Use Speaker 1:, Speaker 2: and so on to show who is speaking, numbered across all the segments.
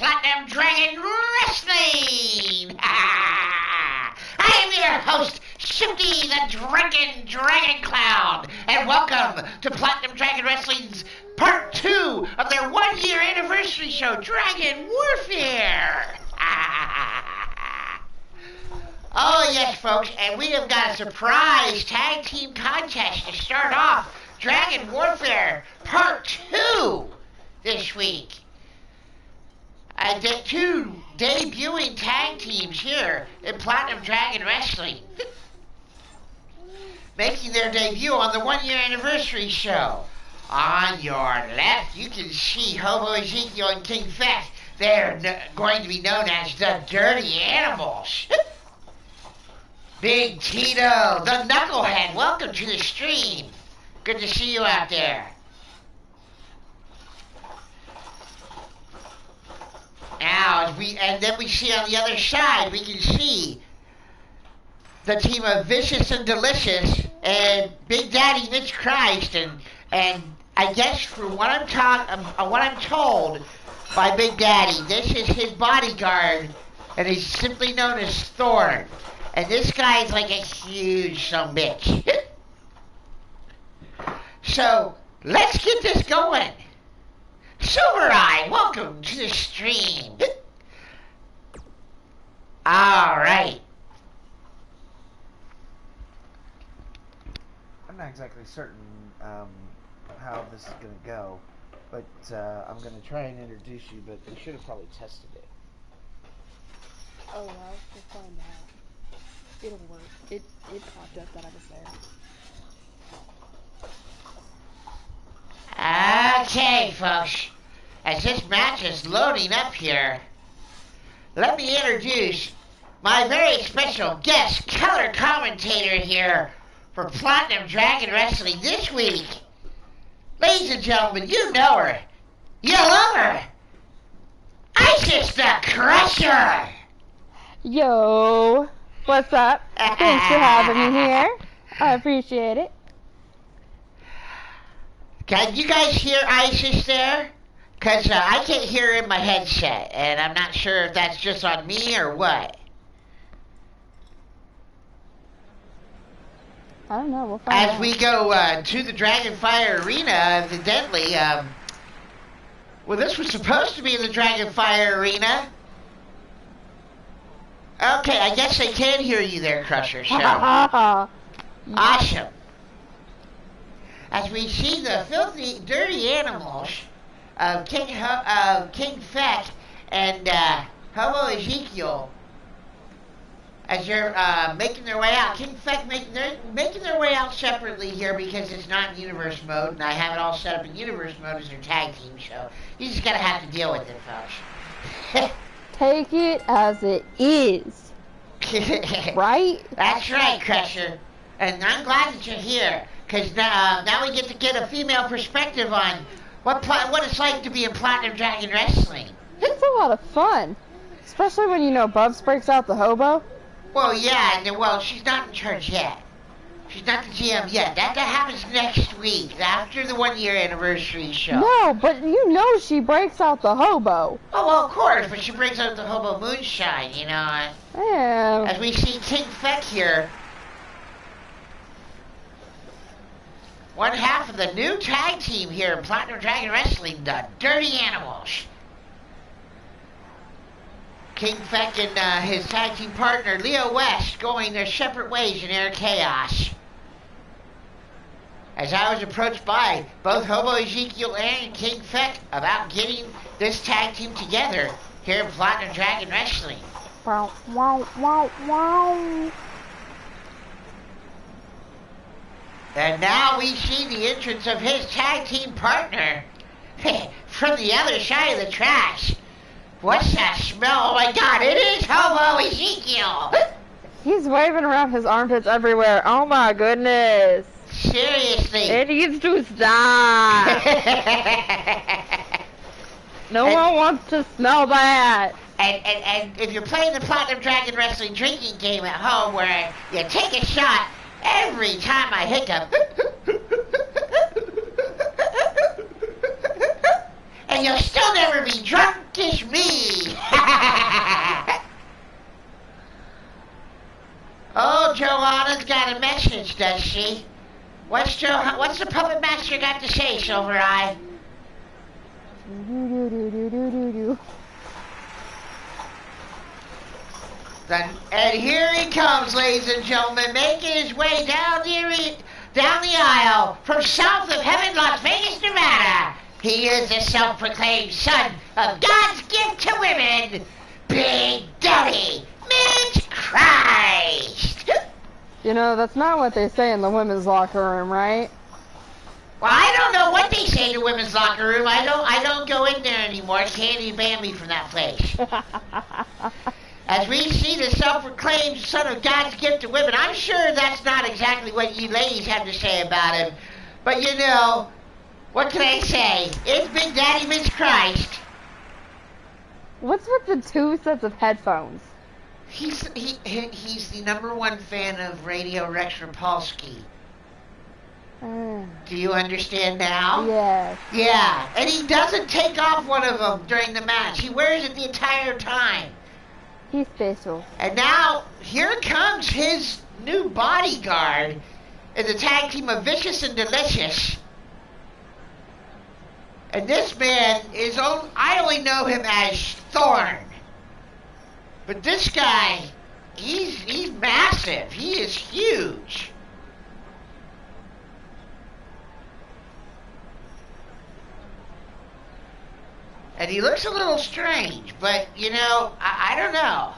Speaker 1: Platinum Dragon Wrestling! I am your host, Shifty The Drunken DragonClown, and welcome to Platinum Dragon Wrestling's Part 2 of their one-year anniversary show, Dragon Warfare! Oh yes, folks, and we have got a surprise tag team contest to start off Dragon Warfare Part 2 this week. I did two debuting tag teams here in Platinum Dragon Wrestling, making their debut on the one-year anniversary show. On your left, you can see Hobo Ezekiel and King Fett. They're going to be known as the Dirty Animals. Big Tito, the Knucklehead, welcome to the stream. Good to see you out there. Now, then we see on the other side, we can see the team of Vicious and Delicious and Big Daddy Mitch Christ, and I guess from what I'm told by Big Daddy, this is his bodyguard, and he's simply known as Thorn. And this guy is like a huge sumbitch. So, let's get this going. Silver Eye, welcome to the stream. Alright.
Speaker 2: I'm not exactly certain how this is going to go, but I'm going to try and introduce you, but we should have probably tested it.
Speaker 3: Oh well, we'll find out. It'll work. It popped up that I was there.
Speaker 1: Okay, folks. As this match is loading up here, let me introduce my very special guest color commentator here for Platinum Dragon Wrestling this week. Ladies and gentlemen, you know her. You love her. Isis the Crusher.
Speaker 3: Yo, what's up? Thanks for having me here. I appreciate it.
Speaker 1: Can you guys hear Isis there? Because I can't hear her in my headset, and I'm not sure if that's just on me or what.
Speaker 3: I don't know, we'll find out.
Speaker 1: As we go to the Dragonfire Arena, evidently, well, this was supposed to be the Dragonfire Arena. Okay, I guess they can hear you there, Crusher, so. Awesome. As we see the filthy, dirty animals of King Fett and Hobo Ezekiel, as they're making their way out. King Fett making their way out separately here because it's not in universe mode, and I have it all set up in universe mode as their tag team show. You just gotta have to deal with it, folks.
Speaker 3: Take it as it is. Right?
Speaker 1: That's right, Crusher. And I'm glad that you're here, because now we get to get a female perspective on what it's like to be in Platinum Dragon Wrestling.
Speaker 3: It's a lot of fun. Especially when, you know, Bubs breaks out the hobo.
Speaker 1: Well, yeah, and she's not in charge yet. She's not the GM yet. That happens next week, after the one-year anniversary show.
Speaker 3: No, but you know she breaks out the hobo.
Speaker 1: Oh, well, of course, but she brings out the hobo moonshine, you know.
Speaker 3: Yeah.
Speaker 1: As we see King Fett here, one half of the new tag team here in Platinum Dragon Wrestling, the Dirty Animals. King Fett and his tag team partner, Leo West, going their separate ways in Air Chaos. As I was approached by both Hobo Ezekiel and King Fett about getting this tag team together here in Platinum Dragon Wrestling.
Speaker 3: Wow, wow, wow, wow.
Speaker 1: And now we see the entrance of his tag team partner from the other side of the tracks. What's that smell? Oh my god, it is Hobo Ezekiel!
Speaker 3: He's waving around his armpits everywhere. Oh my goodness.
Speaker 1: Seriously.
Speaker 3: It needs to stop. No one wants to smell that.
Speaker 1: And if you're playing the Platinum Dragon Wrestling drinking game at home where you take a shot every time I hiccup, and you'll still never be drunk as me. got a message, does she? What's the puppet master got to say, Silver Eye? And here he comes, ladies and gentlemen, making his way down the aisle from south of heaven, Las Vegas, Nevada. He is the self-proclaimed son of God's gift to women, Big Daddy Mitch Christ.
Speaker 3: You know, that's not what they say in the women's locker room, right?
Speaker 1: Well, I don't know what they say in the women's locker room. I don't go in there anymore. Candy banned me from that place. As we see the self-proclaimed son of God's gift to women, I'm sure that's not exactly what you ladies have to say about him. But you know, what can I say? It's Big Daddy Mitch Christ.
Speaker 3: What's with the 2 sets of headphones?
Speaker 1: He's the #1 fan of Radio Rex Rapolsky. Do you understand now?
Speaker 3: Yes.
Speaker 1: Yeah, and he doesn't take off one of them during the match. He wears it the entire time.
Speaker 3: He's special.
Speaker 1: And now, here comes his new bodyguard in the tag team of Vicious and Delicious. And this man I only know him as Thorn. But this guy, he's massive. He is huge. And he looks a little strange, but, you know, I don't know.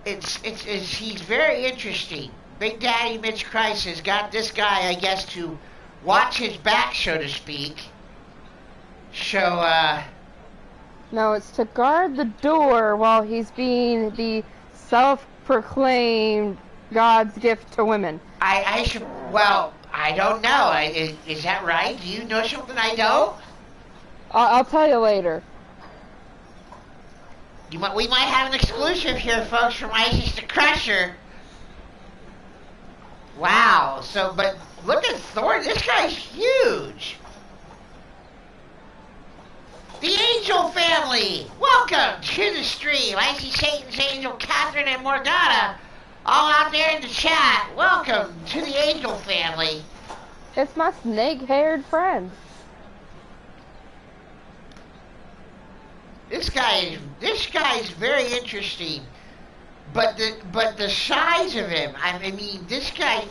Speaker 1: He's very interesting. Big Daddy Mitch Christ has got this guy, I guess, to watch his back, so to speak.
Speaker 3: No, it's to guard the door while he's being the self-proclaimed God's gift to women.
Speaker 1: I don't know. Is that right? Do you know something I don't?
Speaker 3: I'll tell you later.
Speaker 1: We might have an exclusive here, folks, from Isis the Crusher. Wow. But look at Thor. This guy's huge. The Angel family, welcome to the stream. I see Satan's Angel, Catherine, and Morgana all out there in the chat. Welcome to the Angel family.
Speaker 3: It's my snake-haired friend.
Speaker 1: This guy's very interesting. But the size of him, I mean, this guy,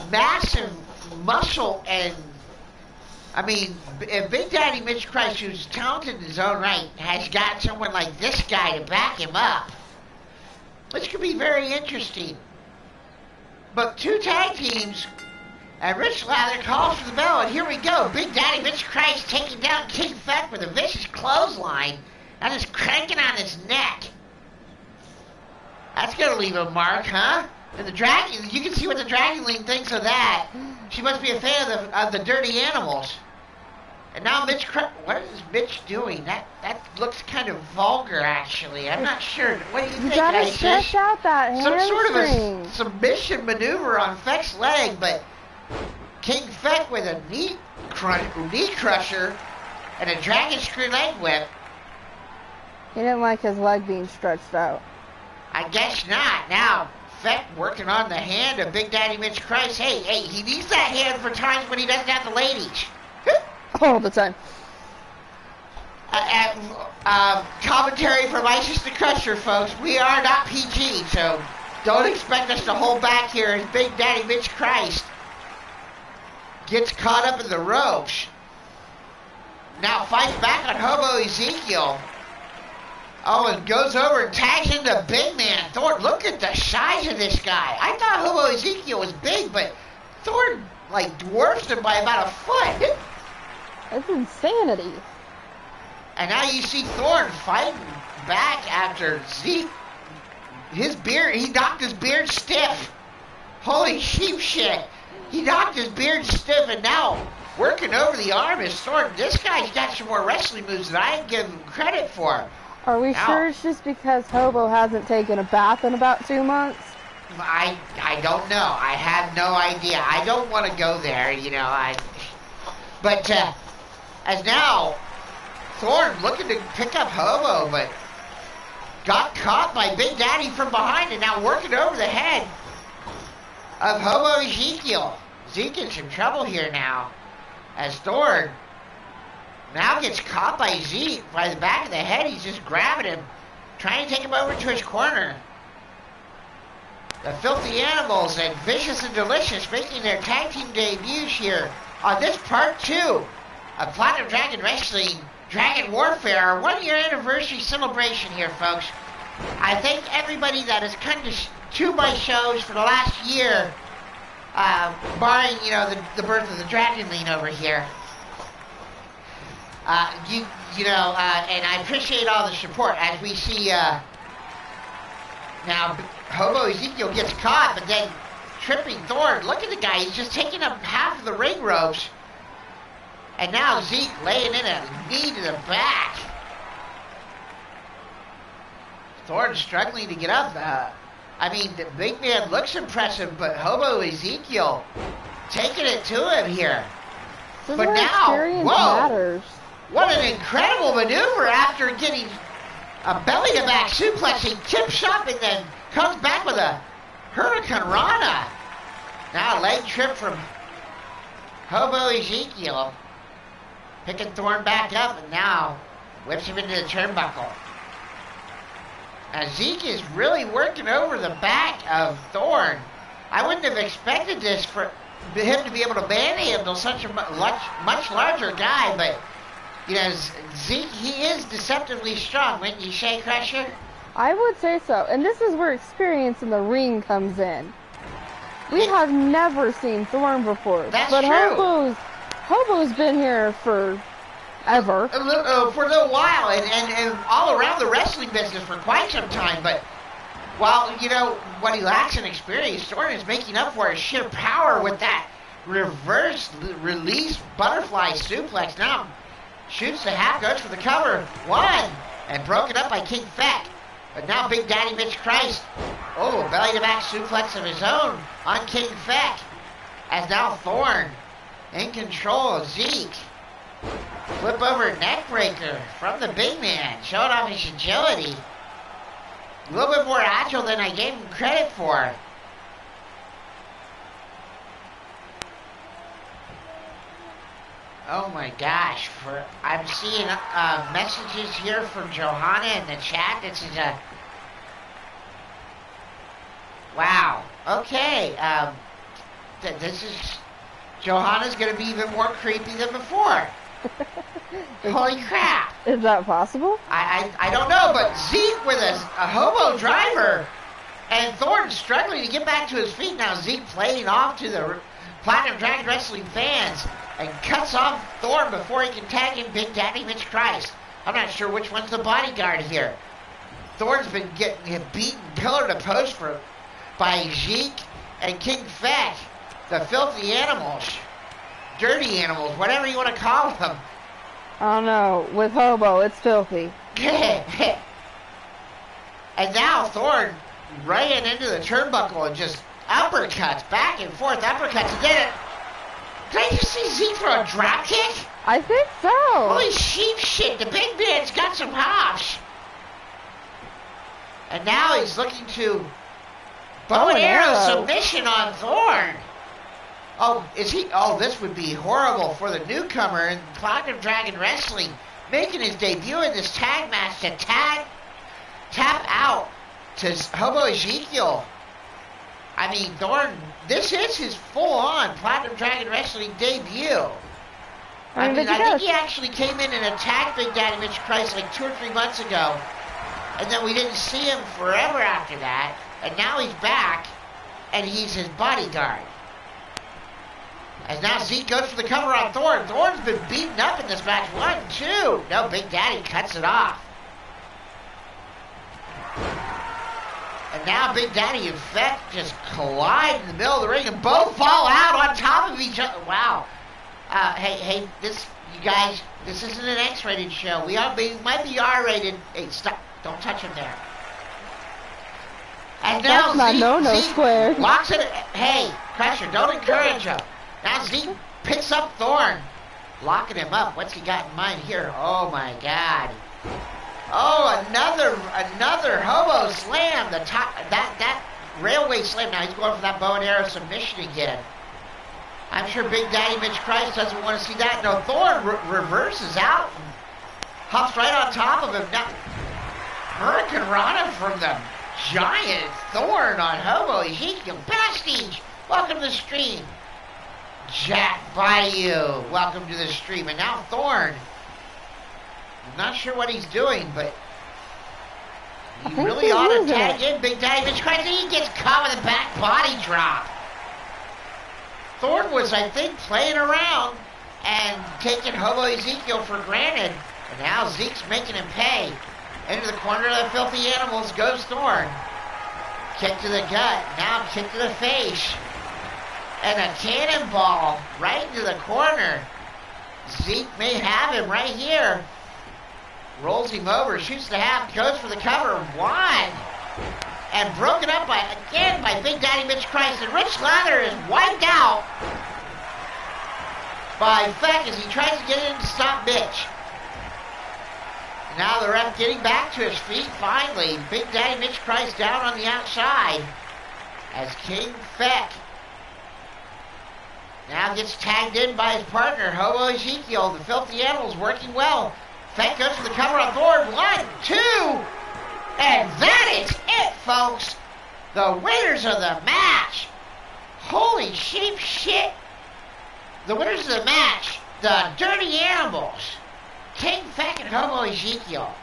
Speaker 1: massive muscle, and I mean, if Big Daddy Mitch Christ, who's talented in his own right, has got someone like this guy to back him up, which could be very interesting. But 2 tag teams, and Rich Lather calls for the bell, and here we go. Big Daddy Mitch Christ taking down King Feck with a vicious clothesline, and is cranking on his neck. That's gonna leave a mark, huh? And the dragon, you can see what the Dragon Lean thinks of that. She must be a fan of the dirty animals. And now Mitch, what is Mitch doing? That looks kind of vulgar, actually. I'm not sure. What do you think?
Speaker 3: You gotta stretch out that hamstring.
Speaker 1: Some sort of a submission maneuver on Feck's leg, but King Feck with a knee crusher and a dragon screw leg whip.
Speaker 3: He didn't like his leg being stretched out.
Speaker 1: I guess not. Now, Feck working on the hand of Big Daddy Mitch Christ. Hey, he needs that hand for times when he doesn't have the ladies.
Speaker 3: All the time.
Speaker 1: Commentary from Isis the Crusher, folks. We are not PG, so don't expect us to hold back here as Big Daddy Mitch Christ gets caught up in the ropes. Now fights back on Hobo Ezekiel. Oh, and goes over and tags into big man Thor. Look at the size of this guy. I thought Hobo Ezekiel was big, but Thor, dwarfs him by about a foot.
Speaker 3: That's insanity.
Speaker 1: And now you see Thorn fighting back after Zeke. His beard, he knocked his beard stiff. Holy sheep shit. He knocked his beard stiff, and now working over the arm is Thorn. This guy's got some more wrestling moves that I give him credit for.
Speaker 3: Are we sure it's just because Hobo hasn't taken a bath in about 2 months?
Speaker 1: I don't know. I have no idea. I don't want to go there, But as now, Thorn looking to pick up Hobo, but got caught by Big Daddy from behind and now working over the head of Hobo Ezekiel. Zeke in some trouble here now, as Thorn now gets caught by Zeke by the back of the head. He's just grabbing him, trying to take him over to his corner. The Filthy Animals and Vicious and Delicious making their tag team debuts here on this part 2 of Platinum Dragon Wrestling Dragon Warfare, 1-year anniversary celebration here, folks. I thank everybody that has come to my shows for the last year, barring, the birth of the Dragon Lean over here. And I appreciate all the support as we see, now Hobo Ezekiel gets caught, but then tripping Thorn. Look at the guy, he's just taking up half of the ring ropes. And now Zeke laying in a knee to the back. Thorn struggling to get up. The big man looks impressive, but Hobo Ezekiel taking it to him here.
Speaker 3: This
Speaker 1: But
Speaker 3: is where
Speaker 1: now,
Speaker 3: experience
Speaker 1: whoa,
Speaker 3: matters.
Speaker 1: what an incredible maneuver after getting a belly-to-back suplex. He tips up and then comes back with a Hurricane Rana. Now a leg trip from Hobo Ezekiel. Picking Thorn back up and now whips him into the turnbuckle. Now Zeke is really working over the back of Thorn. I wouldn't have expected this for him to be able to manhandle such a much larger guy, but Zeke, he is deceptively strong, wouldn't you say, Crusher?
Speaker 3: I would say so. And this is where experience in the ring comes in. We have never seen Thorn before.
Speaker 1: That's
Speaker 3: but
Speaker 1: true.
Speaker 3: Hobo's been here for ever.
Speaker 1: For a little while, and all around the wrestling business for quite some time. But while, what he lacks in experience, Thorn is making up for his sheer power with that reverse release butterfly suplex. Now shoots the half, goes for the cover. One, and broken up by King Feck. But now Big Daddy Mitch Christ, belly-to-back suplex of his own on King Feck. As now Thorn in control of Zeke. Flip over neck breaker from the big man, showing off his agility. A little bit more agile than I gave him credit for. Oh my gosh, I'm seeing messages here from Johanna in the chat. This is wow. Okay, this is, Johanna's gonna be even more creepy than before. Holy crap.
Speaker 3: Is that possible?
Speaker 1: I don't know, but Zeke with a hobo driver and Thorn struggling to get back to his feet. Now Zeke playing off to the Platinum Dragon Wrestling fans and cuts off Thorn before he can tag in Big Daddy Mitch Christ. I'm not sure which one's the bodyguard here. Thorn's been getting him beaten pillar to post by Zeke and King Feck, the Filthy Animals, Dirty Animals, whatever you want to call them.
Speaker 3: I don't know. With Hobo, it's filthy.
Speaker 1: And now Thorn ran into the turnbuckle and just uppercuts, back and forth uppercuts. And then did I just see Zeke throw a drop kick?
Speaker 3: I think so.
Speaker 1: Holy sheep shit, the big man's got some hops. And now he's looking to bow and arrow submission on Thorn. Oh, is he? Oh, this would be horrible for the newcomer in Platinum Dragon Wrestling, making his debut in this tag match to tap out to Hobo Ezekiel. I mean, Thorn, this is his full-on Platinum Dragon Wrestling debut. I think he actually came in and attacked Big Daddy Mitch Christ like 2 or 3 months ago, and then we didn't see him forever after that, and now he's back, and he's his bodyguard. As now Zeke goes for the cover on Thorn. Thorn's been beaten up in this match. 1, 2. No, Big Daddy cuts it off. And now Big Daddy and Feck just collide in the middle of the ring and both fall out on top of each other. Wow. Hey, you guys, this isn't an X-rated show. We might be R-rated. Hey, stop. Don't touch him there. And now Zeke
Speaker 3: squared.
Speaker 1: Locks it. Hey, Crusher, don't encourage him. Now Zeke picks up Thorn, locking him up. What's he got in mind here? Oh my God. Oh, another hobo slam. The top that railway slam. Now he's going for that bow and arrow submission again. I'm sure Big Daddy Mitch Christ doesn't want to see that. No, Thorn reverses out and hops right on top of him. Now, Hurricane Rana from the giant Thorn on hobo Ezekiel. Bastige, welcome to the stream. Jack Bayou, welcome to the stream. And now Thorn. I'm not sure what he's doing, but he really ought to tag in Big Daddy Mitch Christ. He gets caught with a back body drop. Thorn was, I think, playing around and taking hobo Ezekiel for granted. And now Zeke's making him pay. Into the corner of the filthy animals goes Thorn. Kick to the gut. Now kick to the face. And a cannonball right into the corner. Zeke may have him right here. Rolls him over, shoots the half, goes for the cover. One. And broken up again by Big Daddy Mitch Christ. And Rich Lather is wiped out by Feck as he tries to get in to stop Mitch. And now the ref getting back to his feet finally. Big Daddy Mitch Christ down on the outside as King Feck now gets tagged in by his partner, Hobo Ezekiel. The filthy animals working well. Feck goes for the cover on Thorn. 1, 2. And that is it, folks. The winners of the match. Holy sheep shit. The winners of the match, the Dirty Animals, King Feck and Hobo Ezekiel.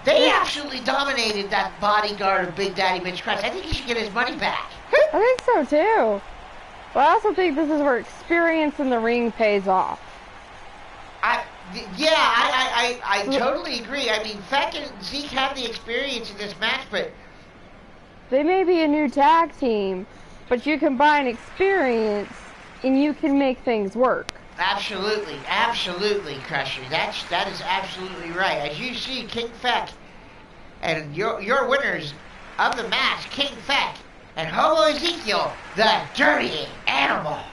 Speaker 1: They absolutely dominated that bodyguard of Big Daddy Mitch Christ. I think he should get his money back.
Speaker 3: I think so too. But I also think this is where experience in the ring pays off.
Speaker 1: I totally agree. I mean, Feck and Zeke have the experience in this match, but
Speaker 3: they may be a new tag team, but you combine experience and you can make things work.
Speaker 1: Absolutely, Crusher. That is absolutely right. As you see, King Feck and your winners of the match, King Feck and Hobo Ezekiel, the Dirty Animals.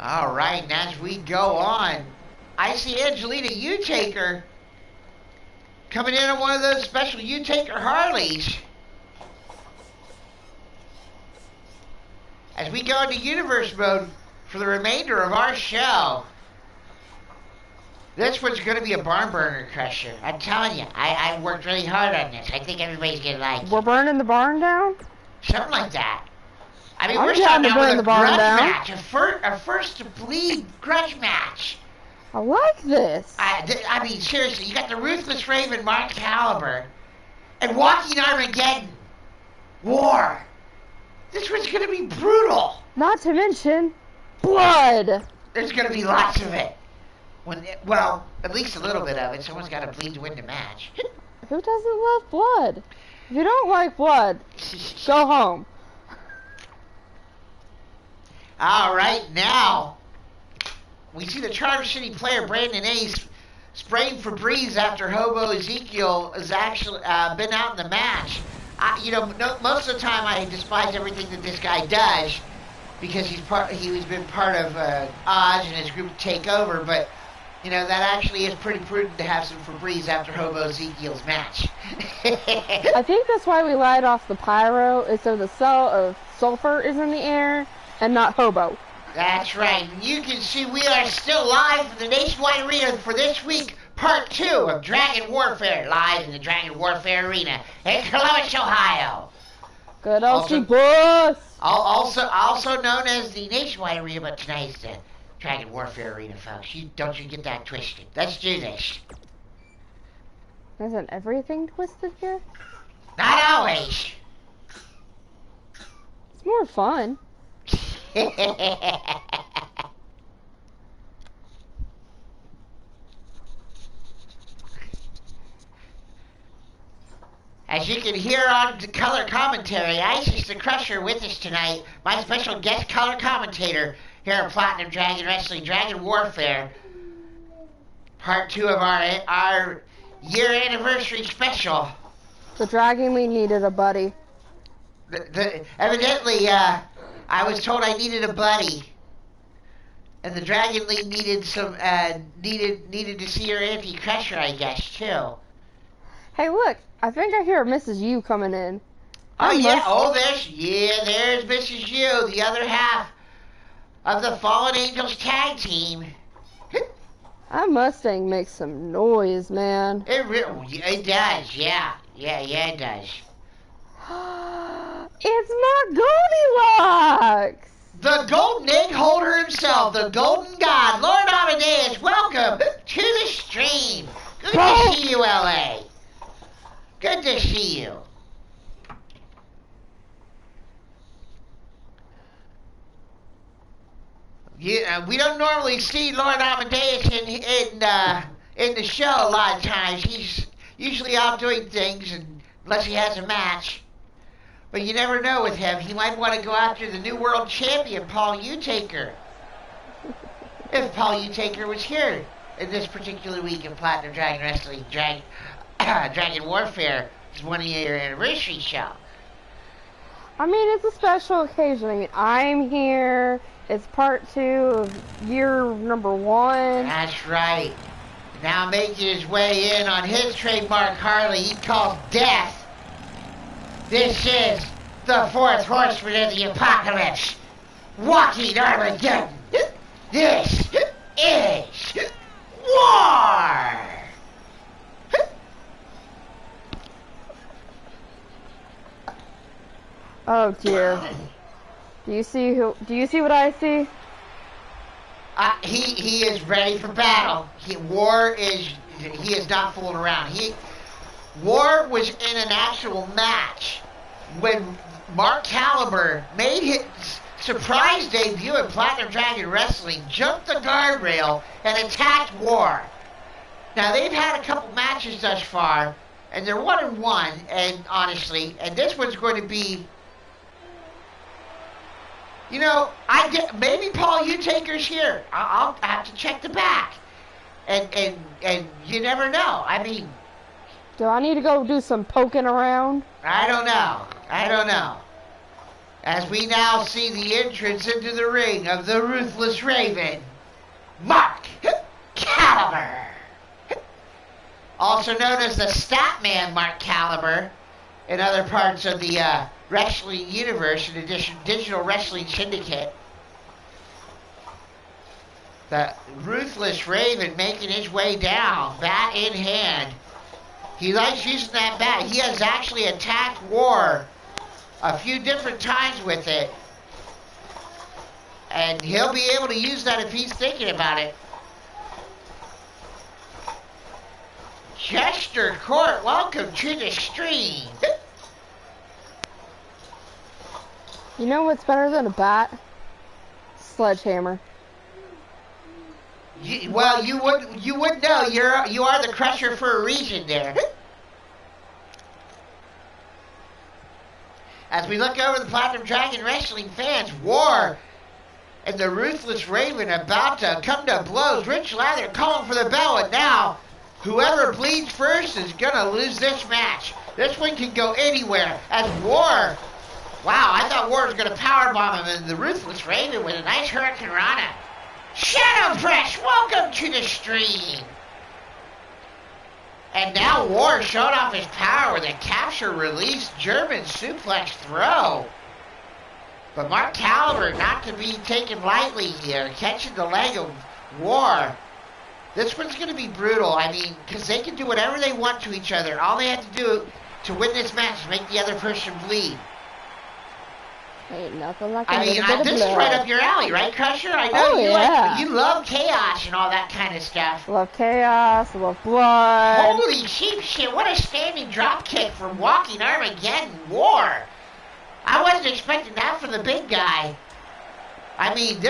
Speaker 1: All right, and as we go on, I see Angelina U-Taker coming in on one of those special U-Taker Harleys. As we go into universe mode for the remainder of our show. This one's going to be a barn burner, Crusher. I'm telling you, I worked really hard on this. I think everybody's going to like it.
Speaker 3: We're burning the barn down?
Speaker 1: Something like that. I mean, we're starting out with a grudge match, a first to bleed grudge match.
Speaker 3: I like this.
Speaker 1: I mean, seriously, you got the Ruthless Raven, Mark Caliber, and Walking Armageddon. War. This one's going to be brutal.
Speaker 3: Not to mention, blood.
Speaker 1: There's going to be lots of it. Well, at least a little bit of it. Someone's got to bleed to win the match.
Speaker 3: Who doesn't love blood? If you don't like blood, go home.
Speaker 1: All right, now we see the Charm City player Brandon Ace spraying Febreze after Hobo Ezekiel has actually been out in the match. Most of the time I despise everything that this guy does because he's been part of Oz and his group Take Over, but that actually is pretty prudent to have some Febreze after Hobo Ezekiel's match.
Speaker 3: I think that's why we light off the pyro, is so the cell of sulfur is in the air and not hobo.
Speaker 1: That's right. And you can see we are still live from the Nationwide Arena for this week, part 2 of Dragon Warfare, live in the Dragon Warfare Arena in Columbus, Ohio.
Speaker 3: Good old boss.
Speaker 1: Also known as the Nationwide Arena, but tonight's the Dragon Warfare Arena, folks. Don't you get that twisted. Let's do this.
Speaker 3: Isn't everything twisted here?
Speaker 1: Not always.
Speaker 3: It's more fun. As you can hear on the color commentary, Isis the Crusher with us tonight, my special guest color commentator here at Platinum Dragon Wrestling, Dragon Warfare, part 2 of our year anniversary special. The Dragon League needed a buddy.
Speaker 1: Evidently, I was told I needed a buddy. And the Dragon League needed some needed to see her anti-crusher, I guess, too.
Speaker 4: Hey, look. I think I hear Mrs. U coming in.
Speaker 1: Oh yeah, there's Mrs. U, the other half of the Fallen Angels tag team.
Speaker 4: That Mustang makes some noise, man.
Speaker 1: It does, yeah, it does.
Speaker 4: It's not Goldilocks!
Speaker 1: The golden egg holder himself, the golden god, Lord Amadeus, welcome to the stream. Good to see you, LA. Good to see you. Yeah, we don't normally see Lord Amadeus in the show a lot of times. He's usually out doing things unless he has a match. But you never know with him. He might want to go after the new world champion, Paul Utaker. If Paul Utaker was here in this particular week of Platinum Dragon Wrestling, Dragon Warfare is 1 year anniversary show.
Speaker 4: I mean, it's a special occasion. I mean, I'm here. It's part 2 of year number 1.
Speaker 1: That's right. Now making his way in on his trademark Harley he calls Death. This is the 4th horseman of the apocalypse, walking Armageddon. This is war.
Speaker 4: Oh dear. Do you see what I see?
Speaker 1: He is ready for battle. He is not fooling around. War was in an actual match when Mark Caliber made his surprise debut in Platinum Dragon Wrestling, jumped the guardrail, and attacked War. Now, they've had a couple matches thus far, and they're 1-1, and honestly, and this one's going to be, maybe Paul Utaker's here. I'll have to check the back. And you never know. I mean,
Speaker 4: do I need to go do some poking around?
Speaker 1: I don't know. As we now see the entrance into the ring of the Ruthless Raven, Mark Caliber. Also known as the Statman Mark Caliber in other parts of the wrestling universe and Digital Wrestling Syndicate. The Ruthless Raven making his way down, bat in hand. He likes using that bat. He has actually attacked War a few different times with it. And he'll be able to use that if he's thinking about it. Chester Court, welcome to the stream.
Speaker 4: You know what's better than a bat? Sledgehammer.
Speaker 1: You would know. You are the Crusher for a reason there. As we look over the Platinum Dragon Wrestling fans, War and the Ruthless Raven about to come to blows. Rich Lather calling for the bell, and now whoever bleeds first is gonna lose this match. This one can go anywhere. As War, wow, I thought War was gonna powerbomb him, and the Ruthless Raven with a nice Hurricane Rana. Shadow Press, welcome to the stream. And now War showed off his power with a capture release German suplex throw. But Mark Caliber not to be taken lightly here, catching the leg of War. This one's going to be brutal, I mean, because they can do whatever they want to each other. All they have to do to win this match is make the other person bleed.
Speaker 4: Ain't nothing like
Speaker 1: I mean, this is right up your alley, right, Crusher? I know you love chaos and all that kind of stuff.
Speaker 4: Love chaos, love blood.
Speaker 1: Holy shit, what a standing drop kick from Walking Armageddon War. I wasn't expecting that from the big guy. I mean,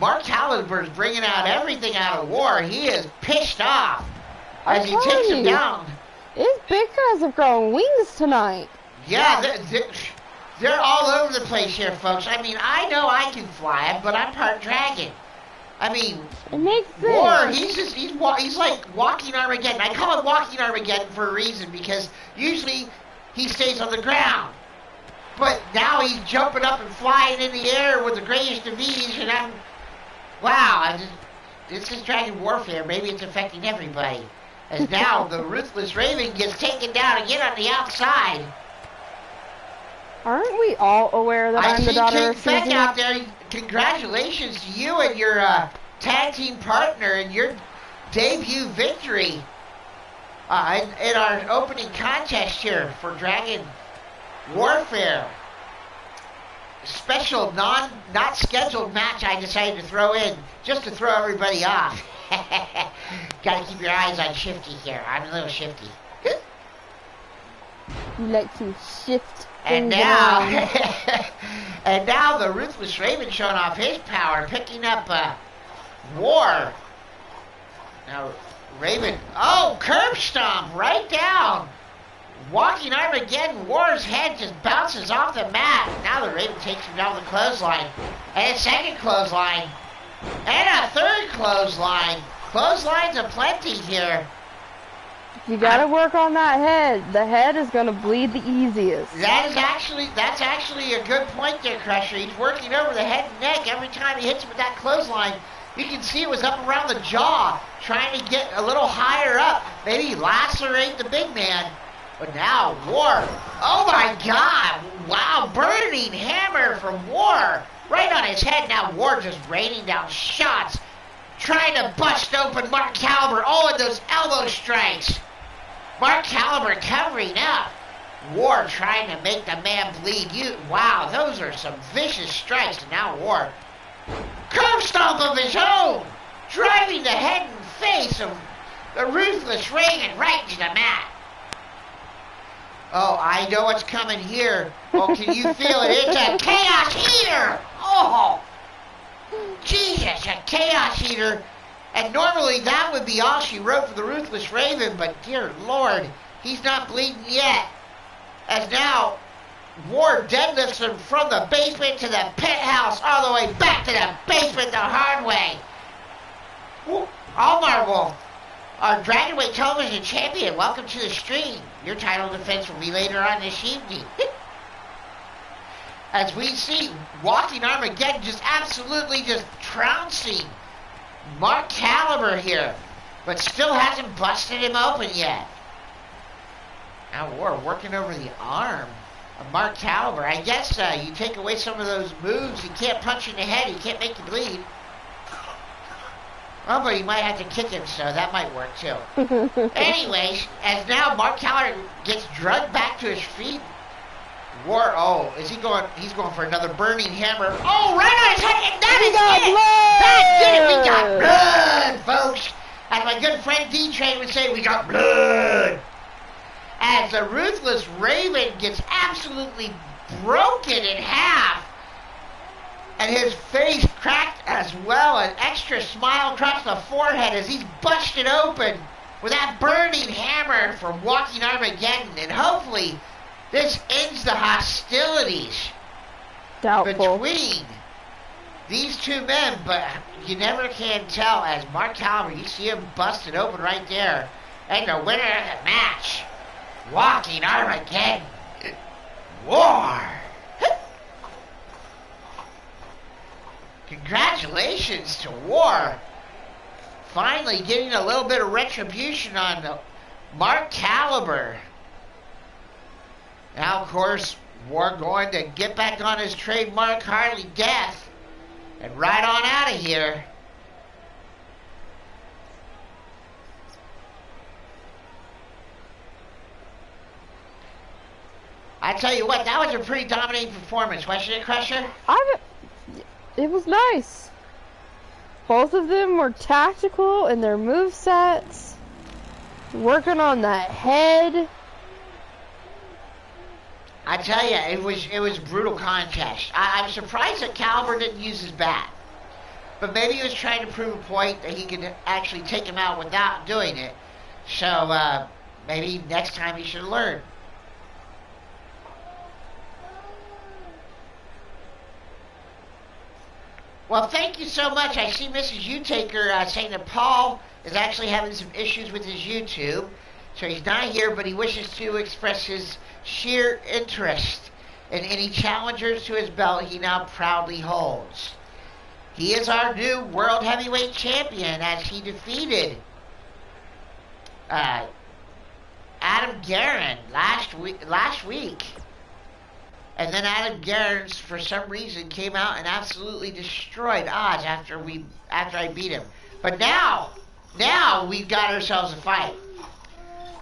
Speaker 1: Mark Caliber's bringing out everything out of War. He is pissed off as he takes him down.
Speaker 4: These big guys have grown wings tonight.
Speaker 1: Yeah, they're all over the place here, folks. I mean, I know I can fly, but I'm part dragon. I mean,
Speaker 4: it makes sense.
Speaker 1: War, he's like Walking Armageddon. I call him Walking Armageddon for a reason, because usually he stays on the ground. But now he's jumping up and flying in the air with the greatest of ease, and Wow, this is Dragon Warfare. Maybe it's affecting everybody. As now the Ruthless Raven gets taken down again on the outside.
Speaker 4: Aren't we all aware that I'm the daughter
Speaker 1: King
Speaker 4: of
Speaker 1: Feck
Speaker 4: Susan?
Speaker 1: out there. Congratulations to you and your tag team partner and your debut victory in our opening contest here for Dragon Warfare. Special not scheduled match I decided to throw in just to throw everybody off. Gotta keep your eyes on Shifty here. I'm a little shifty.
Speaker 4: You like to shift
Speaker 1: And
Speaker 4: things
Speaker 1: now,
Speaker 4: around.
Speaker 1: and now the Ruthless Raven showing off his power, picking up War. Now Raven, curb stomp right down. Walking Armageddon, War's head just bounces off the mat. Now the Raven takes him down the clothesline. And a second clothesline. And a third clothesline. Clotheslines aplenty here.
Speaker 4: You gotta work on that head. The head is gonna bleed the easiest.
Speaker 1: That's actually a good point there, Crusher. He's working over the head and neck every time he hits him with that clothesline. You can see it was up around the jaw, trying to get a little higher up. Maybe lacerate the big man. But now, War. Oh my God! Wow, burning hammer from War. Right on his head. Now War just raining down shots. Trying to bust open Mark Caliber. Oh, and those elbow strikes. Mark Caliber covering up. War trying to make the man bleed. Wow, those are some vicious strikes. And now War. Curb stomp of his own. Driving the head and face of the Ruthless Raven right to the mat. Oh, I know what's coming here. Oh, can you feel it? It's a Chaos Eater! Oh! Jesus, a Chaos Eater. And normally that would be all she wrote for the Ruthless Raven, but dear Lord, he's not bleeding yet. As now, War deadlifts him from the basement to the penthouse, all the way back to the basement the hard way. Almar Wolf, our Dragonweight Television Champion, welcome to the stream. Your title defense will be later on this evening. As we see Walking Armageddon just absolutely just trouncing Mark Caliber here, but still hasn't busted him open yet. Now War working over the arm of Mark Caliber. I guess you take away some of those moves, he can't punch you in the head, he can't make you bleed. Oh, but you might have to kick him, so that might work too. Anyways, as now Mark Caliber gets drugged back to his feet. War, is he going? He's going for another burning hammer. Oh, right on his head, and that is it! That did it! We got blood, folks! As my good friend D-Train would say, we got blood! As the Ruthless Raven gets absolutely broken in half, and his face cracked as well, an extra smile across the forehead as he's busted open with that burning hammer from Walking Armageddon, and hopefully this ends the hostilities between these two men, but you never can tell. As Mark Caliber, you see him busted open right there, and the winner of the match, Walking Armageddon, War. Congratulations to War. Finally getting a little bit of retribution on Mark Caliber. Now, of course, War going to get back on his trademark Harley Death and ride on out of here. I tell you what, that was a pretty dominating performance, wasn't it, Crusher?
Speaker 4: It was nice. Both of them were tactical in their movesets, working on that head.
Speaker 1: I tell you, it was a brutal contest. I'm surprised that Caliber didn't use his bat. But maybe he was trying to prove a point that he could actually take him out without doing it. So maybe next time he should learn. Well, thank you so much. I see Mrs. Utaker saying that Paul is actually having some issues with his YouTube. So he's not here, but he wishes to express his sheer interest in any challengers to his belt he now proudly holds. He is our new World Heavyweight Champion as he defeated Adam Guerin last week. And then Adam Guerin, for some reason, came out and absolutely destroyed Oz after I beat him. But now we've got ourselves a fight.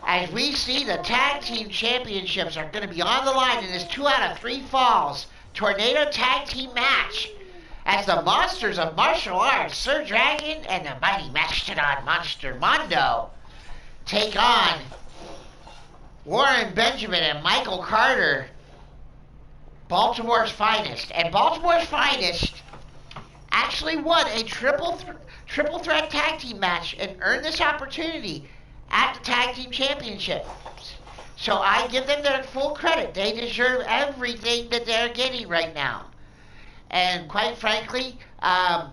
Speaker 1: As we see, the tag team championships are going to be on the line in this 2 out of 3 falls tornado tag team match. As the monsters of martial arts, Sir Dragon and the mighty mastodon monster Mondo, take on Warren Benjamin and Michael Carter, Baltimore's finest. And Baltimore's finest actually won a triple threat tag team match and earned this opportunity at the tag team championships. So I give them their full credit. They deserve everything that they're getting right now. And quite frankly, I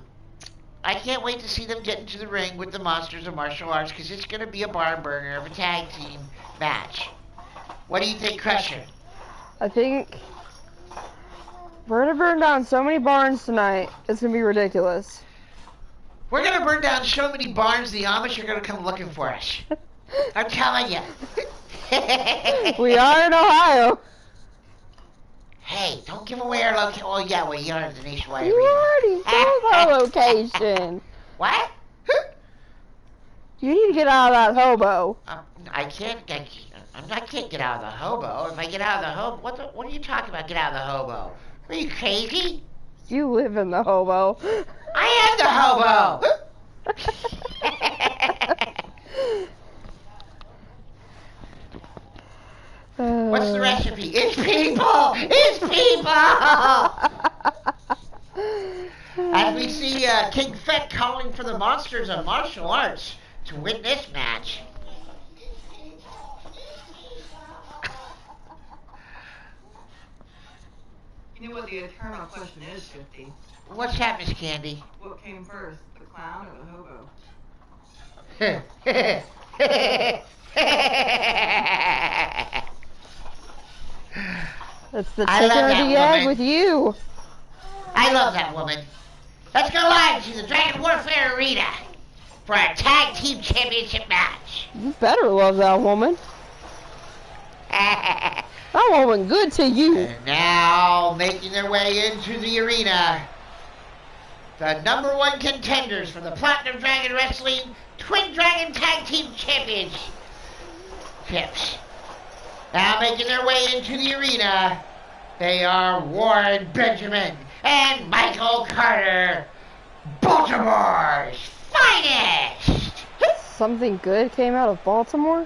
Speaker 1: can't wait to see them get into the ring with the monsters of martial arts, because it's going to be a barn burner of a tag team match. What do you think, Crusher?
Speaker 4: I think we're going to burn down so many barns tonight, it's going to be ridiculous.
Speaker 1: We're going to burn down so many barns, the Amish are going to come looking for us. I'm telling you.
Speaker 4: We are in Ohio.
Speaker 1: Hey, don't give away our location. Oh, yeah, we are in the nationwide
Speaker 4: You
Speaker 1: arena.
Speaker 4: already told our location.
Speaker 1: What?
Speaker 4: You need to get out of that hobo.
Speaker 1: I can't get out of the hobo. If I get out of the hobo, what are you talking about, get out of the hobo? Are you crazy?
Speaker 4: You live in the hobo.
Speaker 1: I am the hobo! What's the recipe? It's people! It's people! As we see King Fett calling for the monsters of martial arts to win this match.
Speaker 5: You know what the eternal question is, Shifty?
Speaker 1: What's that, Miss Candy?
Speaker 5: What came first, the clown or the hobo?
Speaker 4: It's the chicken or the egg with you.
Speaker 1: I love that woman. Let's go live to the Dragon Warfare Arena for a tag team championship match.
Speaker 4: You better love that woman. That woman good to you.
Speaker 1: And now, making their way into the arena, the #1 contenders for the Platinum Dragon Wrestling Twin Dragon Tag Team Championships. Now making their way into the arena, they are Warren Benjamin and Michael Carter, Baltimore's finest.
Speaker 4: Something good came out of Baltimore?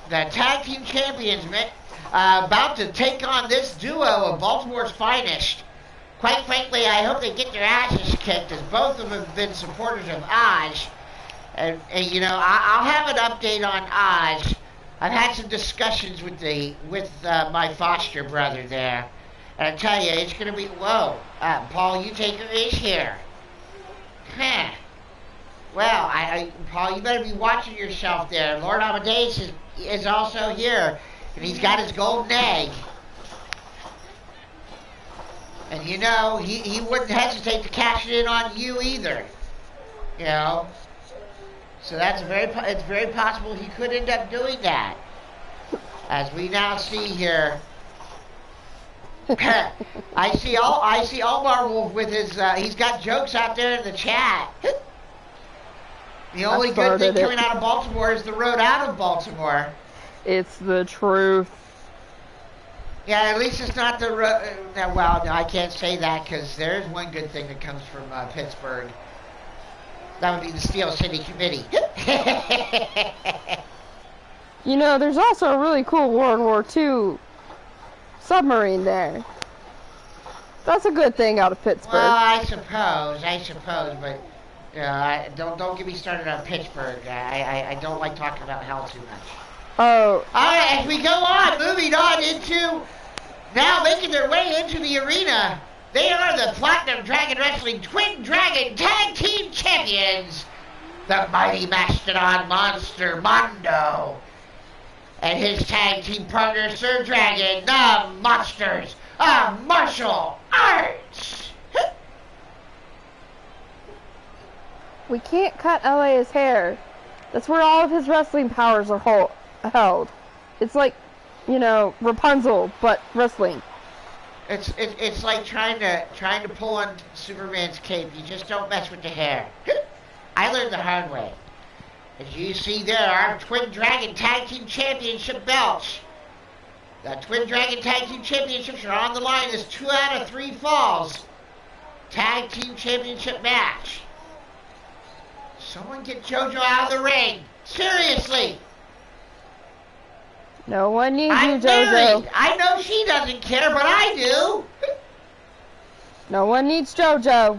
Speaker 1: The tag team champions about to take on this duo of Baltimore's finest. Quite frankly, I hope they get their asses kicked, as both of them have been supporters of Oz. And you know, I'll have an update on Oz. I've had some discussions with my foster brother there, and I tell you, it's gonna be Paul Utaker is here. Huh. Well, Paul, you better be watching yourself there. Lord Amadeus is also here, and he's got his golden egg. And you know, he wouldn't hesitate to cash it in on you either. You know. So it's very possible he could end up doing that. As we now see here. I see Omar Wolf with his he's got jokes out there in the chat. The only good thing coming out of Baltimore is the road out of Baltimore.
Speaker 4: It's the truth.
Speaker 1: Yeah, at least it's not the road. Well, no, I can't say that, because there is one good thing that comes from Pittsburgh. That would be the Steel City Committee.
Speaker 4: You know, there's also a really cool World War II submarine there. That's a good thing out of Pittsburgh.
Speaker 1: Well, I suppose, but don't get me started on Pittsburgh. I don't like talking about hell too much.
Speaker 4: Oh.
Speaker 1: Alright, as we go on, moving on into, now making their way into the arena, they are the Platinum Dragon Wrestling Twin Dragon Tag Team Champions, the mighty mastodon monster Mondo, and his tag team partner Sir Dragon, the Monsters of Martial Arts.
Speaker 4: We can't cut LA's hair. That's where all of his wrestling powers are held. It's like, you know, Rapunzel, but wrestling.
Speaker 3: It's like trying to pull on Superman's cape. You just don't mess with the hair. I learned the hard way. As you see there, our Twin Dragon Tag Team Championship belts. The Twin Dragon Tag Team Championships are on the line. This 2 out of 3 falls Tag Team Championship match. Someone get JoJo out of the ring. Seriously.
Speaker 4: No one needs
Speaker 3: I'm
Speaker 4: you, JoJo.
Speaker 3: married. I know she doesn't care, but I do.
Speaker 4: No one needs JoJo.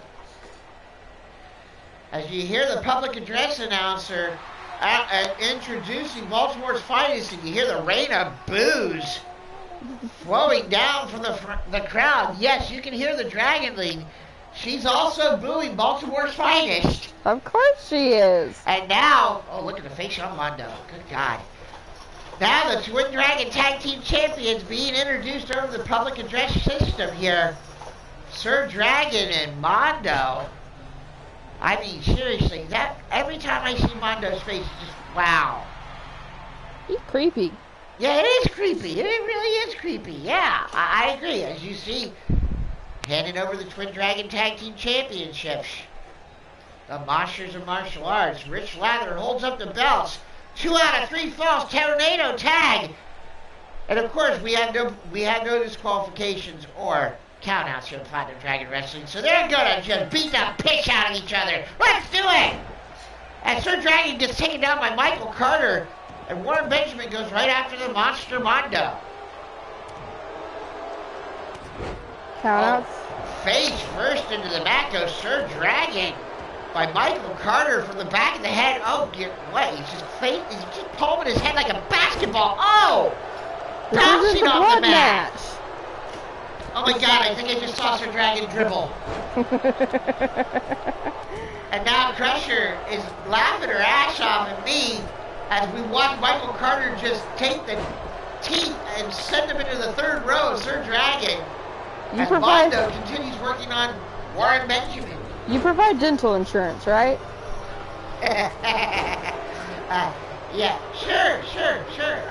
Speaker 3: As you hear the public address announcer introducing Baltimore's finest, and you hear the rain of boos flowing down from the crowd. Yes, you can hear the Dragon League. She's also booing Baltimore's finest.
Speaker 4: Of course she is.
Speaker 3: And now, oh, look at the face on Mondo. Good God. Now the Twin Dragon Tag Team Champions being introduced over the public address system here. Sir Dragon and Mondo. I mean, seriously, that every time I see Mondo's face, it's just wow.
Speaker 4: He's creepy.
Speaker 3: Yeah, it is creepy. It really is creepy. Yeah, I agree. As you see, handing over the Twin Dragon Tag Team Championships. The Masters of Martial Arts. Rich Lather holds up the belts. 2 out of 3 falls. Tornado tag. And of course, we have no disqualifications or countouts here in Platinum Dragon Wrestling, so they're gonna just beat the piss out of each other. Let's do it! And Sir Dragon gets taken down by Michael Carter, and Warren Benjamin goes right after the Monster Mondo.
Speaker 4: Countouts.
Speaker 3: Face first into the mat goes Sir Dragon by Michael Carter from the back of the head. Oh, what? He's just palming his head like a basketball. Oh!
Speaker 4: This
Speaker 3: Bouncing
Speaker 4: isn't the
Speaker 3: off the
Speaker 4: blood
Speaker 3: mat.
Speaker 4: match.
Speaker 3: Oh my God, I think I just saw Sir Dragon dribble. And now Crusher is laughing her ass off at me as we watch Michael Carter just take the teeth and send them into the 3rd row of Sir Dragon.
Speaker 4: You
Speaker 3: As
Speaker 4: provide
Speaker 3: Mondo continues working on Warren Benjamin.
Speaker 4: You provide dental insurance, right?
Speaker 3: Yeah, sure.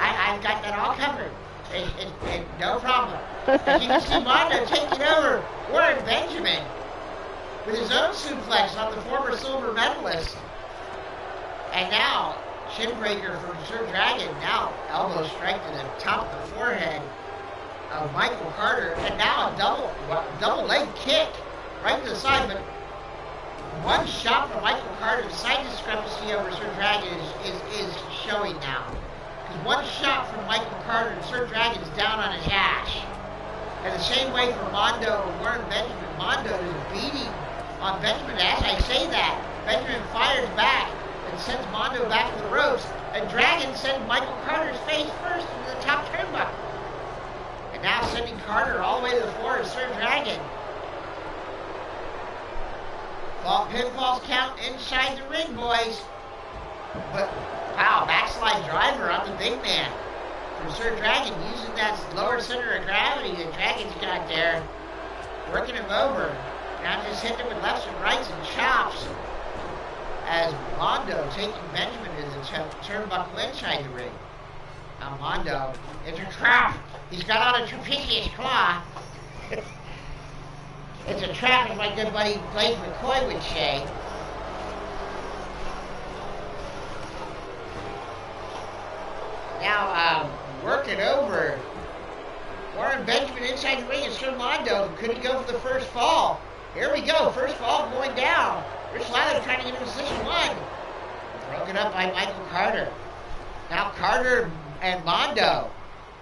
Speaker 3: I've got that all covered. It's no problem. As you can see Mondo taking over Warren Benjamin with his own suplex on the former silver medalist. And now, shin breaker from Sir Dragon. Now, elbow strike to the top of the forehead of Michael Carter. And now a double leg kick right to the side. But one shot from Michael Carter, the side discrepancy over Sir Dragon is showing now. Because one shot from Michael Carter and Sir Dragon's down on his ass. And the same way for Mondo and Warren Benjamin. Mondo is beating on Benjamin. As I say that, Benjamin fires back and sends Mondo back to the ropes. And Dragon sends Michael Carter's face first into the top turnbuckle. And now sending Carter all the way to the floor is Sir Dragon. Pinfalls count inside the ring, boys. But, wow, backslide driver on the big man. From Sir Dragon, using that lower center of gravity that Dragon's got there. Working him over. Now just hitting him with lefts and rights and chops. As Mondo taking Benjamin to the turnbuckle inside the ring. Now Mondo, it's a trap. He's got on a trapezius claw. It's a trap, as my good buddy Blake McCoy would say. Now, working over Warren Benjamin inside the ring and Sir Mondo couldn't go for the first fall. Here we go, first fall going down. Rich Lather trying to get into position 1. Broken up by Michael Carter. Now Carter and Mondo,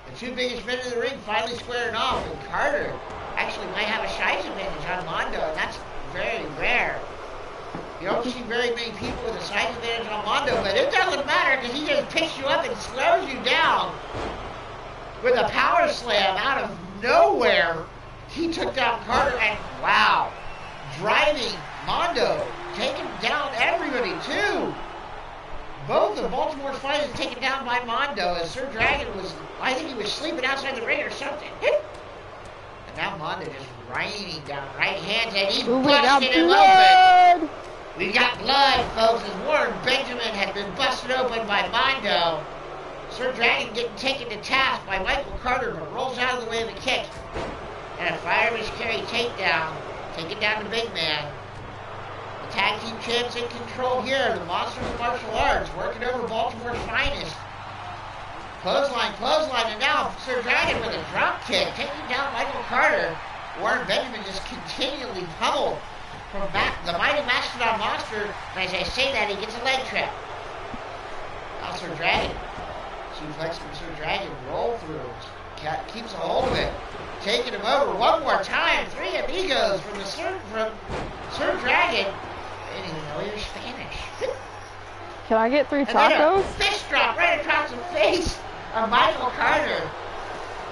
Speaker 3: the 2 biggest men in the ring, finally squaring off. And Carter actually might have a size advantage on Mondo, and that's very rare. You don't see very many people with a size advantage on Mondo, but it doesn't matter because he just picks you up and slows you down with a power slam out of nowhere. He took down Carter, and wow, driving Mondo, taking down everybody too. Both of Baltimore's fighters taken down by Mondo as Sir Dragon was, I think he was sleeping outside the ring or something. And now Mondo just raining down right hands, and he busted him open. We got blood
Speaker 1: folks, as Warren Benjamin had been busted open by Mondo. Sir Dragon getting taken to task by Michael Carter, but rolls out of the way of the kick. And a fireman's carry takedown, taking down the big man. The tag team champs in control here. The Monsters of Martial Arts working over Baltimore's finest. Clothesline, and now Sir Dragon with a drop kick, taking down Michael Carter. Warren Benjamin just continually pummeled from back the mighty Mastodon Monster. And as I say that, he gets a leg trap. Now Sir Dragon. Suplex from Sir Dragon, roll through. Keeps a hold of it. Taking him over one more time. Three amigos from Sir Dragon. I didn't even know he was Spanish.
Speaker 4: Can I get 3
Speaker 1: And then
Speaker 4: tacos?
Speaker 1: a fist drop right across the face of Michael Carter.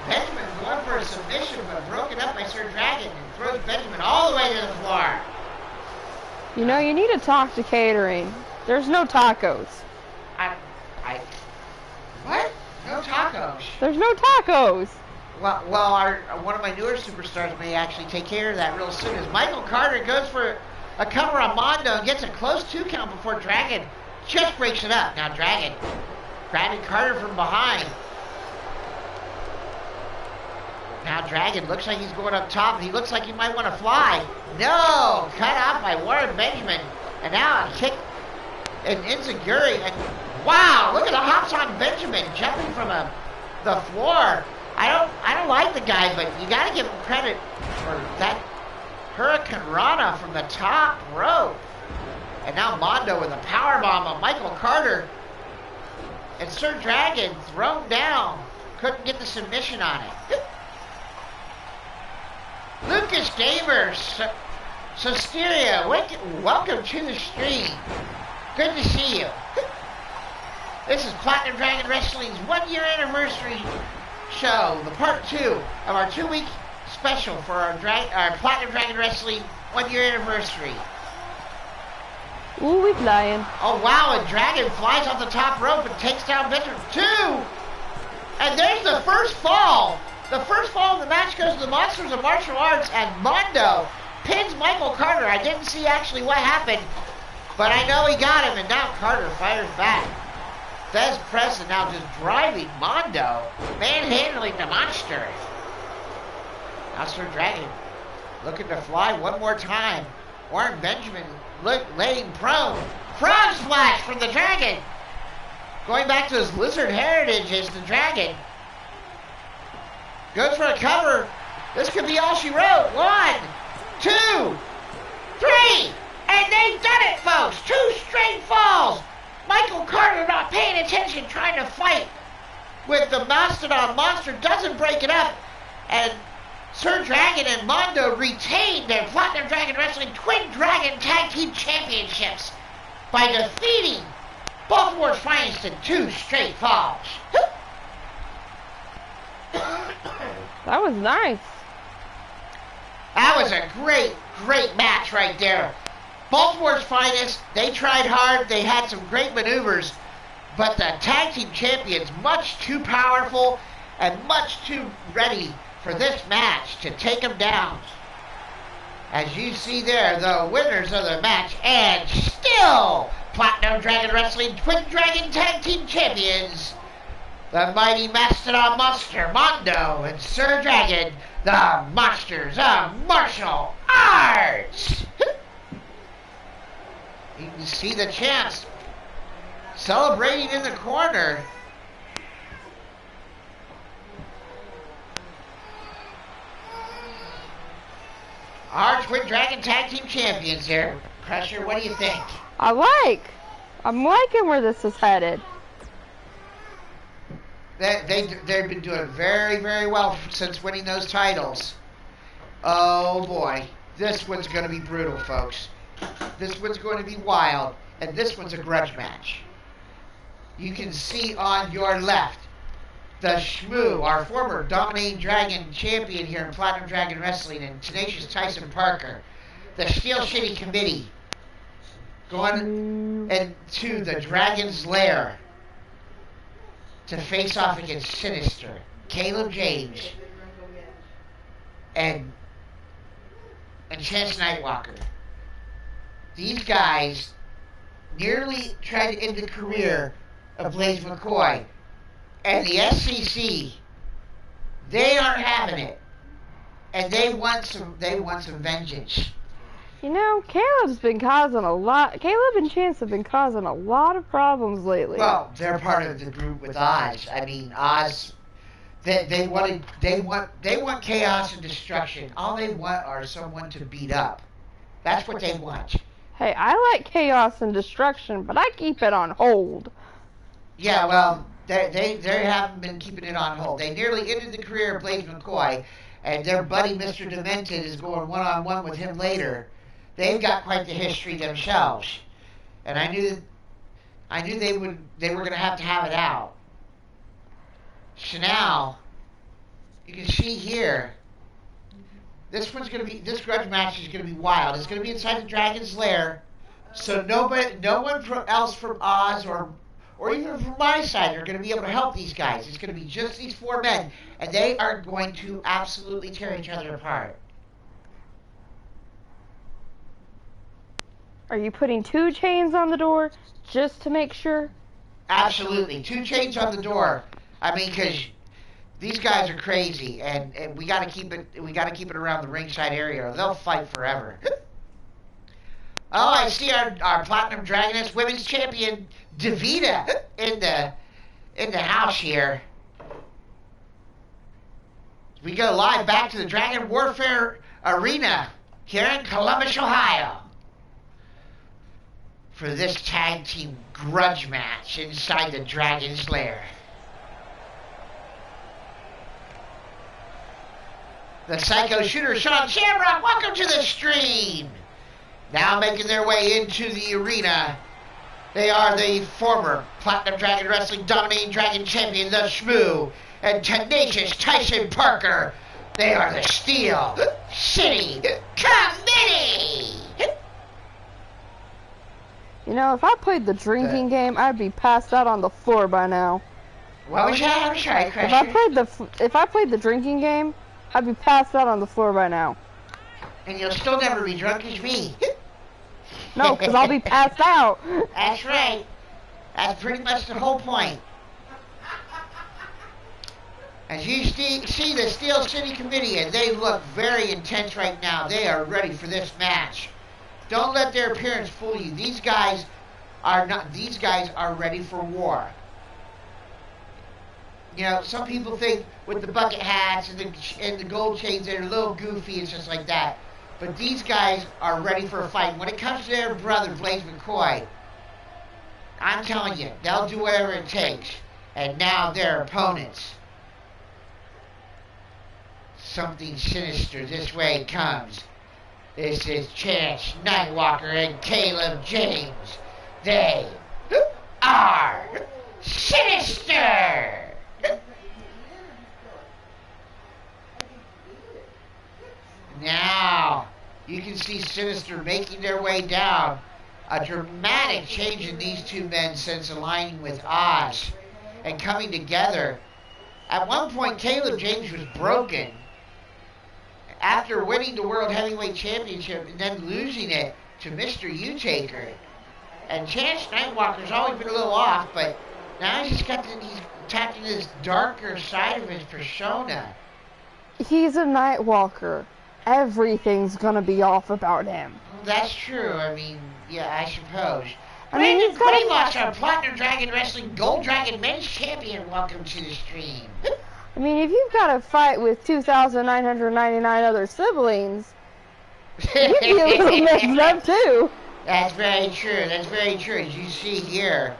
Speaker 1: Benjamin going for a submission, but broken up by Sir Dragon and throws Benjamin all the way to the floor.
Speaker 4: You know, you need to talk to catering. There's no tacos.
Speaker 1: What? No tacos.
Speaker 4: There's no tacos.
Speaker 1: Well, one of my newer superstars may actually take care of that real soon. As Michael Carter goes for a cover on Mondo and gets a close 2 count before Dragon just breaks it up. Now Dragon grabbing Carter from behind. Now Dragon looks like he's going up top. He looks like he might want to fly. No! Cut out by Warren Benjamin. And now a kick and Enziguri. And wow! Look at the hops on Benjamin jumping from the floor. I don't like the guy, but you got to give him credit for that Hurricane Rana from the top rope. And now Mondo with a powerbomb on Michael Carter. And Sir Dragon thrown down. Couldn't get the submission on it. Lucas Gamers, Sosteria, welcome to the stream. Good to see you. This is Platinum Dragon Wrestling's 1-year anniversary show, the part 2 of our 2-week special for our Platinum Dragon Wrestling 1-year anniversary.
Speaker 4: Ooh, we flying.
Speaker 1: Oh wow, and Dragon flies off the top rope and takes down Benjamin. 2! And there's the first fall. The first fall of the match goes to the Monsters of Martial Arts, and Mondo pins Michael Carter. I didn't see actually what happened, but I know he got him, and now Carter fires back. Fez Preston now just driving Mondo, manhandling the monster. Now Sir Dragon looking to fly one more time. Warren Benjamin laying prone. Frog splash from the Dragon. Going back to his lizard heritage is the Dragon. Goes for a cover. This could be all she wrote. 1, 2, 3. And they've done it, folks. 2 straight falls. Michael Carter not paying attention, trying to fight with the Mastodon Monster. Doesn't break it up. And Sir Dragon and Mondo retain their Platinum Dragon Wrestling Twin Dragon Tag Team Championships by defeating Baltimore's finest in 2 straight falls.
Speaker 4: That was nice.
Speaker 1: That was a great match right there. Baltimore's finest, they tried hard, they had some great maneuvers, but the tag team champions much too powerful and much too ready for this match to take them down. As you see there, the winners of the match and still Platinum Dragon Wrestling Twin Dragon Tag Team Champions, the mighty Mastodon Monster, Mondo, and Sir Dragon, the Monsters of Martial Arts. You can see the champs celebrating in the corner. Our Twin Dragon Tag Team Champions here. Crusher, what do you think?
Speaker 4: I'm liking where this is headed.
Speaker 1: They've been doing very, very well since winning those titles. Oh boy, this one's going to be brutal, folks. This one's going to be wild, and this one's a grudge match. You can see on your left the Shmoo, our former Dominating Dragon champion here in Platinum Dragon Wrestling, and Tenacious Tyson Parker. The Steel Shitty Committee going into the Dragon's Lair to face off against Sinister, Caleb James, and Chance Nightwalker. These guys nearly tried to end the career of Blaze McCoy. And the SCC, they aren't having it. And they want some vengeance.
Speaker 4: You know, Caleb and Chance have been causing a lot of problems lately.
Speaker 1: Well, they're part of the group with Oz. I mean, Oz, they want chaos and destruction. All they want are someone to beat up. That's what they want.
Speaker 4: Hey, I like chaos and destruction, but I keep it on hold.
Speaker 1: Yeah, well, they haven't been keeping it on hold. They nearly ended the career of Blaze McCoy, and their buddy Mr. Demented is going one-on-one with him later. They've got quite the history themselves, and I knew they were going to have it out. So now you can see here, this grudge match is going to be wild. It's going to be inside the Dragon's Lair, so no one else from Oz or even from my side are going to be able to help these guys. It's going to be just these four men, and they are going to absolutely tear each other apart.
Speaker 4: Are you putting 2 chains on the door just to make sure?
Speaker 1: Absolutely, 2 chains on the door. I mean, because these guys are crazy, and we got to keep it around the ringside area, or they'll fight forever. Oh, I see our Platinum Dragoness Women's Champion Davida in the house here. We go live back to the Dragon Warfare Arena here in Columbus, Ohio, for this tag team grudge match inside the Dragon's Lair. The Psycho Shooter, Sean Shamrock, welcome to the stream. Now making their way into the arena, they are the former Platinum Dragon Wrestling Dominating Dragon Champion, the Shmoo, and Tenacious Tyson Parker. They are the Steel City Committee.
Speaker 4: You know, if I played the drinking game, I'd be passed out on the floor by now.
Speaker 1: What was that? I'm sorry, Christian.
Speaker 4: If I played the drinking game, I'd be passed out on the floor by now.
Speaker 1: And you'll still never be drunk as me.
Speaker 4: No, because I'll be passed out.
Speaker 1: That's right. That's pretty much the whole point. As you see the Steel City Committee, and they look very intense right now. They are ready for this match. Don't let their appearance fool you. These guys are ready for war. You know, some people think with the bucket hats and the gold chains, they're a little goofy and just like that. But these guys are ready for a fight. When it comes to their brother, Blaze McCoy, I'm telling you, they'll do whatever it takes. And now their opponents. Something sinister this way comes. This is Chance Nightwalker and Caleb James. They are sinister! Now, you can see Sinister making their way down. A dramatic change in these two men since aligning with Oz and coming together. At one point, Caleb James was broken after winning the World Heavyweight Championship and then losing it to Mr. U-Taker. And Chance Nightwalker's always been a little off, but now he's tapped into this darker side of his persona.
Speaker 4: He's a Nightwalker. Everything's gonna be off about him.
Speaker 1: That's true. I mean, yeah, I suppose.
Speaker 4: I mean,
Speaker 1: Brandon Quaylock, our Platinum Dragon Wrestling Gold Dragon Men's Champion, welcome to the stream.
Speaker 4: I mean, if you've got to fight with 2,999 other siblings, you'd be a little messed up too.
Speaker 1: That's very true. That's very true. As you see here,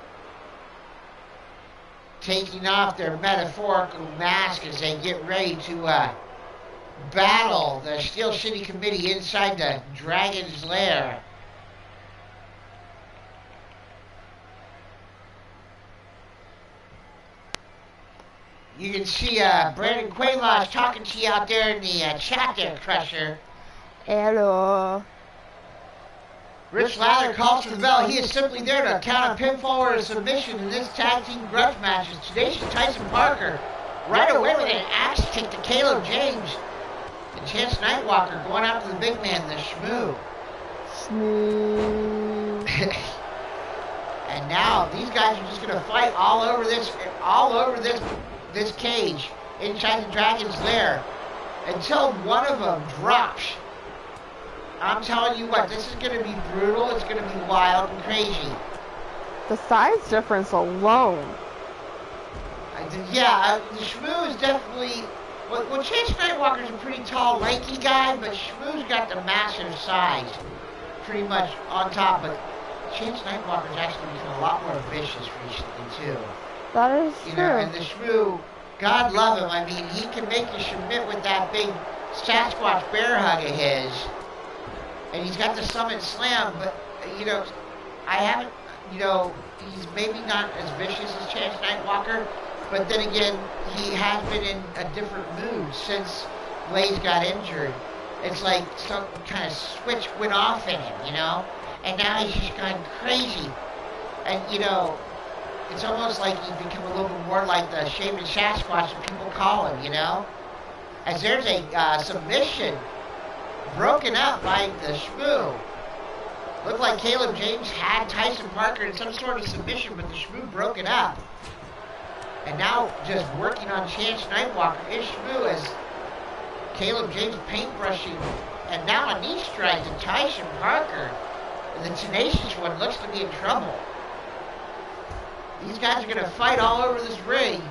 Speaker 1: taking off their metaphorical mask as they get ready to battle the Steel City Committee inside the Dragon's Lair. You can see Brandon Quaylock talking to you out there in the chat there, Crusher.
Speaker 4: Hello.
Speaker 1: Rich Lather calls for the bell. He is simply there to count a pinfall or a submission in this tag team grudge match. It's Tenacious Tyson Parker right away with an axe kick to Caleb James. And Chance Nightwalker going after the big man, the Shmoo.
Speaker 4: Smooth.
Speaker 1: And now these guys are just gonna fight all over this cage inside the dragon's lair until one of them drops. I'm telling you what, this is gonna be brutal. It's gonna be wild and crazy.
Speaker 4: The size difference alone.
Speaker 1: Yeah, the Shmoo is definitely. Well, Chance Nightwalker's a pretty tall, lanky guy, but Shmoo's got the massive size, pretty much on top. But Chance Nightwalker's actually become a lot more vicious recently too.
Speaker 4: That is true.
Speaker 1: You know, and the Shmoo, God love him. I mean, he can make you submit with that big Sasquatch bear hug of his, and he's got the Summit Slam. But you know, I haven't. You know, he's maybe not as vicious as Chance Nightwalker. But then again, he has been in a different mood since Blaze got injured. It's like some kind of switch went off in him, you know? And now he's just gone crazy. And, you know, it's almost like he's become a little bit more like the Shaman Sasquatch that people call him, you know? As there's a submission broken up by the Shmoo. Looked like Caleb James had Tyson Parker in some sort of submission, but the Shmoo broke it up. And now, just working on Chance Nightwalker is Shmoo as Caleb James paintbrushing. And now a knee strike to Tyson Parker. And the Tenacious One looks to be in trouble. These guys are going to fight all over this ring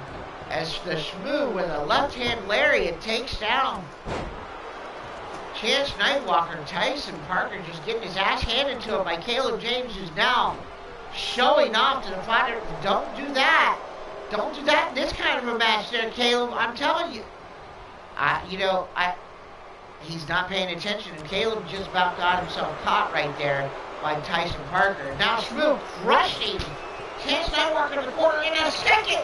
Speaker 1: as the Shmoo with a left-hand lariat takes down Chance Nightwalker. And Tyson Parker just getting his ass handed to him by Caleb James, who's now showing off to the fighter. Don't do that. Don't do that in this kind of a match there, Caleb. I'm telling you. He's not paying attention, and Caleb just about got himself caught right there by Tyson Parker. Now Shmoo crushing Chance Nightwalker to the corner in a second.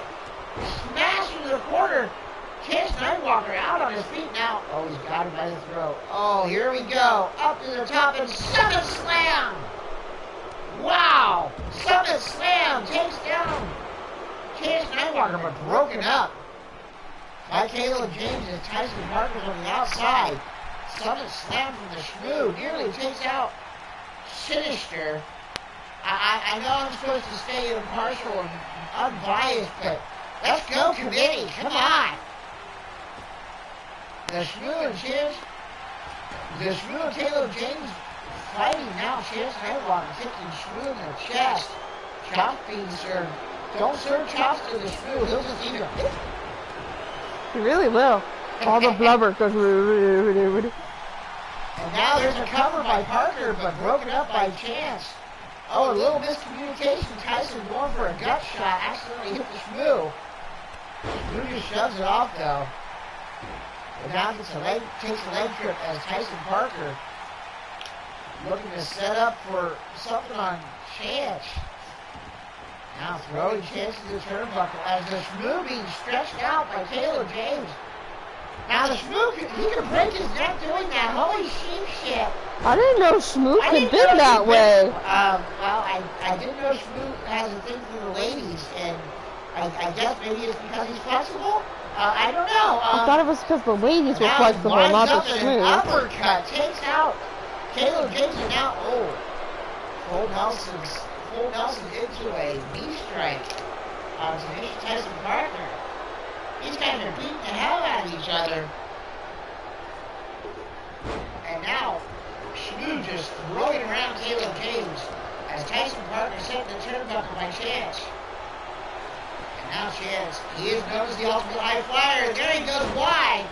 Speaker 1: Smash into the corner. Chance Nightwalker out on his feet now. Oh, he's got him by the throat. Oh, here we go. Up to the top and Summit Slam. Wow. Summit Slam takes down Chance Nightwalker, but broken up by Caleb James and Tyson Parker's on the outside. Summit Slam from the Shmoo nearly takes out Sinister. I know I'm supposed to stay impartial and unbiased, but let's go, committee. Come on. The Shmoo and Caleb James fighting now. Chance Nightwalker kicking Shmoo in the chest. Chop being served. Don't serve chops to the Shmoo. He'll just eat her.
Speaker 4: He really will. All the blubber goes.
Speaker 1: And now there's a cover by Parker, but broken up by Chance. Oh, a little miscommunication. Tyson going for a gut shot. Accidentally hit the Shmoo. Shmoo just shoves it off, though. And now takes a leg trip as Tyson Parker looking to set up for something on Chance. Now throwing Chance to the turnbuckle as the Shmoo being stretched out by Caleb James. Now the Shmoo, he can break his neck doing that. Holy sheep shit.
Speaker 4: I didn't know Shmoo could bend that way.
Speaker 1: Well, I didn't know Shmoo has a thing for the ladies, and I guess maybe it's because he's flexible. I don't know.
Speaker 4: I thought it was because the ladies were flexible, not the Shmoo.
Speaker 1: Uppercut takes out Caleb James, and now Full Nelson into a knee strike on Tyson Parker. These guys are beating the hell out of each other. And now Shmoo just throwing around Caleb James as Tyson Parker set the turnbuckle by Chance. Now Chance, he is known as the ultimate high flyer. There he goes wide.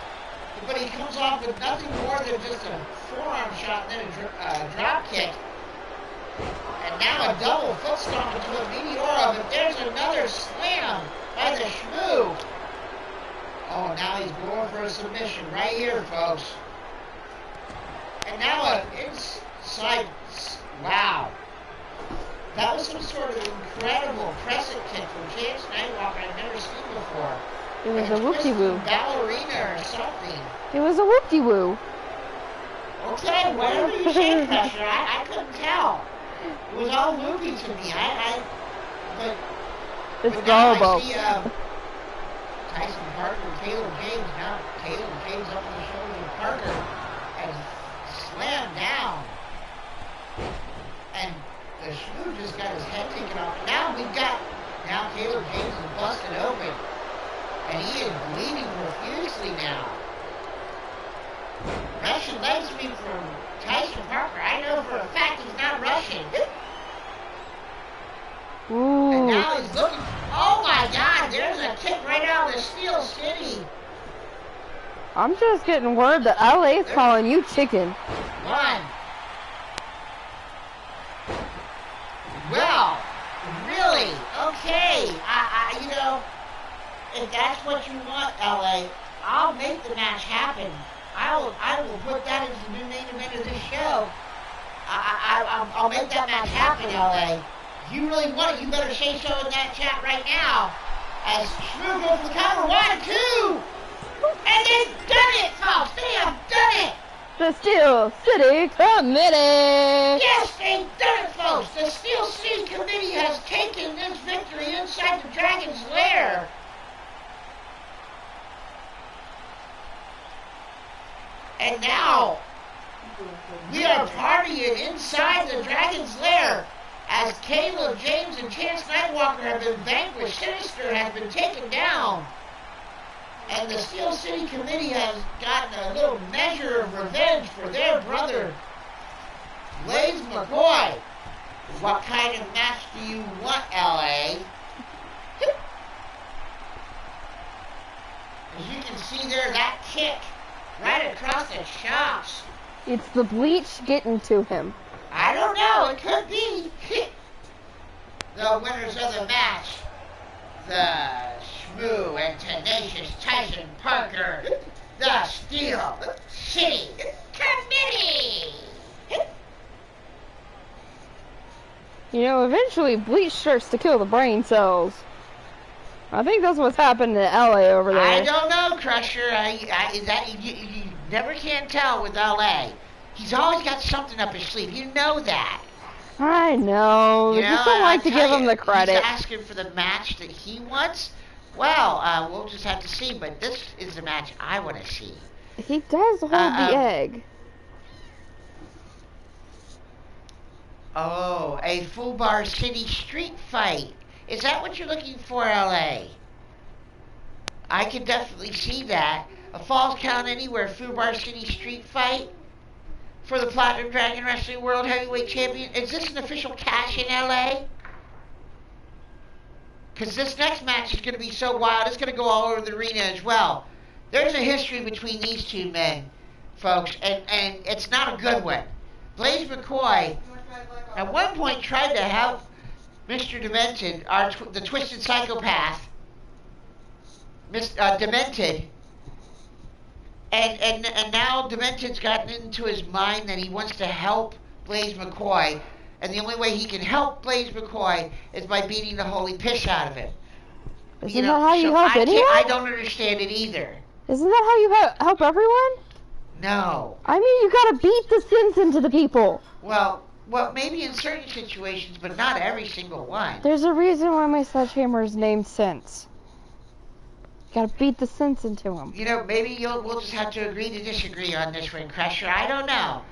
Speaker 1: But he comes off with nothing more than just a forearm shot and then a drop kick. And now a double foot stomp into a Meteora, but there's another slam by the Shmoo. Oh, now he's going for a submission right here, folks. And now an inside, wow. That was some sort of incredible crescent kick from Chance Nightwalker I've never seen before.
Speaker 4: It was a whoop-de-woo.
Speaker 1: Ballerina or something.
Speaker 4: It was a whoop-de-woo.
Speaker 1: Okay, whatever you say, Pressure, I couldn't tell. It was all whoopy to me.
Speaker 4: It's
Speaker 1: now
Speaker 4: Garbo.
Speaker 1: I see Tyson Parker and Caleb James. Now Caleb James up on the shoulders of Parker and slammed down. And The Shmoo just got his head taken off. Now Caleb James is busted open. And he is bleeding profusely now. Russian leg sweep from Tyson Parker. I know for a fact he's not Russian.
Speaker 4: Ooh.
Speaker 1: And now he's looking. Oh my God! There's a kick right out of the Steel City.
Speaker 4: I'm just getting word that LA's calling you chicken.
Speaker 1: One. Well, really? Okay. You know, if that's what you want, LA, I'll make the match happen. I will put that as the new main event of this show. I'll make that match happen, LA. You really want it, you better say so in that chat right now. As Shmoo goes for the cover, 1, 2, and they've done it, folks. They have done it.
Speaker 4: The Steel City Committee.
Speaker 1: Yes, they've done it, folks. The Steel City Committee has taken this victory inside the Dragon's Lair. And now, we are partying inside the Dragon's Lair as Caleb James and Chance Nightwalker have been vanquished. Sinister has been taken down. And the Steel City Committee has gotten a little measure of revenge for their brother, Blaze McCoy. What kind of match do you want, LA? As you can see there, that kick right across the chops.
Speaker 4: It's the bleach getting to him.
Speaker 1: I don't know, it could be. The winners of the match, the Shmoo and tenacious Tyson Parker, the Steel City Committee.
Speaker 4: You know, eventually bleach starts to kill the brain cells. I think that's what's happened in LA over there.
Speaker 1: I don't know, Crusher. You never can tell with LA. He's always got something up his sleeve. You know that.
Speaker 4: I know.
Speaker 1: You
Speaker 4: I just don't like to give him the credit.
Speaker 1: He's asking for the match that he wants. Well, we'll just have to see. But this is the match I want to see.
Speaker 4: He does hold the egg.
Speaker 1: Oh, a Full Bar City street fight. Is that what you're looking for, LA? I can definitely see that. A Falls Count Anywhere Full Bar City street fight for the Platinum Dragon Wrestling World Heavyweight Champion. Is this an official cash in LA? Because this next match is going to be so wild, it's going to go all over the arena as well. There's a history between these two men, folks, and it's not a good one. Blaze McCoy at one point tried to help Mr. Demented, the Twisted Psychopath, Demented, and now Demented's gotten into his mind that he wants to help Blaze McCoy, and the only way he can help Blaze McCoy is by beating the holy piss out of him.
Speaker 4: Isn't that how you help anyone?
Speaker 1: I don't understand it either.
Speaker 4: Isn't that how you help everyone?
Speaker 1: No.
Speaker 4: I mean, you gotta beat the sins into the people.
Speaker 1: Well, maybe in certain situations, but not every single one.
Speaker 4: There's a reason why my sledgehammer is named Sense. You gotta beat the sense into him.
Speaker 1: You know, maybe we'll just have to agree to disagree on this one, Crusher. I don't know.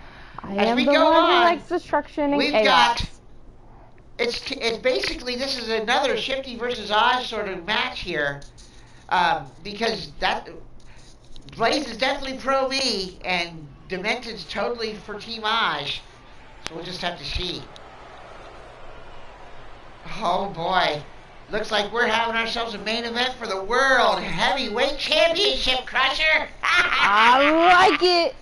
Speaker 4: I am the one who likes destruction and chaos.
Speaker 1: It's basically, this is another Shifty versus Oz sort of match here, because Blaze is definitely pro me, and Demented's totally for Team Oz. So we'll just have to see. Oh boy. Looks like we're having ourselves a main event for the World Heavyweight Championship, Crusher.
Speaker 4: I like it.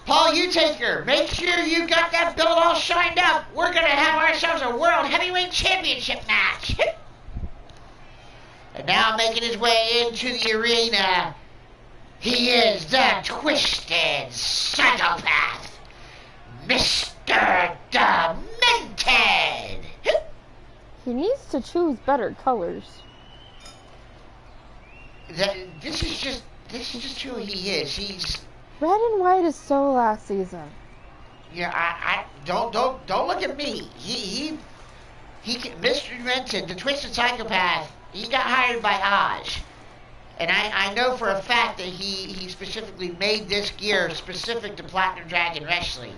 Speaker 1: Paul Utaker, make sure you got that belt all shined up. We're going to have ourselves a World Heavyweight Championship match. And now making his way into the arena, he is the Twisted Psychopath, Mr. Demented.
Speaker 4: He needs to choose better colors.
Speaker 1: This is just who he is. He's
Speaker 4: red and white is so last season.
Speaker 1: Yeah, I don't look at me. He Mr. Demented, the Twisted Psychopath. He got hired by Oz, and I know for a fact that he specifically made this gear specific to Platinum Dragon Wrestling.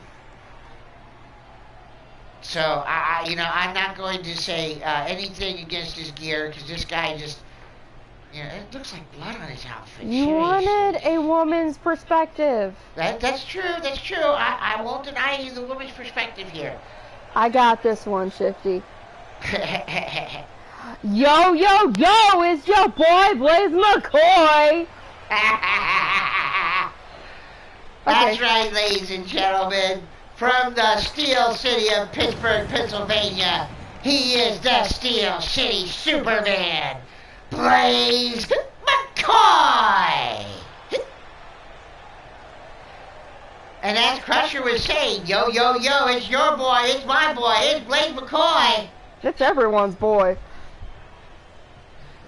Speaker 1: So, I'm not going to say anything against his gear, because this guy just, it looks like blood on his outfit.
Speaker 4: You wanted a woman's perspective.
Speaker 1: That's true. I won't deny you the woman's perspective here.
Speaker 4: I got this one, Shifty. Yo, it's your boy, Blaze McCoy.
Speaker 1: That's right, ladies and gentlemen. From the Steel City of Pittsburgh, Pennsylvania, he is the Steel City Superman, Blaze McCoy. And as Crusher was saying, yo, it's your boy, it's my boy, it's Blaze McCoy.
Speaker 4: It's everyone's boy.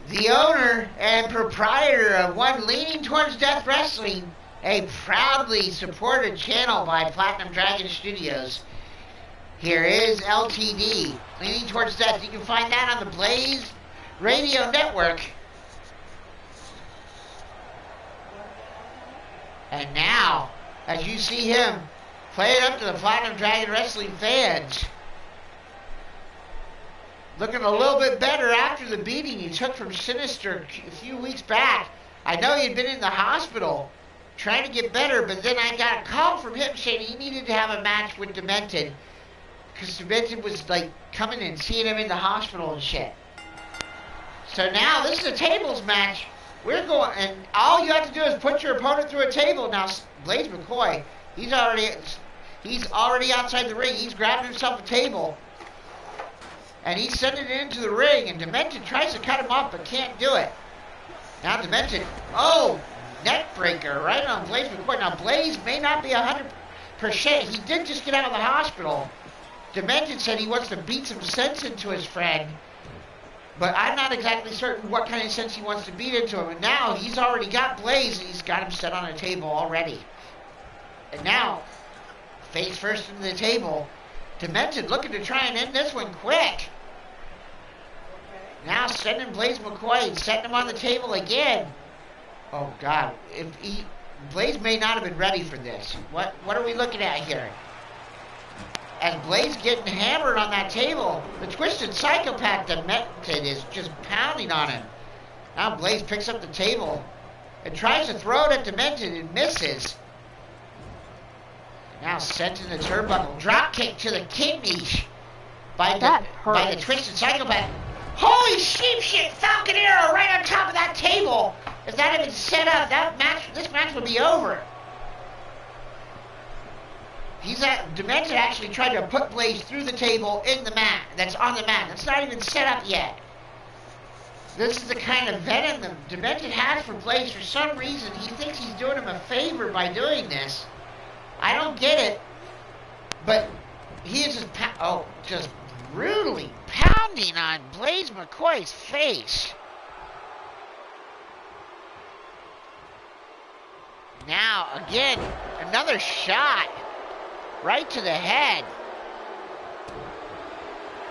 Speaker 1: The owner and proprietor of One Leaning Towards Death Wrestling, a proudly supported channel by Platinum Dragon Studios. Here is LTD, Leaning Towards Death. You can find that on the Blaze Radio Network. And now, as you see him play it up to the Platinum Dragon Wrestling fans, looking a little bit better after the beating he took from Sinister a few weeks back. I know he'd been in the hospital trying to get better, but then I got a call from him saying he needed to have a match with Demented, because Demented was like coming and seeing him in the hospital and shit. So now this is a tables match. We're going, and all you have to do is put your opponent through a table. Now Blaze McCoy, he's already outside the ring. He's grabbing himself a table, and he's sending it into the ring, and Demented tries to cut him off but can't do it. Now Demented, neck breaker right on Blaze McCoy. Now Blaze may not be 100%. He did just get out of the hospital. Demented said he wants to beat some sense into his friend, but I'm not exactly certain what kind of sense he wants to beat into him. And now he's already got Blaze, and he's got him set on a table already. And now, face first into the table, Demented looking to try and end this one quick. Now sending Blaze McCoy and setting him on the table again. Oh God! Blaze may not have been ready for this. What are we looking at here? As Blaze getting hammered on that table, the Twisted Psychopath Demented is just pounding on him. Now Blaze picks up the table and tries to throw it at Demented and misses. Now sent in the turnbuckle, drop kick to the kidneys by the Twisted Psychopath. Holy sheep shit! Falcon Arrow right on top of that table. If that had been set up, this match would be over. Demented actually tried to put Blaze through the table in the mat. That's on the mat. That's not even set up yet. This is the kind of venom that Demented has for Blaze. For some reason, he thinks he's doing him a favor by doing this. I don't get it. But he is just brutally pounding on Blaze McCoy's face. Now, again, another shot right to the head.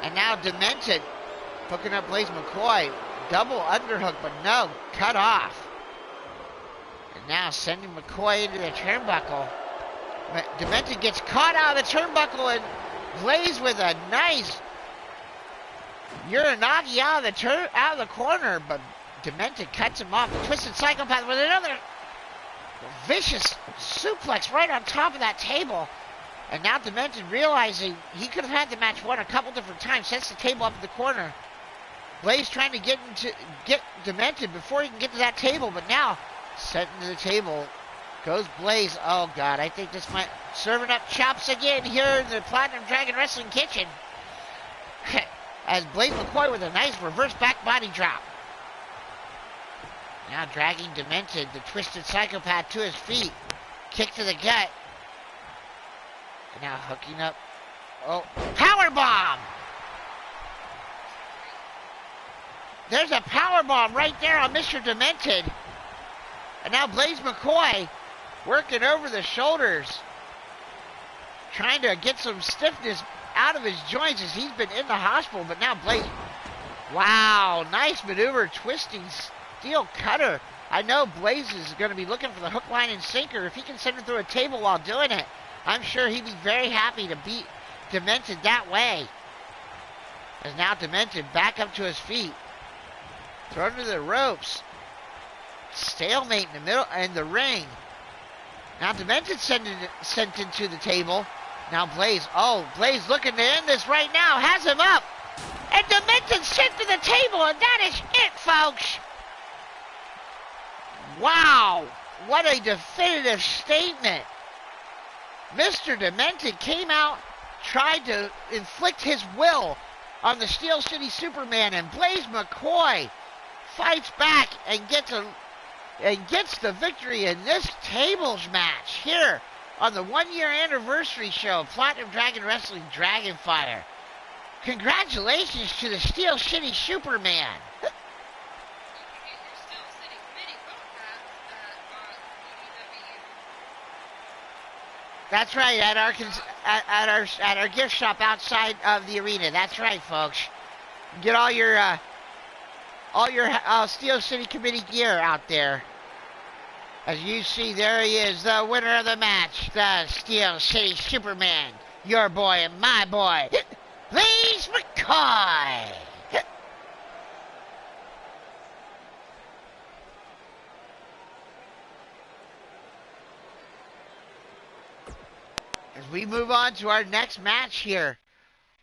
Speaker 1: And now Demented hooking up Blaze McCoy. Double underhook, but no, cut off. And now sending McCoy into the turnbuckle. Demented gets caught out of the turnbuckle, and Blaze with a nice Uranagi out of the corner, but Demented cuts him off. The Twisted Psychopath with another vicious suplex right on top of that table. And now Demented realizing he could have had the match won a couple different times, sets the table up in the corner. Blaze trying to get Demented before he can get to that table, but now set into the table goes Blaze. Oh God, I think this might serving up chops again here in the Platinum Dragon Wrestling kitchen. As Blaze McCoy with a nice reverse back body drop. Now dragging Demented, the Twisted Psychopath, to his feet. Kick to the gut. And now hooking up. Oh, powerbomb! There's a powerbomb right there on Mr. Demented. And now Blaze McCoy working over the shoulders. Trying to get some stiffness out of his joints as he's been in the hospital. But now Blaze. Wow, nice maneuver, twisting steel cutter. I know Blaze is going to be looking for the hook, line, and sinker. If he can send it through a table while doing it, I'm sure he'd be very happy to beat
Speaker 3: Demented that way. Is now Demented back up to his feet. Thrown to the ropes. Stalemate in the middle, in the ring. Now Demented sent into the table. Now Blaze, Blaze looking to end this right now, has him up. And Demented sent to the table, and that is it, folks. Wow, what a definitive statement. Mr. Demented came out, tried to inflict his will on the Steel City Superman, and Blaze McCoy fights back and gets the victory in this tables match here on the 1-year anniversary show of Platinum Dragon Wrestling Dragonfire. Congratulations to the Steel City Superman. That's right, at our gift shop outside of the arena. That's right, folks. Get all your Steel City Committee gear out there. As you see, there he is, the winner of the match, the Steel City Superman, your boy and my boy, Blaze McCoy. As we move on to our next match here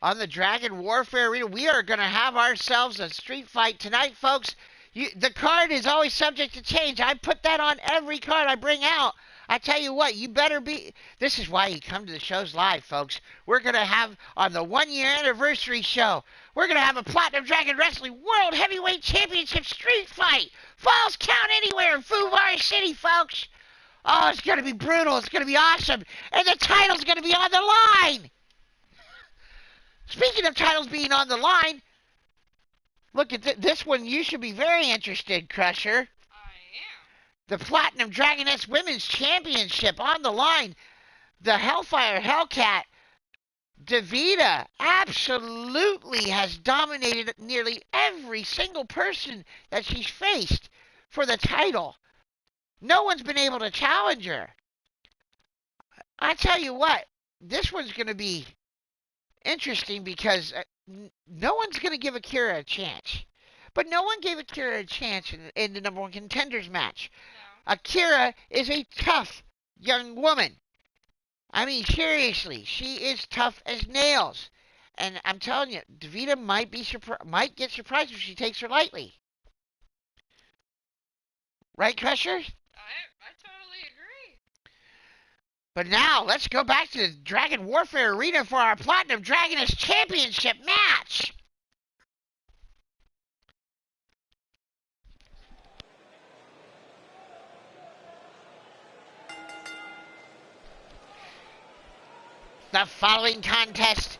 Speaker 3: on the Dragon Warfare Arena, we are going to have ourselves a street fight tonight, folks. The card is always subject to change. I put that on every card I bring out. I tell you what, you better be... This is why you come to the shows live, folks. We're going to have, on the 1-year anniversary show, we're going to have a Platinum Dragon Wrestling World Heavyweight Championship street fight. Falls count anywhere in Fubar City, folks. Oh, it's going to be brutal. It's going to be awesome. And the title's going to be on the line. Speaking of titles being on the line, look at this one. You should be very interested, Crusher.
Speaker 6: I am.
Speaker 3: The Platinum Dragoness Women's Championship on the line. The Hellfire Hellcat, Davida, absolutely has dominated nearly every single person that she's faced for the title. No one's been able to challenge her. I tell you what, this one's going to be interesting because no one's going to give Akira a chance. But no one gave Akira a chance in the number 1 contenders match.
Speaker 6: No.
Speaker 3: Akira is a tough young woman. I mean, seriously, she is tough as nails. And I'm telling you, Davida might get surprised if she takes her lightly. Right, Crusher?
Speaker 6: I totally agree.
Speaker 3: But now, let's go back to the Dragon Warfare Arena for our Platinum Dragoness Championship match. The following contest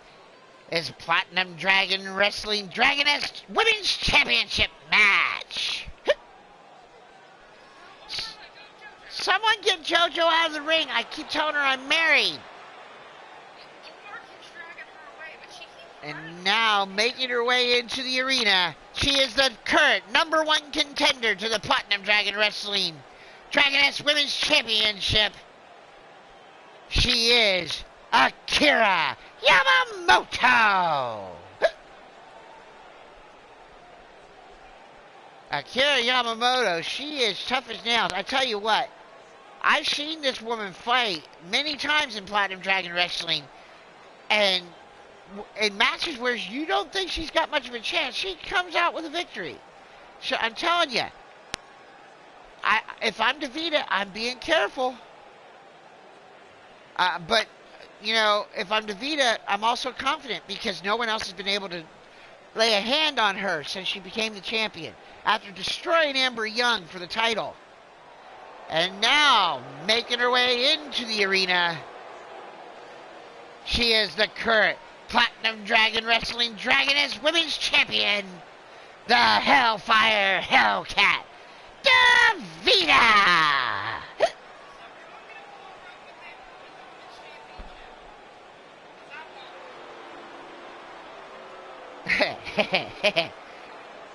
Speaker 3: is Platinum Dragon Wrestling Dragoness Women's Championship match. Someone get JoJo out of the ring. I keep telling her I'm married. And now, making her way into the arena, she is the current number 1 contender to the Platinum Dragon Wrestling Dragoness Women's Championship. She is Akira Yamamoto. Akira Yamamoto, she is tough as nails. I tell you what, I've seen this woman fight many times in Platinum Dragon Wrestling, and in matches where you don't think she's got much of a chance, she comes out with a victory. So I'm telling you, if I'm Davida, I'm being careful. But, you know, if I'm Davida, I'm also confident because no one else has been able to lay a hand on her since she became the champion after destroying Amber Young for the title. And now, making her way into the arena, she is the current Platinum Dragon Wrestling Dragoness Women's Champion, the Hellfire Hellcat, Davida!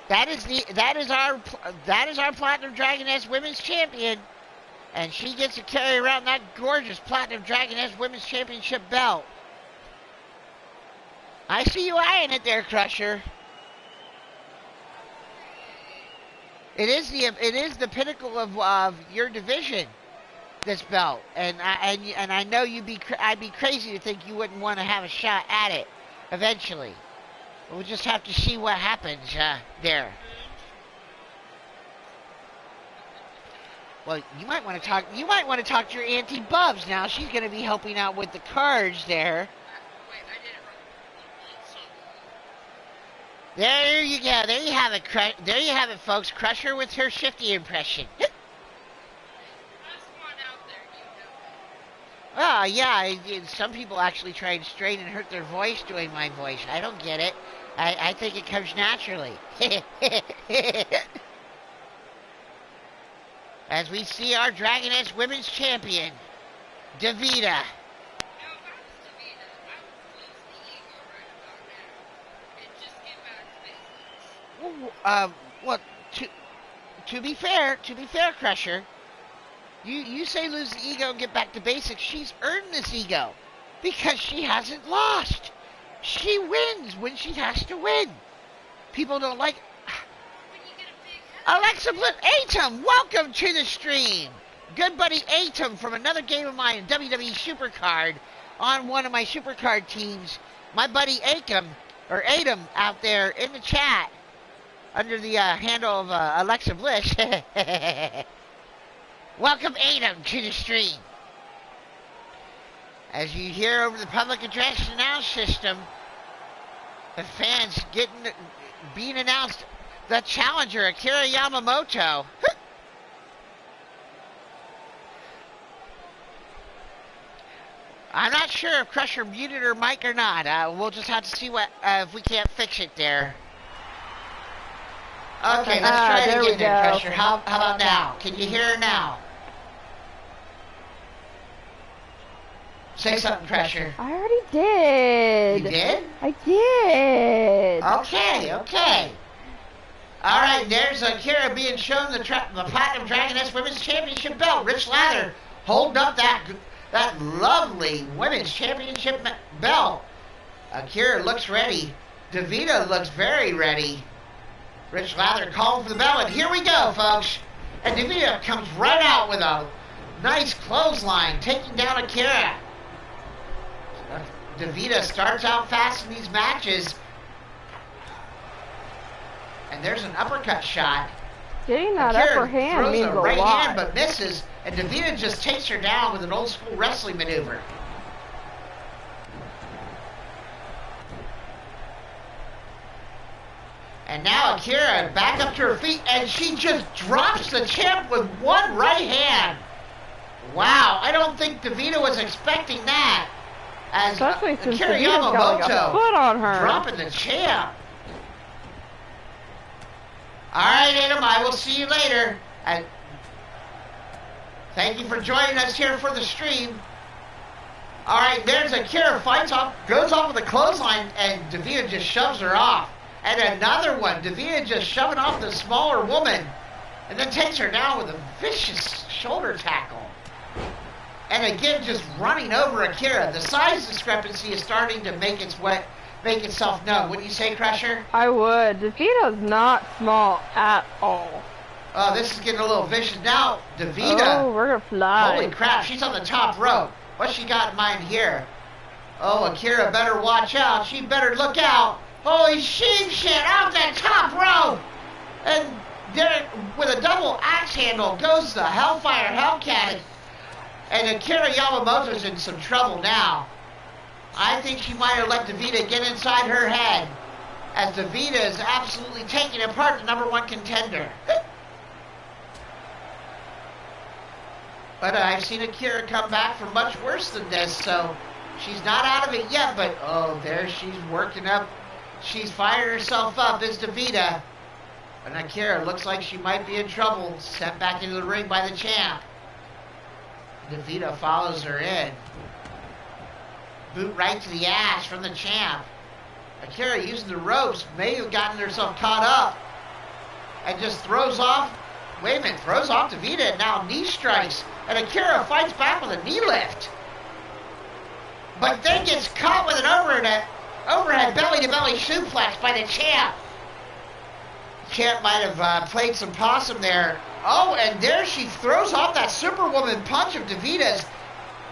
Speaker 3: That is our Platinum Dragoness Women's Champion, and she gets to carry around that gorgeous Platinum Dragoness Women's Championship belt. I see you eyeing it there, Crusher. It is the pinnacle of your division, this belt, and I know I'd be crazy to think you wouldn't want to have a shot at it eventually. We'll just have to see what happens there. Well, you might want to talk to your Auntie Bubs now. She's going to be helping out with the cards there.
Speaker 6: Wait, I did it wrong.
Speaker 3: There you go. There you have it. There you have it, folks. Crusher with her Shifty impression.
Speaker 6: Last one out there, you know.
Speaker 3: Yeah. Some people actually try and strain and hurt their voice doing my voice. I don't get it. I think it comes naturally. As we see our Dragoness Women's Champion, Davida.
Speaker 6: No, if I was Davida, I would lose the ego right about now and just get back to basics.
Speaker 3: Well, to be fair, Crusher, you say lose the ego and get back to basics. She's earned this ego because she hasn't lost. She wins when she has to win. People don't like.
Speaker 6: When you get a big head,
Speaker 3: Alexa Bliss, Atom, welcome to the stream. Good buddy Atom from another game of mine, WWE Supercard, on one of my Supercard teams. My buddy Atom out there in the chat under the handle of Alexa Bliss. Welcome Atom to the stream. As you hear over the public address announce system, the fans being announced. The challenger, Akira Yamamoto. I'm not sure if Crusher muted her mic or not. We'll just have to see what if we can't fix it there. Okay, let's try it again there, Crusher. How about now? Can you hear her now? Say something, Crusher.
Speaker 4: I already did.
Speaker 3: You did?
Speaker 4: I did.
Speaker 3: Okay. All right, there's Akira being shown the Platinum Dragoness Women's Championship belt. Rich Lather holding up that lovely Women's Championship belt. Akira looks ready. Davida looks very ready. Rich Lather calling for the bell, and here we go, folks. And Davida comes right out with a nice clothesline, taking down Akira. Davida starts out fast in these matches. And there's an uppercut shot.
Speaker 4: Getting that
Speaker 3: Akira
Speaker 4: upper hand
Speaker 3: throws
Speaker 4: means
Speaker 3: a
Speaker 4: a
Speaker 3: right
Speaker 4: lot.
Speaker 3: hand but misses, and Davida just takes her down with an old school wrestling maneuver. And now Akira back up to her feet, and she just drops the champ with one right hand. Wow, I don't think Davida was expecting that. As
Speaker 4: Especially since
Speaker 3: Akira
Speaker 4: Davida's got like a
Speaker 3: Yamamoto
Speaker 4: foot on her.
Speaker 3: dropping the champ. All right, Adam, I will see you later. Thank you for joining us here for the stream. All right, there's Akira, goes off with a clothesline, and Davida just shoves her off. And another one, Davida just shoving off the smaller woman, and then takes her down with a vicious shoulder tackle. And again, just running over Akira. The size discrepancy is starting to make itself known. Wouldn't you say, Crusher?
Speaker 4: I would. Davida's not small at all.
Speaker 3: Oh, this is getting a little vicious now. Davida.
Speaker 4: Oh, we're gonna fly.
Speaker 3: Holy crap, she's on the top rope. What's she got in mind here? Oh, Akira better watch out. She better look out. Holy sheep shit, off that top rope. And there, with a double axe handle, goes the Hellfire Hellcat. And Akira Yamamoto's in some trouble now. I think she might have let Davida get inside her head, as Davida is absolutely taking apart the #1 contender. But I've seen Akira come back from much worse than this, so she's not out of it yet. But oh, there she's working up. She's firing herself up. Is Davida. And Akira looks like she might be in trouble. Sent back into the ring by the champ. Davida follows her in. Boot right to the ass from the champ. Akira using the ropes may have gotten herself caught up. And just throws off. Wait a minute, throws off Davida and now knee strikes. And Akira fights back with a knee lift. But then gets caught with an overhead.
Speaker 1: overhead belly-to-belly suplex by the champ. Champ might have played some possum there. Oh, and there she throws off that Superwoman punch of Davita's.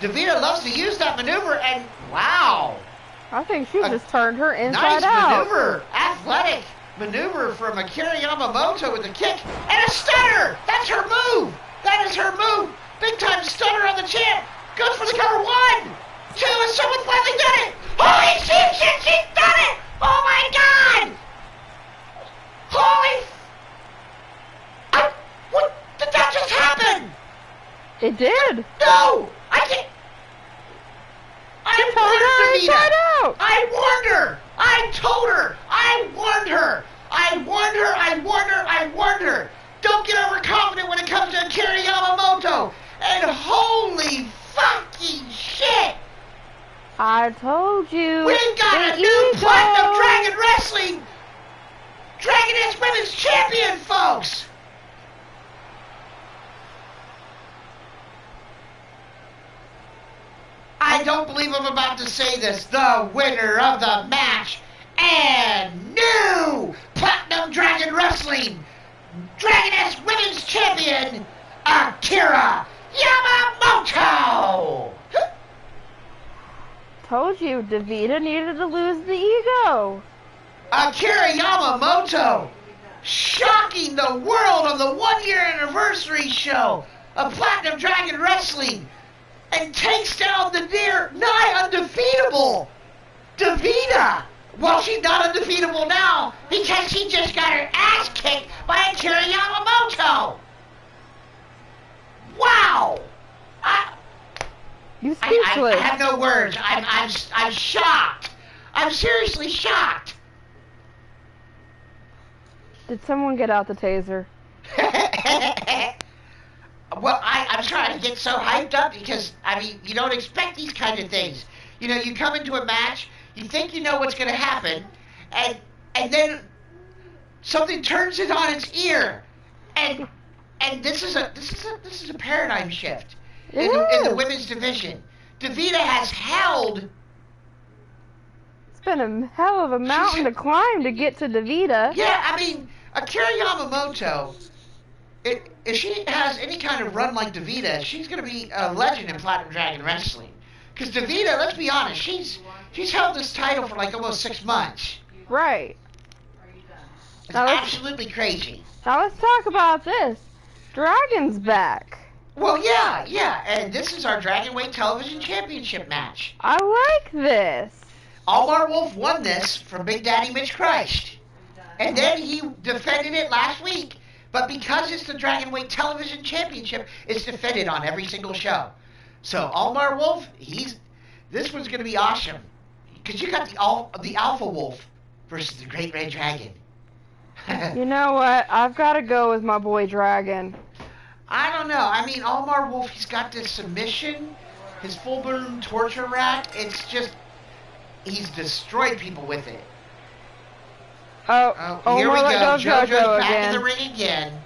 Speaker 1: Davita loves to use that maneuver, and wow.
Speaker 4: I think she just turned her inside
Speaker 1: Nice
Speaker 4: out.
Speaker 1: maneuver. Athletic maneuver from Akira Yamamoto with a kick and a stunner. That's her move. That is her move. Big time stunner on the champ. Goes for the cover. 1, 2, and someone finally done it. Holy shit, she's done it. Oh my God. Holy. What did that just happen?
Speaker 4: It did.
Speaker 1: No, I can't. I
Speaker 4: Turned her inside out.
Speaker 1: I warned her. I told her. I warned her. I warned her. I warned her. I warned her. Don't get overconfident when it comes to Akira Yamamoto. And holy fucking shit.
Speaker 4: I told you.
Speaker 1: We got a new Platinum Dragon Wrestling Dragoness Women's Champion, folks. I don't believe I'm about to say this. The winner of the match and new Platinum Dragon Wrestling Dragoness Women's Champion, Akira Yamamoto.
Speaker 4: Told you, Davita needed to lose the ego.
Speaker 1: Akira Yamamoto shocking the world on the 1-year anniversary show of Platinum Dragon Wrestling and takes down the nigh undefeatable Davita. Well, she's not undefeatable now because she just got her ass kicked by Akira Yamamoto. Wow.
Speaker 4: You speechless.
Speaker 1: I have no words. I'm shocked. I'm seriously shocked.
Speaker 4: Did someone get out the taser?
Speaker 1: Well, I'm trying to get so hyped up because, I mean, you don't expect these kind of things. You know, you come into a match, you think you know what's going to happen, and then something turns it on its ear. And this is a paradigm shift in the women's division. Davita has held.
Speaker 4: It's been a hell of a mountain to climb to get to Davita.
Speaker 1: Yeah, I mean, Akira Yamamoto, if she has any kind of run like Davita, she's going to be a legend in Platinum Dragon Wrestling. Because Davita, let's be honest, she's held this title for like almost 6 months.
Speaker 4: Right.
Speaker 1: It's absolutely crazy.
Speaker 4: Now let's talk about this. Dragon's back.
Speaker 1: Well, yeah, and this is our Dragonweight Television Championship match.
Speaker 4: I like this.
Speaker 1: Almar Wolf won this from Big Daddy Mitch Christ. And then he defended it last week. But because it's the Dragonweight Television Championship, it's defended on every single show. So Almar Wolf, this one's going to be awesome. Because you got the Alpha Wolf versus the Great Red Dragon.
Speaker 4: You know what? I've got to go with my boy Dragon.
Speaker 1: I don't know. I mean, Almar Wolf, he's got this submission, his full-blown torture rack. It's just, he's destroyed people with it.
Speaker 4: Oh,
Speaker 1: Here we go. JoJo's back
Speaker 4: again.
Speaker 1: in the ring again.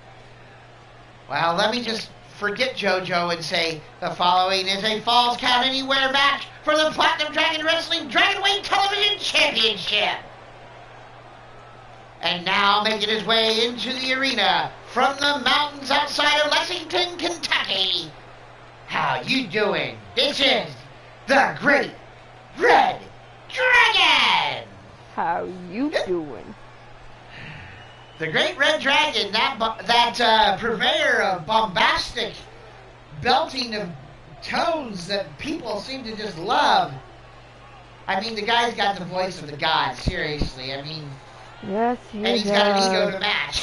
Speaker 1: Well, let me just forget JoJo and say the following is a Falls Count Anywhere match for the Platinum Dragon Wrestling Dragonweight Television Championship. And now making his way into the arena from the mountains outside of Lexington, Kentucky. How you doing? This is the Great Red Dragon.
Speaker 4: How you doing?
Speaker 1: The Great Red Dragon, that purveyor of bombastic belting of tones that people seem to just love. I mean, the guy's got the voice of the god, seriously. I mean,
Speaker 4: Yes, he
Speaker 1: and he's got an ego to match.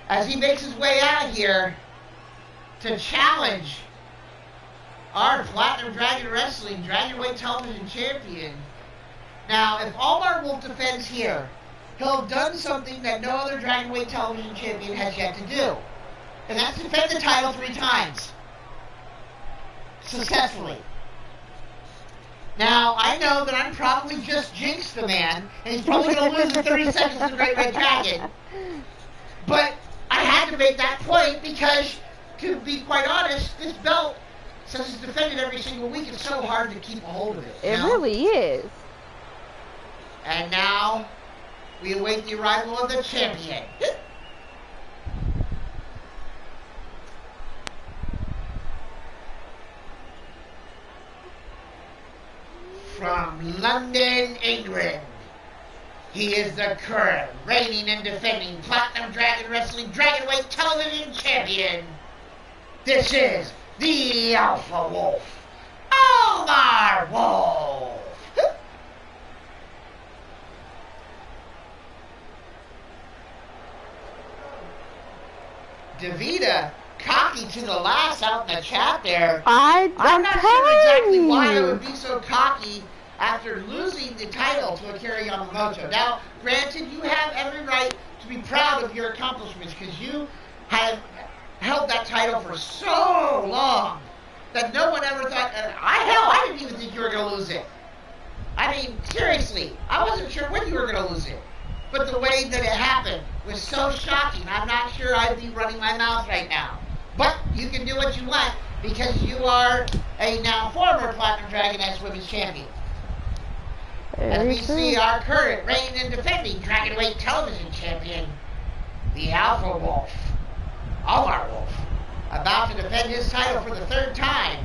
Speaker 1: As he makes his way out here to challenge our Platinum Dragon Wrestling Dragonweight Television Champion. Now, if Almar Wolf defends here, he'll have done something that no other Dragonweight Television Champion has yet to do. And that's defend the title 3 times. Successfully. Now, I know that I'm probably just jinxed the man, and he's probably going to lose in 30 seconds to the Great Red Dragon. But I had to make that point because, to be quite honest, this belt since it's defended every single week, it's so hard to keep a hold of it.
Speaker 4: It
Speaker 1: you know?
Speaker 4: really is.
Speaker 1: And now, we await the arrival of the champion. From London, England, he is the current, reigning and defending Platinum Dragon Wrestling Dragonweight Television Champion. This is the Alpha Wolf, Omar Wolf. Davida, cocky to the last out in the chat there. I'm not sure exactly why I would be so cocky after losing the title to Akira Yamamoto. Now, granted, you have every right to be proud of your accomplishments because you have held that title for so long that no one ever thought, I didn't even think you were going to lose it. I mean, seriously, I wasn't sure when you were going to lose it. But the way that it happened was so shocking, I'm not sure I'd be running my mouth right now. But you can do what you want because you are a now former Platinum Dragon X Women's Champion. As we see our current reigning and defending Dragonweight Television Champion, the Alpha Wolf, Omar Wolf, about to defend his title for the third time.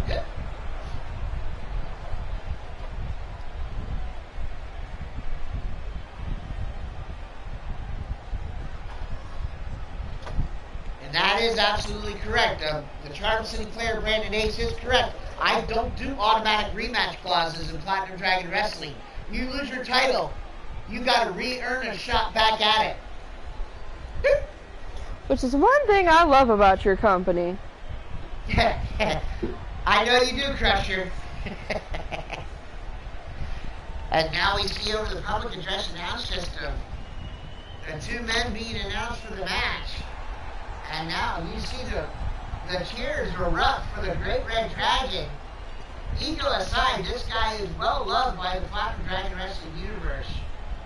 Speaker 1: That is absolutely correct. The Charm City player Brandon Ace is correct. I don't do automatic rematch clauses in Platinum Dragon Wrestling. You lose your title, you got to re-earn a shot back at it.
Speaker 4: Which is one thing I love about your company.
Speaker 1: I know you do, Crusher. And now we see over the public address announce system the two men being announced for the match. And now you see the cheers erupt for the Great Red Dragon. Ego aside, this guy is well loved by the Platinum Dragon Wrestling universe.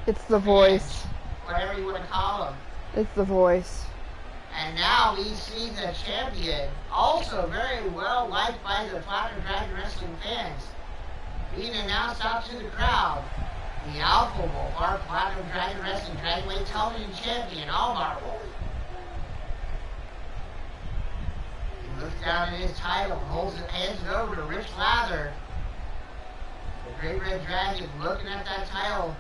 Speaker 4: It's the voice.
Speaker 1: Whatever you want to call him.
Speaker 4: It's the voice.
Speaker 1: And now we see the champion, also very well liked by the Platinum Dragon Wrestling fans, being announced out to the crowd. The Alpha Wolf, our Platinum Dragon Wrestling Dragonweight Television Champion, Omar Wolf. Looks down at his title, hands it over to Rich Lather. The Great Red Dragon looking at that title,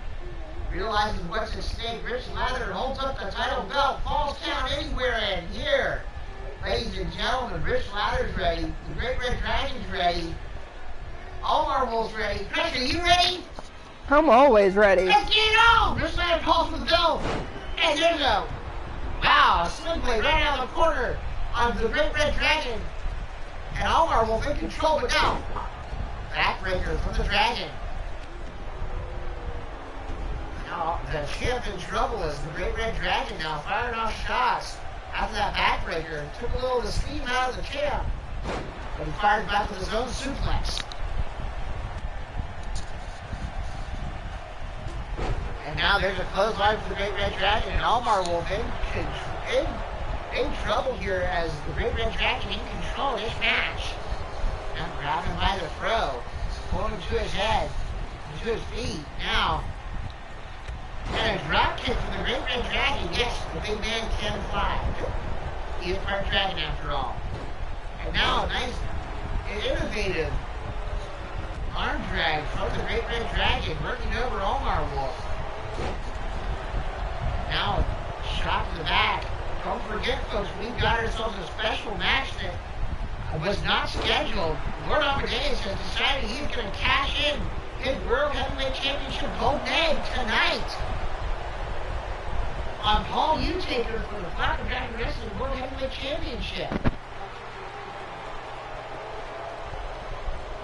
Speaker 1: realizes what's at stake. Rich Lather holds up the title belt, falls count anywhere in here. Ladies and gentlemen, Rich Lather's ready. The Great Red Dragon's ready. Omar Wolf's ready. Chris, are you ready?
Speaker 4: I'm always ready.
Speaker 1: Let's get it on! Rich Lather calls for the belt. And there's a sling blade right out of the corner of the Great Red Dragon. And Omar Wolf in control, but now, backbreaker from the Dragon. Now, the champ in trouble is the Great Red Dragon now firing off shots after that backbreaker. Took a little of the steam out of the champ, but he fired back with his own suplex. And now there's a clothesline for the Great Red Dragon, and Omar Wolf in trouble here as the Great Red Dragon in control of this match. Now grabbing by the throat, pulling him to his head, to his feet. Now, and a drop kick from the Great Red Dragon. Yes, the big man can fly. He is part dragon after all. And now a nice, innovative arm drag from the Great Red Dragon, working over Omar Wolf. Now, shot to the back. Don't forget, folks, we've got ourselves a special match that was not scheduled. Lord Amadeus has decided he's going to cash in his World Heavyweight Championship golden egg tonight on Paul Utaker for the Platinum Dragon Wrestling World Heavyweight Championship.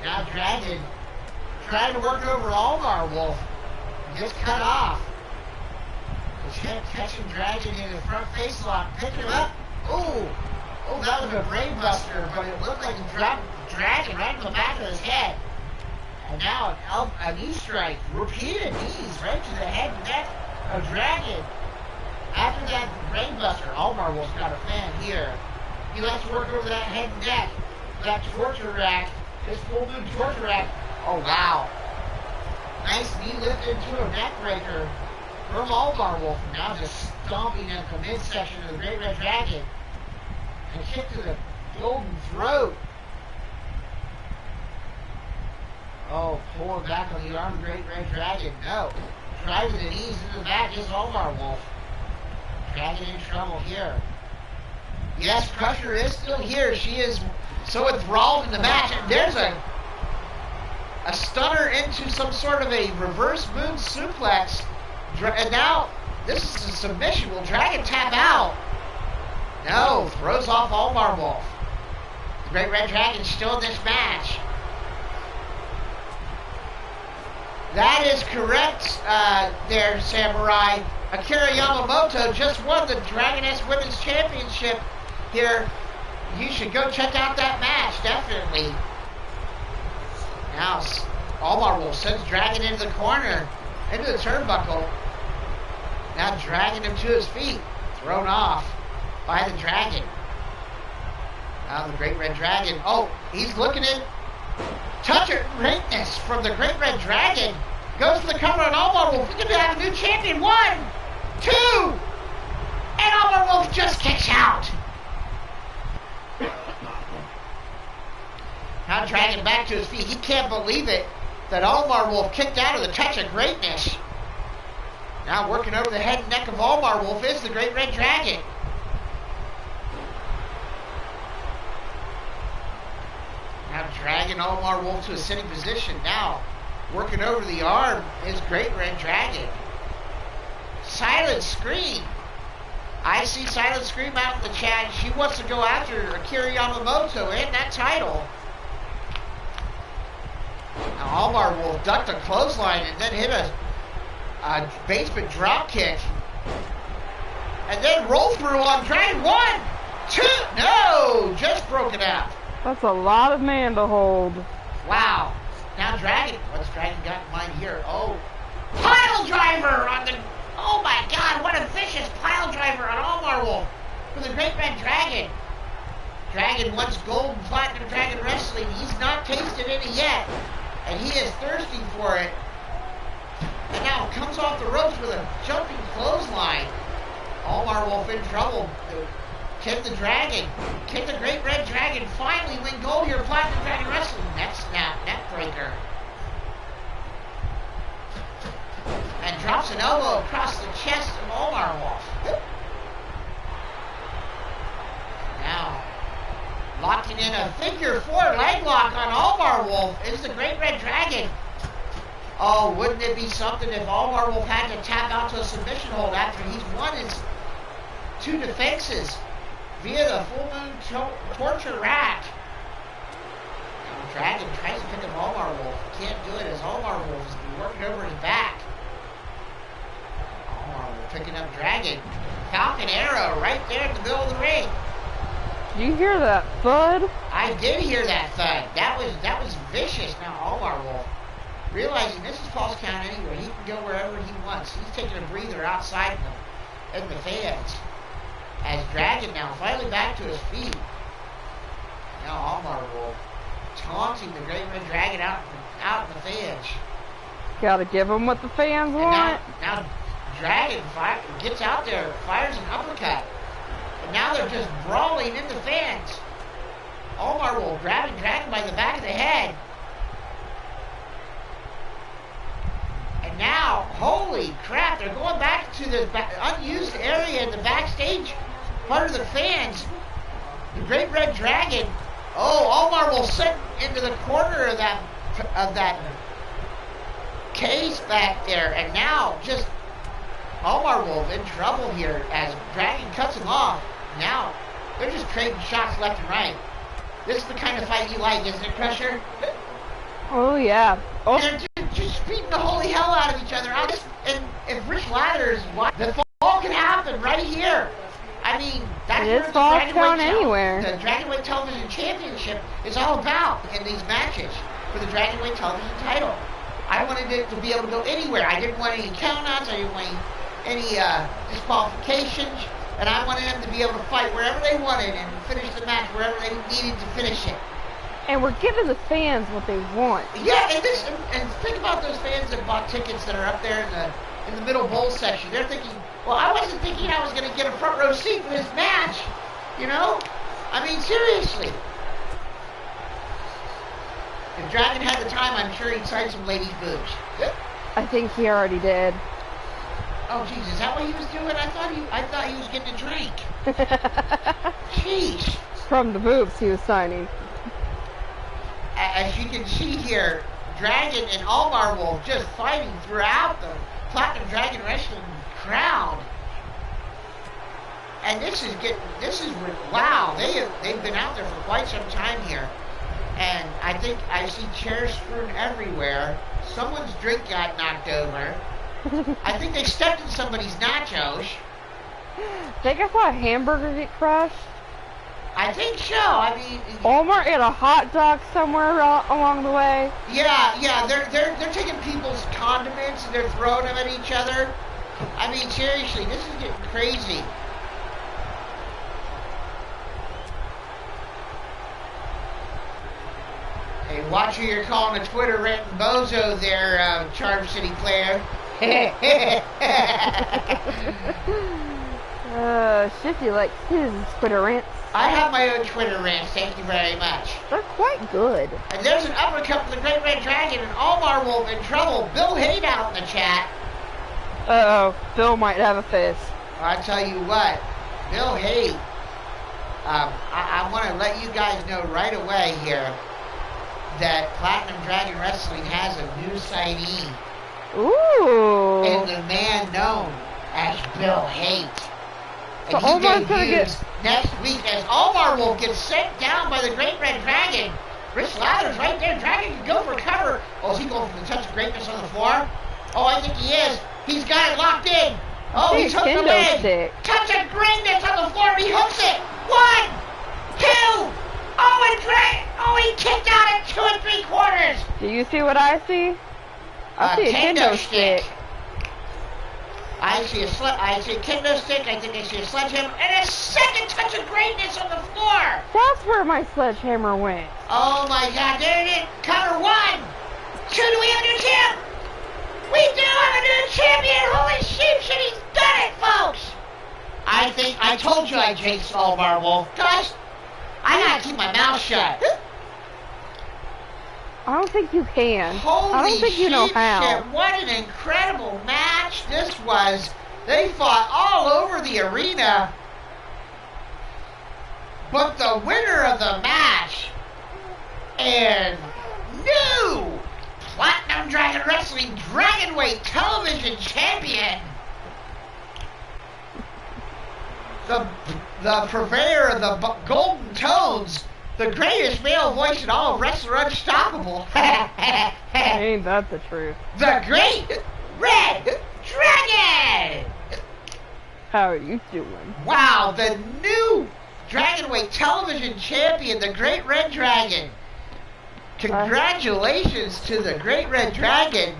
Speaker 1: Now Dragon trying to work over Omar Wolf. Just cut off. The champ catching Dragon in the front face lock, picking him up. Oh, that was a brain buster, but it looked like he dropped Dragon right in the back of his head. And now a knee strike, repeated knees right to the head and neck of Dragon. After that brainbuster, Omar Wolf's got a fan here. He likes to work over that head and neck, that torture rack This full moon torture rack. Oh, wow. Nice knee lift into a neck breaker from Alvar Wolf. Now just stomping at the midsection of the Great Red Dragon. And kick to the golden throat. Oh, pulling back on the arm of the Great Red Dragon. No. Driving the knees into the back is Alvar Wolf. Dragon in trouble here. Yes, Crusher is still here. She is so enthralled in the match. And there's a stunner into some sort of a reverse moon suplex. And now, this is a submission. Will Dragon tap out? No, throws off Alvar Wolf. The Great Red Dragon still in this match. That is correct there, Samurai. Akira Yamamoto just won the Dragoness Women's Championship here. You should go check out that match, definitely. Now, Alvar Wolf sends Dragon into the corner, into the turnbuckle. Now dragging him to his feet. Thrown off by the Dragon. Now the Great Red Dragon. Oh, he's looking at touch of greatness from the Great Red Dragon. Goes for the cover on Alvar Wolf. We could have a new champion. 1, 2, and Alvar Wolf just kicks out. Now Dragon back to his feet. He can't believe it that Alvar Wolf kicked out of the touch of greatness. Now working over the head and neck of Alvar Wolf is the Great Red Dragon. Now dragging Alvar Wolf to a sitting position. Now working over the arm is Great Red Dragon. Silent Scream. I see Silent Scream out in the chat. She wants to go after Akira Yamamoto and that title. Now Alvar Wolf ducked a clothesline and then hit a basement drop kick. And then roll through on Dragon. 1, 2, no, just broken out.
Speaker 4: That's a lot of man to hold.
Speaker 1: Wow. Now Dragon, what's Dragon got in mind here? Oh, pile driver on the, oh my God, what a vicious pile driver on Alvar Wolf for the Great Red Dragon. Dragon wants gold and platinum Dragon Wrestling. He's not tasted any yet, and he is thirsty for it. And now comes off the ropes with a jumping clothesline. Alvar Wolf in trouble. Kick the Dragon. Kick the Great Red Dragon. Finally win gold here. Platinum Dragon Wrestling. Neck snap. Neck breaker. And drops an elbow across the chest of Alvar Wolf. Now, locking in a figure 4 leg lock on Alvar Wolf is the Great Red Dragon. Oh, wouldn't it be something if Alvar Wolf had to tap out to a submission hold after he's won his 2 defenses via the full moon torture rack. And Dragon tries to pick up Alvar Wolf. Can't do it as Alvar Wolf is working over his back. Alvar Wolf picking up Dragon. Falcon Arrow right there in the middle of the ring.
Speaker 4: Did you hear that thud?
Speaker 1: I did hear that thud. That was vicious. Now Alvar Wolf, realizing this is Falls Count anywhere, he can go wherever he wants. He's taking a breather outside in the fans. As Dragon now finally back to his feet. Now Alvar Wolf taunting the Great Red Dragon out in the fans.
Speaker 4: Gotta give him what the fans want.
Speaker 1: Now Dragon gets out there, fires an uppercut. And now they're just brawling in the fans. Alvar Wolf grabbing Dragon by the back of the head. And now, holy crap, they're going back to the unused area in the backstage part of the fans. The Great Red Dragon. Oh, Alvar Wolf sent into the corner of that case back there. And now, just Alvar Wolf in trouble here as Dragon cuts him off. Now, they're just trading shots left and right. This is the kind of fight you like, isn't it, Crusher?
Speaker 4: Oh, yeah. Oh.
Speaker 1: And they're just beating the holy hell out of each other. And if Rich Ladders, the fall can happen right here. I mean, that's
Speaker 4: it
Speaker 1: what
Speaker 4: is Falls Count anywhere.
Speaker 1: The Dragonweight Television Championship is all about in these matches for the Dragonweight Television title. I wanted it to be able to go anywhere. I didn't want any countouts. I didn't want any disqualifications. And I wanted them to be able to fight wherever they wanted and finish the match wherever they needed to finish it.
Speaker 4: And we're giving the fans what they want.
Speaker 1: Yeah, and think about those fans that bought tickets that are up there in the middle bowl section. They're thinking, well, I wasn't thinking I was going to get a front row seat for this match. You know? I mean, seriously. If Dragon had the time, I'm sure he'd sign some ladies' boobs.
Speaker 4: I think he already did.
Speaker 1: Oh, jeez, is that what he was doing? I thought he was getting a drink. Jeez.
Speaker 4: From the boobs he was signing.
Speaker 1: As you can see here, Dragon and Almar Wolf just fighting throughout the Platinum Dragon Wrestling crowd. And wow, they've been out there for quite some time here. And I think I see chairs strewn everywhere. Someone's drink got knocked over. I think they stepped in somebody's nachos.
Speaker 4: Think I saw a hamburger get crushed?
Speaker 1: I think so. I mean,
Speaker 4: Omar ate a hot dog somewhere along the way.
Speaker 1: Yeah. They're taking people's condiments and they're throwing them at each other. I mean, seriously, this is getting crazy. Hey, watch who you're calling a Twitter ranting bozo there, Charm City player.
Speaker 4: Shifty likes his Twitter rants.
Speaker 1: I have my own Twitter rants, thank you very much.
Speaker 4: They're quite good.
Speaker 1: And there's an uppercut from the Great Red Dragon and Almar Wolf in trouble. Bill Haight out in the chat.
Speaker 4: Uh-oh, Bill might have a fist.
Speaker 1: I tell you what, Bill Haight, I want to let you guys know right away here that Platinum Dragon Wrestling has a new signee.
Speaker 4: Ooh.
Speaker 1: And the man known as Bill Haight.
Speaker 4: So
Speaker 1: And he
Speaker 4: Almar's gonna
Speaker 1: debuts next week as Almar Wolf gets sent down by the Great Red Dragon. Rich Lather's right there. Dragon can go for cover. Oh, is he going for the touch of greatness on the floor? Oh, I think he is. He's got it locked in. Oh, he took the leg.
Speaker 4: Stick.
Speaker 1: Touch of greatness on the floor. He hooks it. 1, 2. Oh, and he kicked out at 2 3/4.
Speaker 4: Do you see what I see? I see a kendo stick.
Speaker 1: I see a kendo stick. I think I see a sledgehammer and a second touch of greatness on the floor.
Speaker 4: That's where my sledgehammer went.
Speaker 1: Oh my God! There it is. Cover 1, 2. Do we have a new champ? We do have a new champion. Holy shit! He's done it, folks. I told you I jinxed Almar Wolf. Gosh, I gotta keep my mouth shut.
Speaker 4: I don't think you can.
Speaker 1: Holy
Speaker 4: I don't think you know how.
Speaker 1: Shit, what an incredible match this was. They fought all over the arena. But the winner of the match and new Platinum Dragon Wrestling Dragonweight Television Champion, the purveyor of the golden tones, the greatest male voice in all of Wrestler Unstoppable.
Speaker 4: Ain't that the truth?
Speaker 1: The Great Red Dragon!
Speaker 4: How are you doing?
Speaker 1: Wow, the new Dragonweight Television Champion, the Great Red Dragon. Congratulations to the Great Red Dragon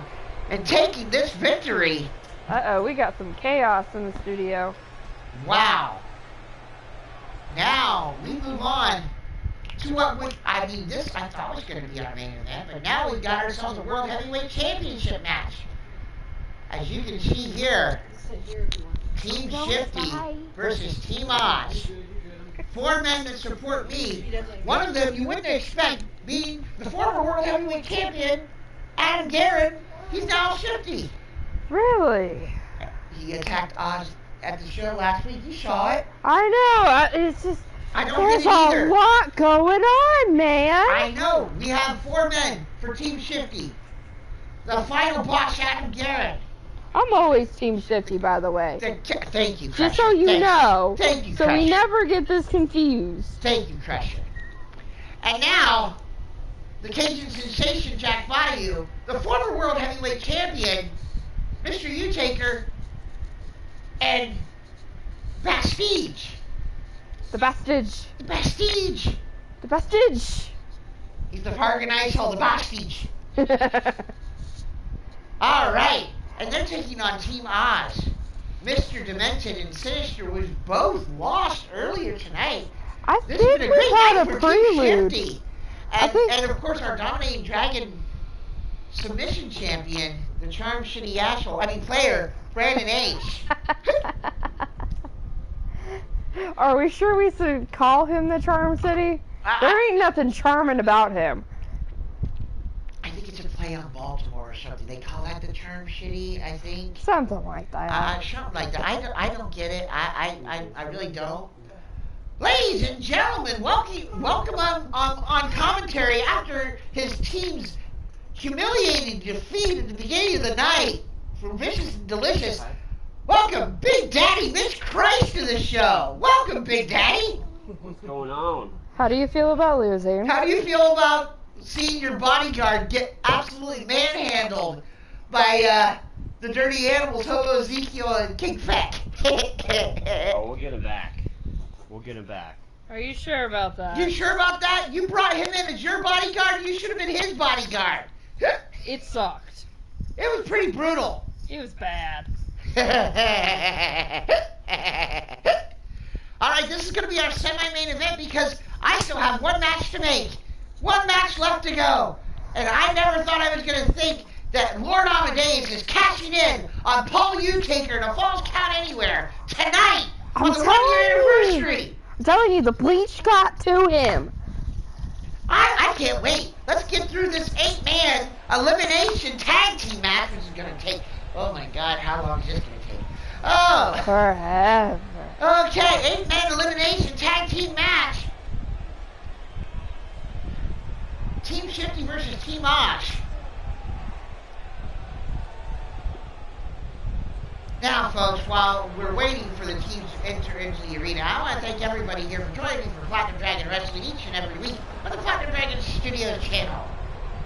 Speaker 1: and taking this victory.
Speaker 4: Uh-oh, we got some chaos in the studio.
Speaker 1: Wow. Now, we move on to what this I thought was going to be our main event, but now we've got ourselves a World Heavyweight Championship match. As you can see here, Team Shifty versus Team Oz. 4 men that support me. One of them you wouldn't expect being the former World Heavyweight Champion, Adam Guerin. He's now Shifty.
Speaker 4: Really?
Speaker 1: He attacked Oz at the show last week. You saw it.
Speaker 4: I know. It's just...
Speaker 1: I don't
Speaker 4: There's
Speaker 1: get it either.
Speaker 4: a lot going on, man.
Speaker 1: I know. We have 4 men for Team Shifty. The final boss, Adam Guerin.
Speaker 4: I'm always Team Shifty, by the way.
Speaker 1: Thank you, Crusher.
Speaker 4: Just so you know.
Speaker 1: Thank you,
Speaker 4: so
Speaker 1: Crusher.
Speaker 4: we never get this confused.
Speaker 1: Thank you, Crusher. And now, the Cajun sensation, Jack Bayou, the former World Heavyweight Champion, Mr. U-Taker, and Bastige.
Speaker 4: The Bastige.
Speaker 1: The Bastige.
Speaker 4: The Bastige.
Speaker 1: He's the Parganized Hall, the Bastige. All right. And they're taking on Team Oz. Mr. Demented and Sinister was both lost earlier tonight.
Speaker 4: I
Speaker 1: This has
Speaker 4: think
Speaker 1: been a
Speaker 4: we
Speaker 1: great
Speaker 4: had
Speaker 1: night
Speaker 4: a
Speaker 1: for
Speaker 4: prelude.
Speaker 1: Team Shifty. And of course, our dominating dragon submission champion, the charm shitty asshole, player, Brandon H.
Speaker 4: Are we sure we should call him the Charm City? There ain't nothing charming about him.
Speaker 1: I think it's a play on Baltimore or something. They call that the charm shitty, I think.
Speaker 4: Something like that.
Speaker 1: Something like that. I don't get it. I really don't. Ladies and gentlemen, welcome on commentary after his team's humiliating defeat at the beginning of the night from Vicious and Delicious. Welcome, Big Daddy Mitch Christ, to the show. Welcome, Big Daddy.
Speaker 7: What's going on?
Speaker 4: How do you feel about losing?
Speaker 1: How do you feel about seeing your bodyguard get absolutely manhandled by the dirty animals, Hobo Ezekiel and King Fat?
Speaker 7: Oh, we'll get him back. We'll get him back.
Speaker 4: Are you sure about that?
Speaker 1: You sure about that? You brought him in as your bodyguard? You should have been his bodyguard.
Speaker 4: It sucked.
Speaker 1: It was pretty brutal.
Speaker 4: It was bad.
Speaker 1: Alright, this is going to be our semi-main event because I still have one match to make. One match left to go. And I never thought I was going to think that Lord Amadeus is cashing in on Paul Utaker in a Falls Count Anywhere tonight on the 1-year anniversary.
Speaker 4: I'm telling you, the bleach got to him.
Speaker 1: I can't wait. Let's get through this 8-man elimination tag team match, which is going to take, oh my god, how long is this going to take? Oh.
Speaker 4: Forever.
Speaker 1: Okay, 8-man elimination tag team match. Team Shifty versus Team Osh. Now, folks, while we're waiting for the teams to enter into the arena, I want to thank everybody here for joining me for Platinum Dragon Wrestling each and every week on the Platinum Dragon Studios channel.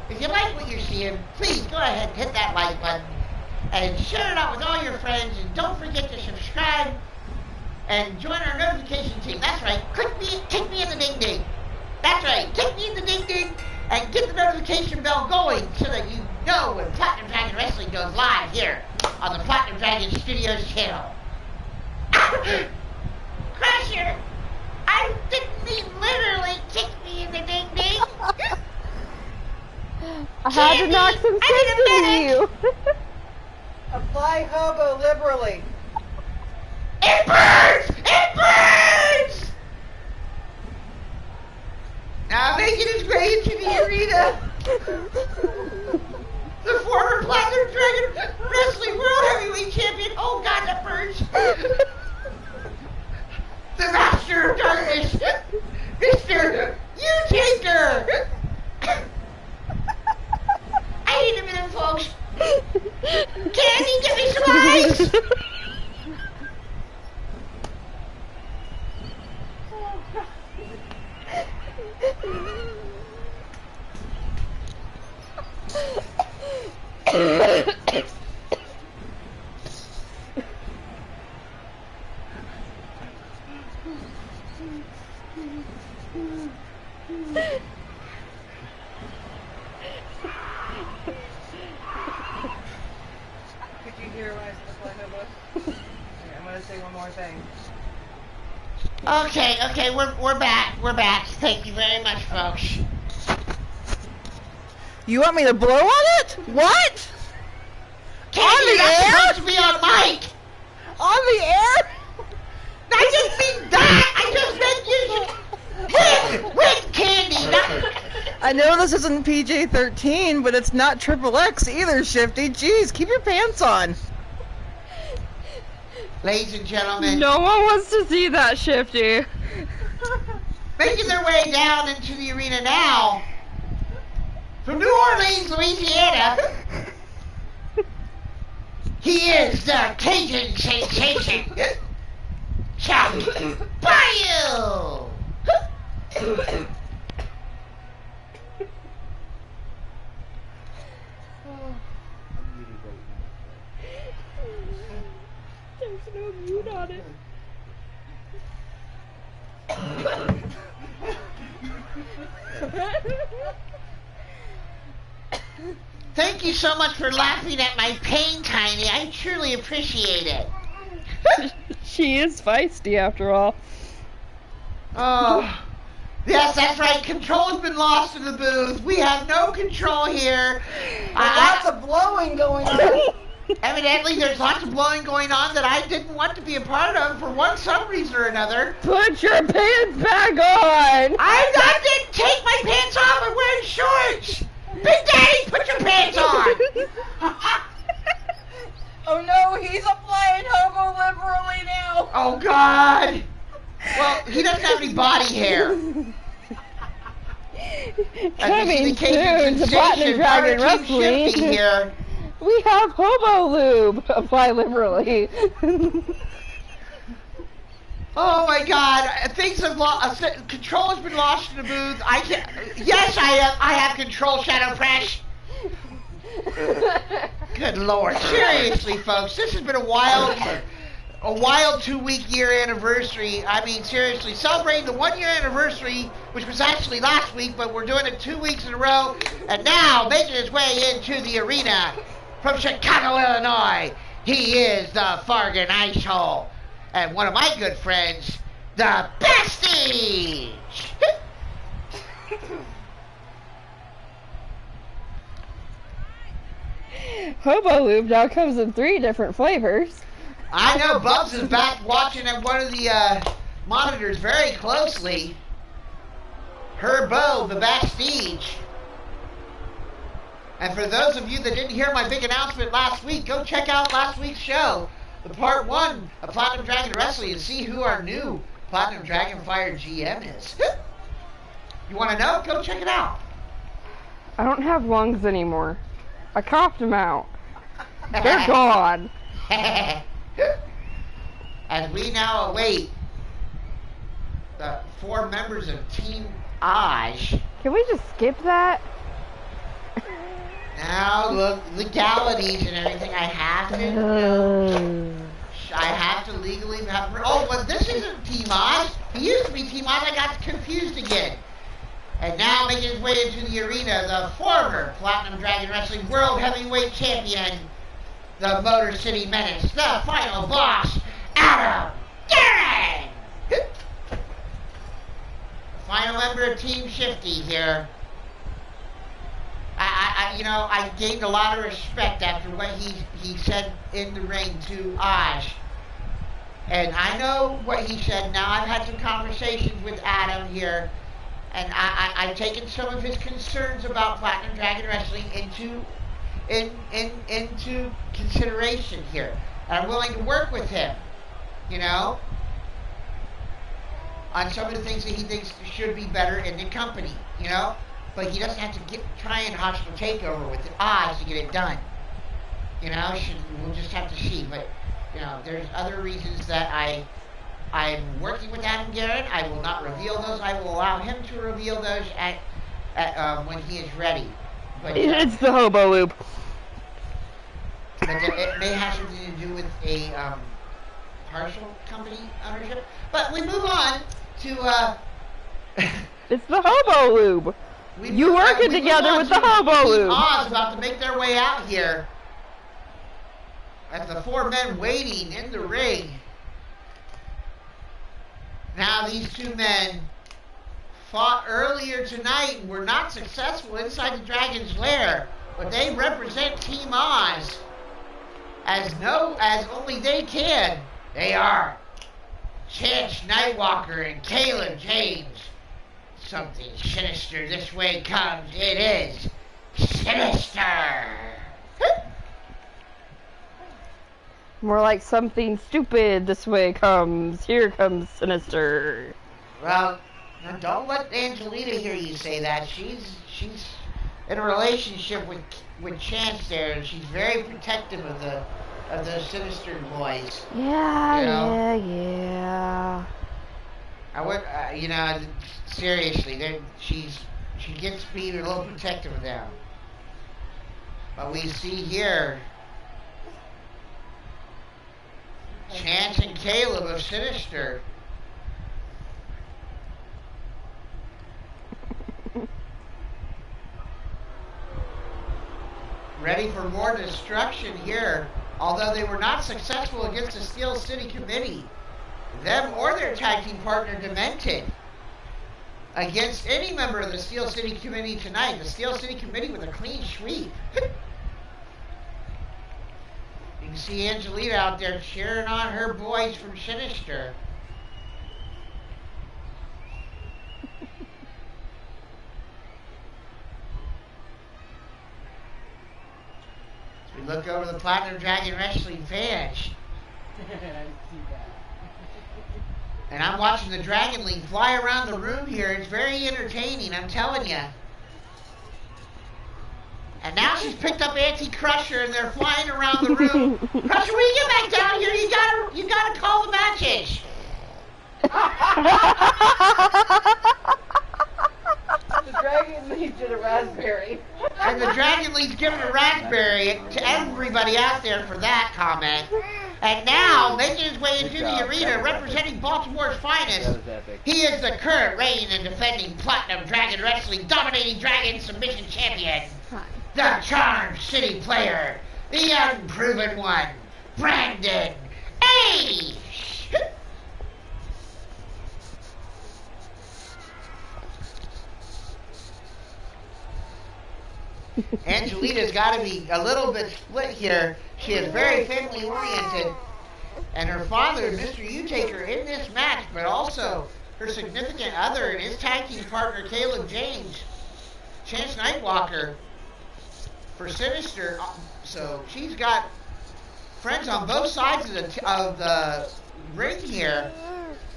Speaker 1: If you like what you're seeing, please go ahead and hit that like button and share it out with all your friends, and don't forget to subscribe and join our notification team. That's right, kick me in the ding ding. That's right, kick me in the ding ding and get the notification bell going so that you know when Platinum Dragon Wrestling goes live here on the Platinum Dragon Studios channel. Crusher, I didn't mean literally kick me in the ding ding.
Speaker 4: I had to knock some sense into you.
Speaker 5: Apply hobo liberally.
Speaker 1: It burns! It burns! Now making his way into the arena, the former Platinum Dragon Wrestling World Heavyweight Champion. Oh god, that burns! The Master of Darkness, Mr. Utaker! I need a minute, folks. Candy, give me some ice!
Speaker 5: Could you hear when I said apply hobo? Okay, I'm gonna say one more thing.
Speaker 1: Okay, we're back. We're back. Thank you very much, folks.
Speaker 5: You want me to blow on it? What?
Speaker 1: Candy, that's supposed to be on mic.
Speaker 5: On the air?
Speaker 1: I didn't mean that. I just meant you should with Candy. Not...
Speaker 5: I know this isn't PJ-13, but it's not XXX either, Shifty. Jeez, keep your pants on.
Speaker 1: Ladies and gentlemen,
Speaker 4: No one wants to see that, Shifty.
Speaker 1: making their way down into the arena now, from New Orleans, Louisiana, he is the Cajun sensation, Chuck Bayou!
Speaker 4: There's no mute on it.
Speaker 1: Thank you so much for laughing at my pain, Tiny. I truly appreciate it.
Speaker 4: She is feisty after all.
Speaker 1: Oh, Yes, that's right. Control has been lost in the booth. We have no control here.
Speaker 5: Lots of blowing going on.
Speaker 1: Evidently, there's lots of blowing going on that I didn't want to be a part of for some reason or another.
Speaker 4: Put your pants back on!
Speaker 1: I didn't take my pants off. I'm wearing shorts. Big Daddy, put your pants on.
Speaker 5: Oh no, he's applying homo liberally now.
Speaker 1: Oh, God. Well, he doesn't have any body hair.
Speaker 4: Coming soon to Platinum Dragon Wrestling.
Speaker 1: Here.
Speaker 4: We have hobo lube. Apply liberally.
Speaker 1: Oh my God! Things have lost. Control has been lost in the booth. I can't. Yes, I have control. Shadow Fresh. Good Lord! Seriously, folks, this has been a wild 2-week year anniversary. I mean, seriously, celebrating the 1-year anniversary, which was actually last week, but we're doing it 2 weeks in a row. And now, making his way into the arena from Chicago, Illinois, he is the Fargan Icehole. And one of my good friends, the Bestige!
Speaker 4: Hobo lube now comes in 3 different flavors.
Speaker 1: I know Bubs is back watching at one of the monitors very closely. Herbo, the Bestige. And for those of you that didn't hear my big announcement last week, go check out last week's show, the part 1 of Platinum Dragon Wrestling, and see who our new Platinum Dragon Fire GM is. You want to know? Go check it out.
Speaker 4: I don't have lungs anymore. I coughed them out. They're gone.
Speaker 1: As we now await the 4 members of Team Aj.
Speaker 4: Can we just skip that?
Speaker 1: Now, look, legalities and everything. I have to legally have. Oh, but this isn't Team Oz. He used to be Team Oz. I got confused again. And now making his way into the arena, the former Platinum Dragon Wrestling World Heavyweight Champion, the Motor City Menace, the final boss, Adam Darren. Final member of Team Shifty here. I gained a lot of respect after what he said in the ring to Aj. And I know what he said. Now I've had some conversations with Adam here, and I've taken some of his concerns about Platinum Dragon Wrestling into consideration here. And I'm willing to work with him, on some of the things that he thinks should be better in the company, But he doesn't have to try and hostile takeover with the odds to get it done. We'll just have to see. But, there's other reasons that I'm working with Adam Garrett. I will not reveal those. I will allow him to reveal those at when he is ready. But
Speaker 4: it's the hobo loop.
Speaker 1: But it may have something to do with a partial company ownership. But we move on to...
Speaker 4: It's the hobo lube. You working together with the hobo lube.
Speaker 1: Oz about to make their way out here. As the 4 men waiting in the ring. Now these 2 men fought earlier tonight and were not successful inside the Dragon's Lair. But they represent Team Oz as only they can. They are Chance Nightwalker and Caleb James. Something sinister this way comes. It is sinister.
Speaker 4: More like something stupid this way comes. Here comes sinister.
Speaker 1: Well, now don't let Angelina hear you say that. She's in a relationship with Chance there, and she's very protective of the sinister boys.
Speaker 4: Yeah.
Speaker 1: I would, seriously, she gets being a little protective of them. But we see here Chance and Caleb of Sinister. Ready for more destruction here. Although they were not successful against the Steel City Committee. Them or their tag team partner, Demented. against any member of the Steel City Committee tonight. The Steel City Committee with a clean sweep. You can see Angelita out there cheering on her boys from Sinister. As we look over the Platinum Dragon Wrestling fans. And I'm watching the Dragon League fly around the room here. It's very entertaining, I'm telling you. And now she's picked up Anti-Crusher and they're flying around the room. Crusher, when you get back down here, you gotta call the matches.
Speaker 5: The Dragon Legion a raspberry.
Speaker 1: And the Dragon League's giving a raspberry to everybody out there for that comment. And now, making his way into the arena, representing Baltimore's finest, he is the current reigning and defending Platinum Dragon Wrestling Dominating Dragon Submission Champion. The Charm City player, the unproven one, Brandon Ace. Angelita's got to be a little bit split here. She is very family oriented, and her father, Mr. Utaker, in this match, but also her significant other and his tag team partner, Caleb James, Chance Nightwalker, for Sinister. So she's got friends on both sides of the ring here.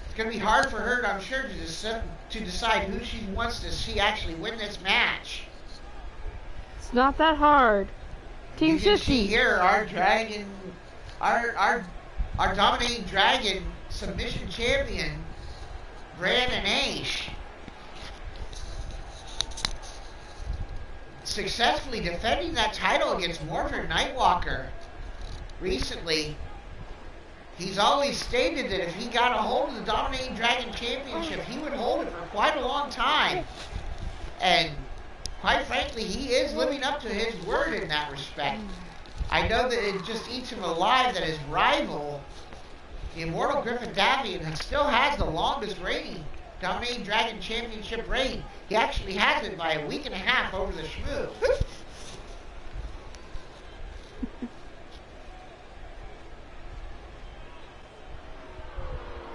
Speaker 1: It's going to be hard for her, I'm sure, to decide who she wants to see actually win this match.
Speaker 4: It's not that hard. Team
Speaker 1: You can see
Speaker 4: Shifty.
Speaker 1: here our dragon, our dominating dragon submission champion, Brandon Ace, successfully defending that title against Mordred Nightwalker. Recently, he's always stated that if he got a hold of the dominating dragon championship, he would hold it for quite a long time. And quite frankly, he is living up to his word in that respect. I know that it just eats him alive that his rival, the Immortal Griffin Davian, still has the longest reigning Dominating Dragon Championship reign. He actually has it by a week and a half over the Shmoo.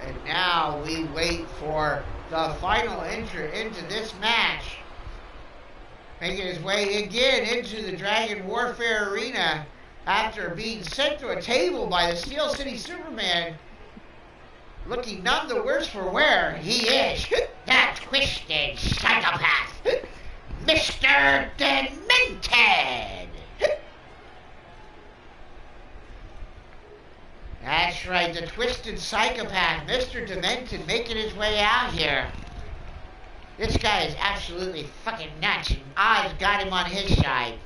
Speaker 1: And now we wait for the final entry into this match. Making his way again into the Dragon Warfare Arena after being sent to a table by the Steel City Superman, looking none the worse for wear. He is that twisted psychopath, Mr. Demented. That's right, the twisted psychopath, Mr. Demented, making his way out here. This guy is absolutely fucking nuts, and Oz got him on his side.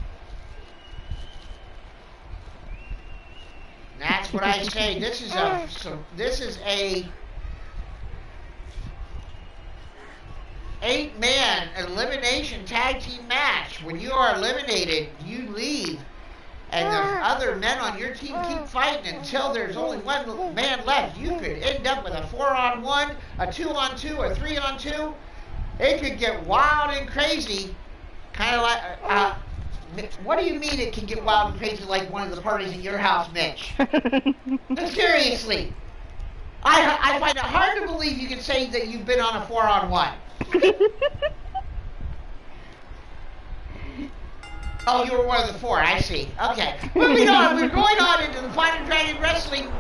Speaker 1: And that's what I say. This is a 8-man elimination tag team match. When you are eliminated, you leave, and the other men on your team keep fighting until there's only one man left. You could end up with a 4-on-1, a 2-on-2, a 3-on-2. It could get wild and crazy, kind of like, what do you mean it can get wild and crazy like one of the parties at your house, Mitch? Seriously. I find it hard to believe you can say that you've been on a 4-on-1. Oh, you were one of the 4, I see. Okay. Moving on, we're going on into the Platinum Dragon Wrestling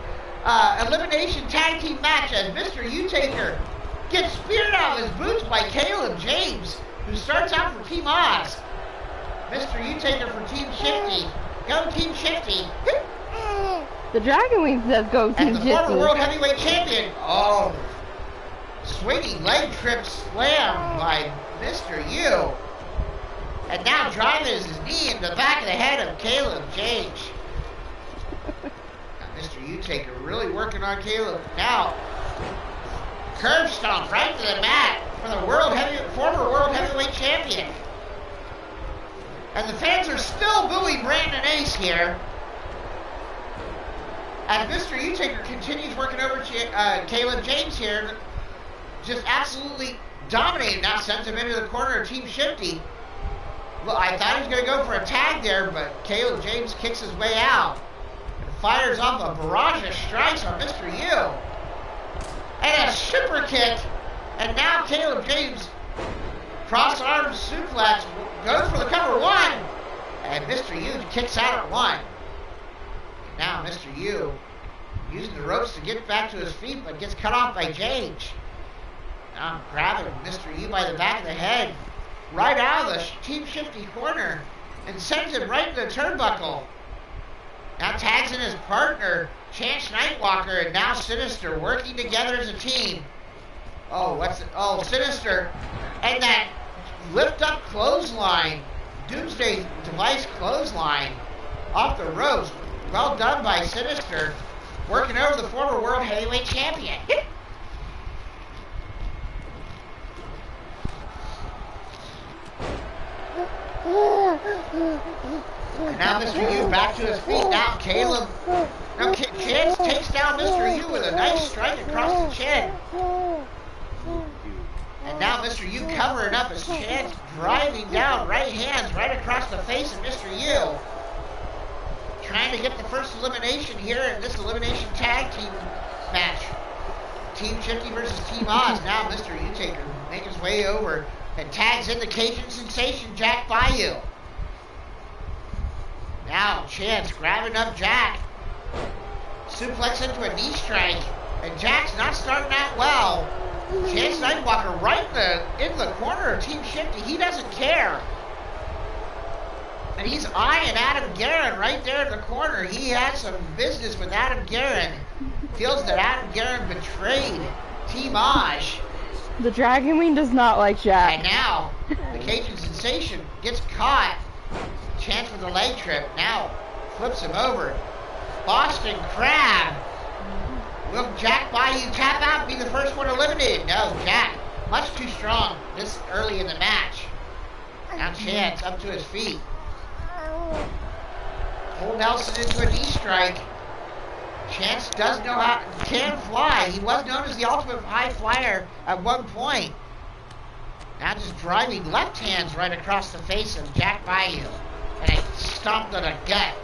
Speaker 1: Elimination Tag Team match as Mr. Utaker gets speared out of his boots by Caleb James, who starts out for Team Oz. Mr. Utaker for Team Shifty. Go Team Shifty.
Speaker 4: The Dragon Wings does go Team
Speaker 1: And the
Speaker 4: Shifty.
Speaker 1: former World Heavyweight Champion. Oh, swinging leg trip slam by Mr. U. And now driving his knee in the back of the head of Caleb James. Now, Mr. Utaker really working on Caleb. Now, curb stomp right to the mat for the former World Heavyweight Champion. And the fans are still booing Brandon Ace here. As Mr. Utaker continues working over Caleb James here, just absolutely dominated. Now sends him into the corner of Team Shifty. Well, I thought he was going to go for a tag there, but Caleb James kicks his way out and fires off a barrage of strikes on Mr. U. And a super kick. And now Caleb James, cross-arm suplex, goes for the cover. One. And Mr. U kicks out at one. And now Mr. U using the ropes to get back to his feet, but gets cut off by James. Now grabbing Mr. U by the back of the head, right out of the Team Shifty corner, and sends him right into the turnbuckle. Now tags in his partner, Chance Nightwalker, and now Sinister working together as a team. Oh, what's it? Oh, Sinister. And that lift up clothesline, Doomsday Device clothesline, off the ropes. Well done by Sinister, working over the former World Heavyweight Champion. And now Mr. U back to his feet. Now Caleb. Now Chance takes down Mr. U with a nice strike across the chin. And now Mr. U covering up as Chance driving down right hands right across the face of Mr. U. Trying to get the first elimination here in this elimination tag team match. Team Shifty versus Team Oz. Now Mr. U-Taker makes his way over and tags in the Cajun sensation Jack Bayou. Now Chance grabbing up Jack. Suplex into a knee strike. And Jack's not starting out well. Chance Nightwalker right in the corner of Team Shifty. He doesn't care. And he's eyeing Adam Guerin right there in the corner. He had some business with Adam Guerin. Feels that Adam Guerin betrayed Team Oz.
Speaker 4: The Dragon Queen does not like Jack.
Speaker 1: And now, the Cajun sensation gets caught. Chance with a leg trip. Now, flips him over. Boston Crab. Will Jack Bayou tap out and be the first one eliminated? No, Jack, much too strong this early in the match. Now Chance up to his feet. Pull Nelson into a knee strike. Chance does know how, can fly. He was known as the ultimate high flyer at one point. Now just driving left hands right across the face of Jack Bayou. And it stomped on a gut.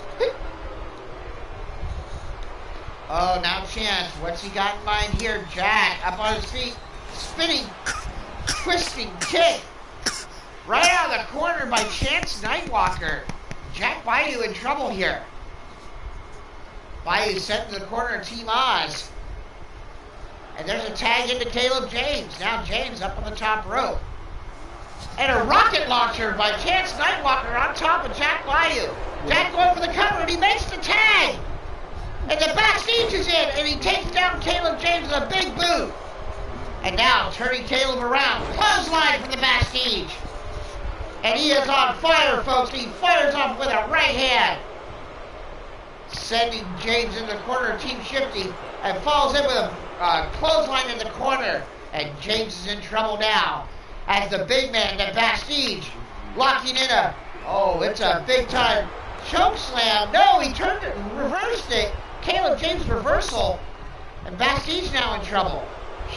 Speaker 1: Oh, now Chance. What's he got in mind here? Jack up on his feet. Spinning, twisting kick. Right out of the corner by Chance Nightwalker. Jack Bayou in trouble here. Bayou sent to the corner of Team Oz. And there's a tag into Caleb James. Now James up on the top rope. And a rocket launcher by Chance Nightwalker on top of Jack Bayou. Jack going for the cover and he makes the tag. And the backstage is in and he takes down Caleb James with a big boot. And now turning Caleb around. Clothesline from the backstage. And he is on fire, folks. He fires off with a right hand. Sending James in the corner of Team Shifty and falls in with a clothesline in the corner. And James is in trouble now as the big man, the backstage, locking in it's a big time choke slam. No, he turned it, reversed it. Caleb James reversal. And backstage now in trouble.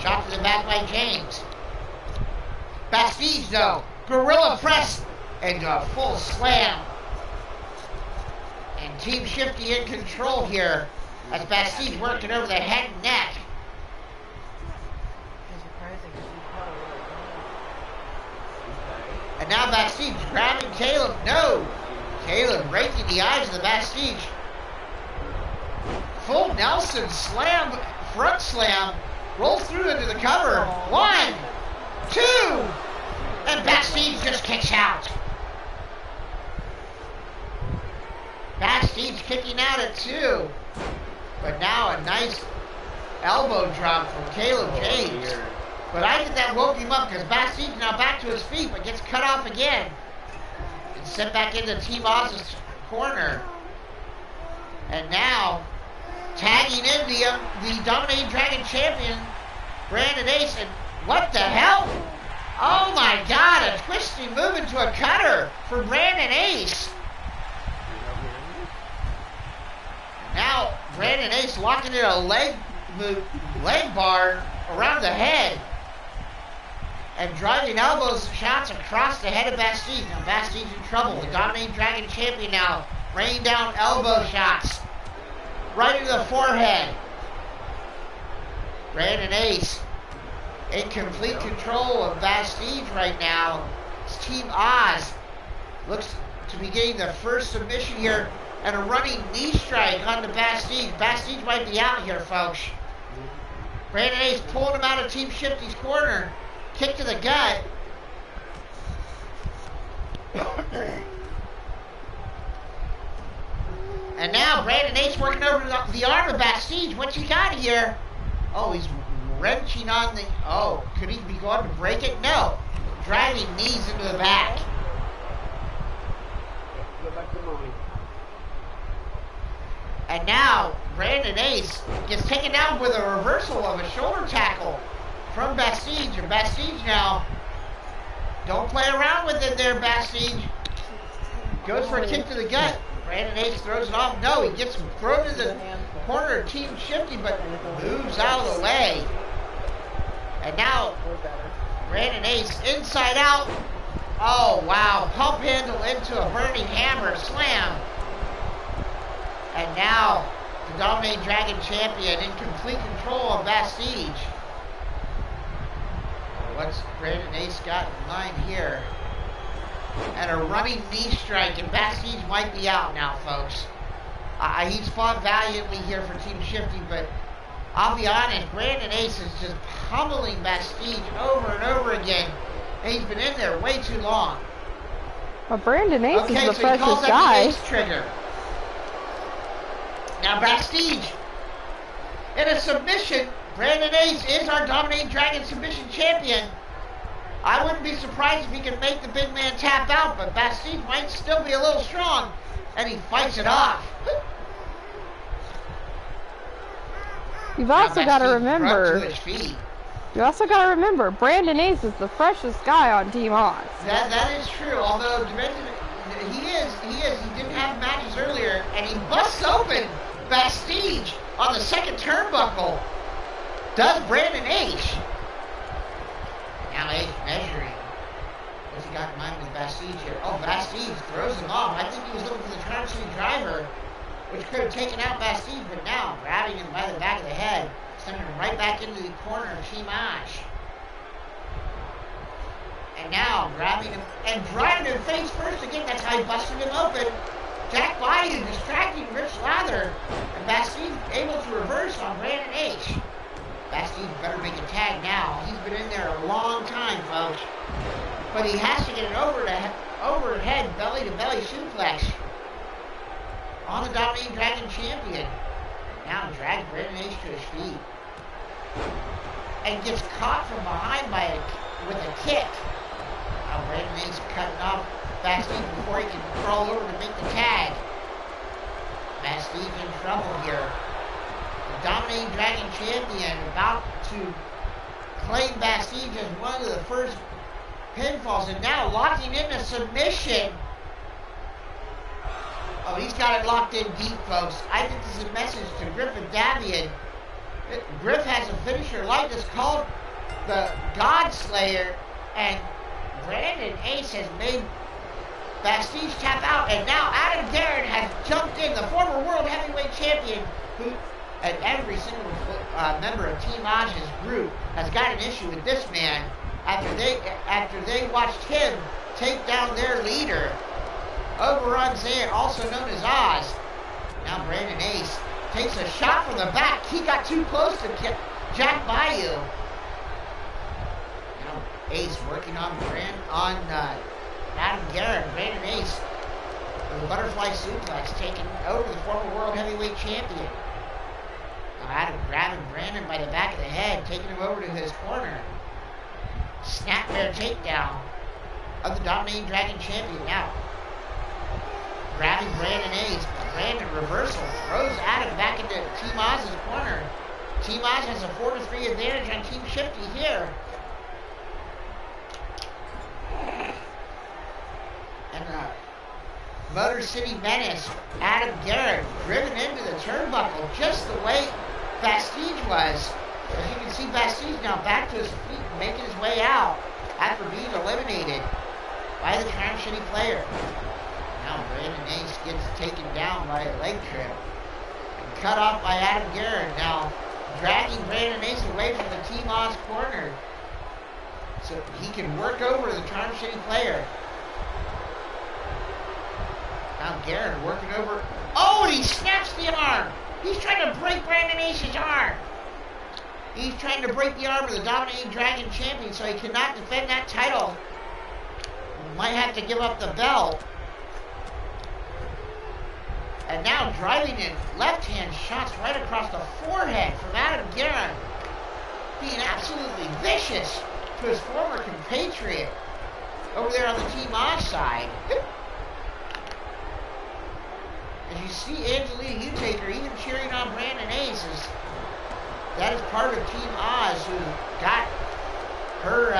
Speaker 1: Shot to the back by James. Backstage though. Gorilla press and a full slam. And Team Shifty in control here as backstage working over the head and neck. And now backstage grabbing Caleb. No! Caleb raking the eyes of the backstage. Full Nelson slam, front slam, rolls through into the cover. 1, 2, and backstage just kicks out. Backstage kicking out at 2. But now a nice elbow drop from Caleb James. But I think that woke him up because backstage now back to his feet, but gets cut off again. And sent back into Team Oz's corner. And now tagging in the Dominating Dragon champion, Brandon Ace. And what the hell? Oh my God, a twisting move into a cutter for Brandon Ace. Now Brandon Ace locking in a leg bar around the head. And driving elbows shots across the head of Bastille. Now Bastile's in trouble. The Dominating Dragon champion now raining down elbow shots. Right into the forehead. Brandon Ace in complete control of Bastille right now. It's Team Oz looks to be getting the first submission here and a running knee strike on the Bastille. Bastille might be out here, folks. Brandon Ace pulling him out of Team Shifty's corner. Kick to the gut. And now Brandon Ace working over the arm of Bastille. What's he got here? Oh, he's wrenching on the... Oh, could he be going to break it? No. Driving knees into the back.
Speaker 2: Go back to mommy.
Speaker 1: And now Brandon Ace gets taken down with a reversal of a shoulder tackle from Bastille. And Bastille now, don't play around with it there, Bastille. Goes for a kick to the gut. Brandon Ace throws it off. No, he gets thrown to the corner of Team Shifty, but moves out of the way. And now Brandon Ace inside out. Oh, wow. Pump handle into a burning hammer slam. And now the Dominating Dragon champion in complete control of Bastille. What's Brandon Ace got in line here? And a running knee strike, and Bastille might be out now, folks. He's fought valiantly here for Team Shifty, but I'll be honest, Brandon Ace is just pummeling Bastille over and over again, and he's been in there way too long.
Speaker 4: Well, Brandon Ace
Speaker 1: Okay,
Speaker 4: is the
Speaker 1: so he calls
Speaker 4: freshest
Speaker 1: that
Speaker 4: guy.
Speaker 1: the Ace trigger. Now Bastille, in a submission, Brandon Ace is our Dominating Dragon submission champion. I wouldn't be surprised if he could make the big man tap out, but Bastille might still be a little strong, and he fights it off.
Speaker 4: You've also got to
Speaker 1: Bastille
Speaker 4: remember.
Speaker 1: to his feet.
Speaker 4: You also got to remember, Brandon Ace is the freshest guy on Team Oz.
Speaker 1: That is true. Although he didn't have matches earlier, and he busts open Bastille on the second turnbuckle. Does Brandon Ace? Now Ace measuring. What's he got in mind with Bastille here? Oh, Bastille throws him off. I think he was looking for the Crown City driver, which could have taken out Bastille, but now grabbing him by the back of the head, sending him right back into the corner of Team Oz. And now grabbing him and driving him face first again. That's how he busted him open. Jack Bayou distracting Rich Lather, and Bastille able to reverse on Brandon Ace. Bastille better make a tag now. He's been in there a long time, folks. But he has to get an overhead belly-to-belly suplex on the Dominating Dragon champion. Now drags Brandon Ace to his feet. And gets caught from behind with a kick. Now Brandon Ace cutting off Bastille before he can crawl over to make the tag. Bastille in trouble here. The Dominating Dragon champion about to claim Bastille as one of the first pinfalls, and now locking in a submission. Oh, he's got it locked in deep, folks. I think this is a message to Griff and Davian. Griff has a finisher like this called the God Slayer, and Brandon Ace has made Bastille tap out, and now Adam Guerin has jumped in, the former World Heavyweight Champion, who, and every single member of Team Oz's group has got an issue with this man after they watched him take down their leader, Oberon Zan, also known as Oz. Now Brandon Ace takes a shot from the back. He got too close to Jack Bayou. Now Ace working on Adam Guerin. Brandon Ace with a butterfly suplex taking over the former World Heavyweight Champion. Now Adam grabbing Brandon by the back of the head, taking him over to his corner. Snapmare takedown of the Dominating Dragon champion. Now grabbing Brandon Ace. Brandon reversal throws Adam back into Team Oz's corner. Team Oz has a 4-3 advantage on Team Shifty here. And Motor City Menace, Adam Guerin, driven into the turnbuckle just the way Bastille was. As you can see, Bastille now back to his feet, making his way out. after being eliminated by the Charm City player. Now Brandon Ace gets taken down by a leg trip and cut off by Adam Guerin. Now dragging Brandon Ace away from the Team Oz corner so he can work over the Charm City player. Now Guerin working over. Oh, and he snaps the arm. He's trying to break Brandon Ace's arm. He's trying to break the arm of the Dominating Dragon champion so he cannot defend that title. He might have to give up the belt. And now driving in left-hand shots right across the forehead from Adam Guerin. Being absolutely vicious to his former compatriot over there on the Team Oz side. As you see Angelina Utaker even cheering on Brandon Ace, that is part of Team Oz who got her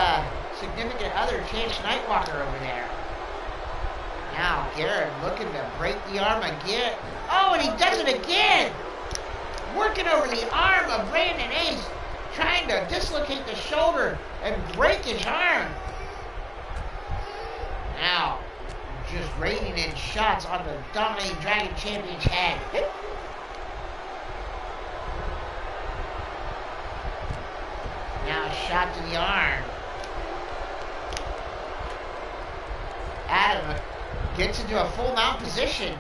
Speaker 1: significant other, Chance Nightwalker, over there. Now Guerin looking to break the arm again. Oh, and he does it again! Working over the arm of Brandon Ace, trying to dislocate the shoulder and break his arm. Now, just raining in shots on the Dominating Dragon champion's head. Now a shot to the arm. Adam gets into a full mount position.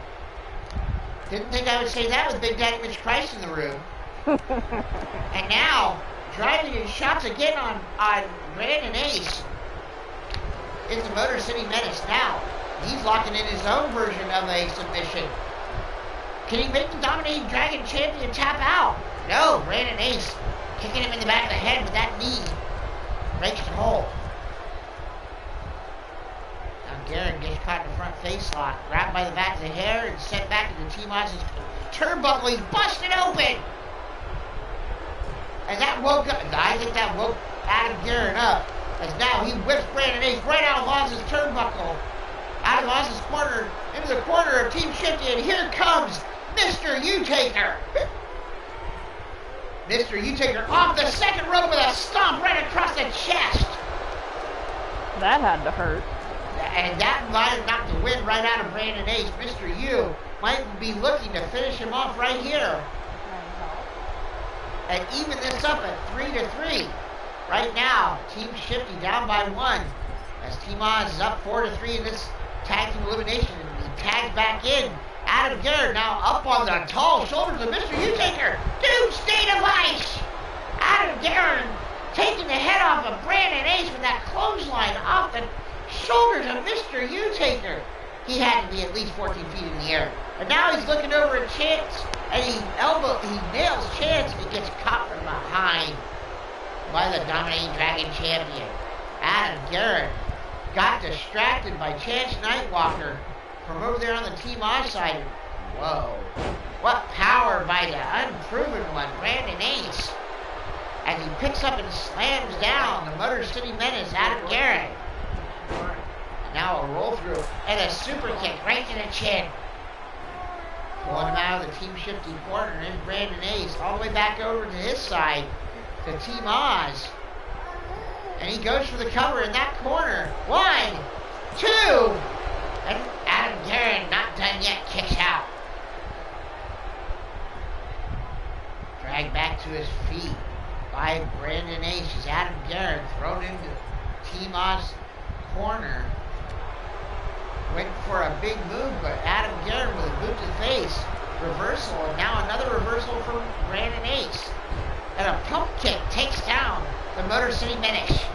Speaker 1: Didn't think I would say that with Big Daddy Mitch Christ in the room. And now, driving in shots again on Brandon Ace is the Motor City Menace. Now, he's locking in his own version of a submission. Can he make the Dominating Dragon champion tap out? No, Brandon Ace kicking him in the back of the head with that knee. Breaks the hold. Now Guerin gets caught in the front face lock, grabbed by the back of the hair and sent back into Team Oz's turnbuckle. He's busted open! And that woke up, I think that woke Adam Guerin up, as now he whips Brandon Ace right out of Oz's turnbuckle, out of Oz's corner, into the corner of Team Shifty, and here comes Mr. Utaker. Mr. Utaker off the second rope with a stomp right across the chest.
Speaker 4: That had to hurt.
Speaker 1: And that might have knocked the wind right out of Brandon Ace. Mr. U might be looking to finish him off right here. And even this up at 3-3. Right now, Team Shifty down by 1. As Team Oz is up 4-3 in this tag team elimination. And he tags back in. Adam Guerin now up on the tall shoulders of Mr. Utaker. Dude, state of ice! Adam Guerin taking the head off of Brandon Ace with that clothesline off the shoulders of Mr. Utaker. He had to be at least 14 feet in the air. And now he's looking over at Chance, and he nails Chance, and he gets caught from behind by the Dominating Dragon champion. Adam Guerin got distracted by Chance Nightwalker from over there on the Team Oz side. Whoa. What power by the unproven one, Brandon Ace. And he picks up and slams down the Motor City Menace, Adam Guerin. Now a roll through and a super kick right to the chin. Pulling him out of the Team Shifty corner and Brandon Ace all the way back over to his side to Team Oz. And he goes for the cover in that corner. 1, 2, and Adam Guerin, not done yet, kicks out. Dragged back to his feet by Brandon Ace as Adam Guerin thrown into Team Oz corner. Went for a big move, but Adam Guerin with a boot to the face. Reversal, and now another reversal from Brandon Ace. And a pump kick takes down the Motor City Menace.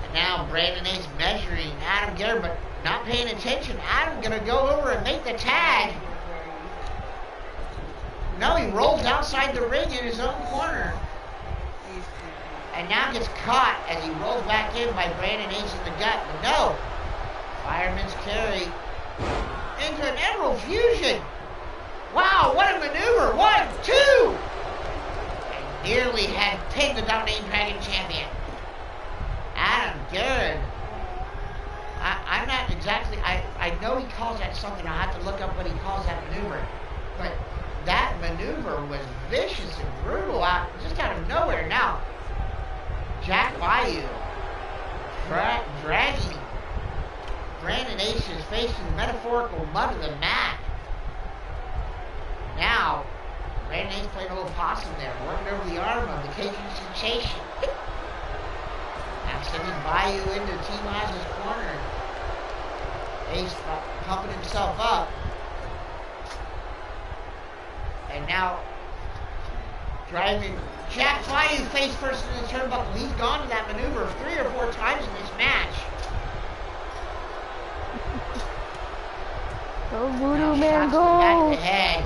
Speaker 1: And now Brandon Ace measuring Adam Guerin, but not paying attention. Adam gonna go over and make the tag. No, he rolls outside the ring in his own corner. And now gets caught as he rolls back in by Brandon Ace in the gut. But no. Fireman's carry into an Emerald Fusion. Wow, what a maneuver. 1, 2. And nearly had pinned the Dominating Dragon champion. Adam Guerin. I'm not exactly, I know he calls that something. I'll have to look up what he calls that maneuver. But that maneuver maneuver was vicious and brutal just out of nowhere. Now, Jack Bayou dragging Brandon Ace's face in the metaphorical mud of the mat. Now, Brandon Ace playing a little possum there, working over the arm of the Cajun sensation. Now sending Bayou into Team Oz's corner. Ace pumping himself up. And now driving Jack Bayou face first in the turnbuckle. He's gone to that maneuver 3 or 4 times in this match.
Speaker 4: Go Voodoo
Speaker 1: Now
Speaker 4: Man,
Speaker 1: shots to the back of
Speaker 4: go!
Speaker 1: the head.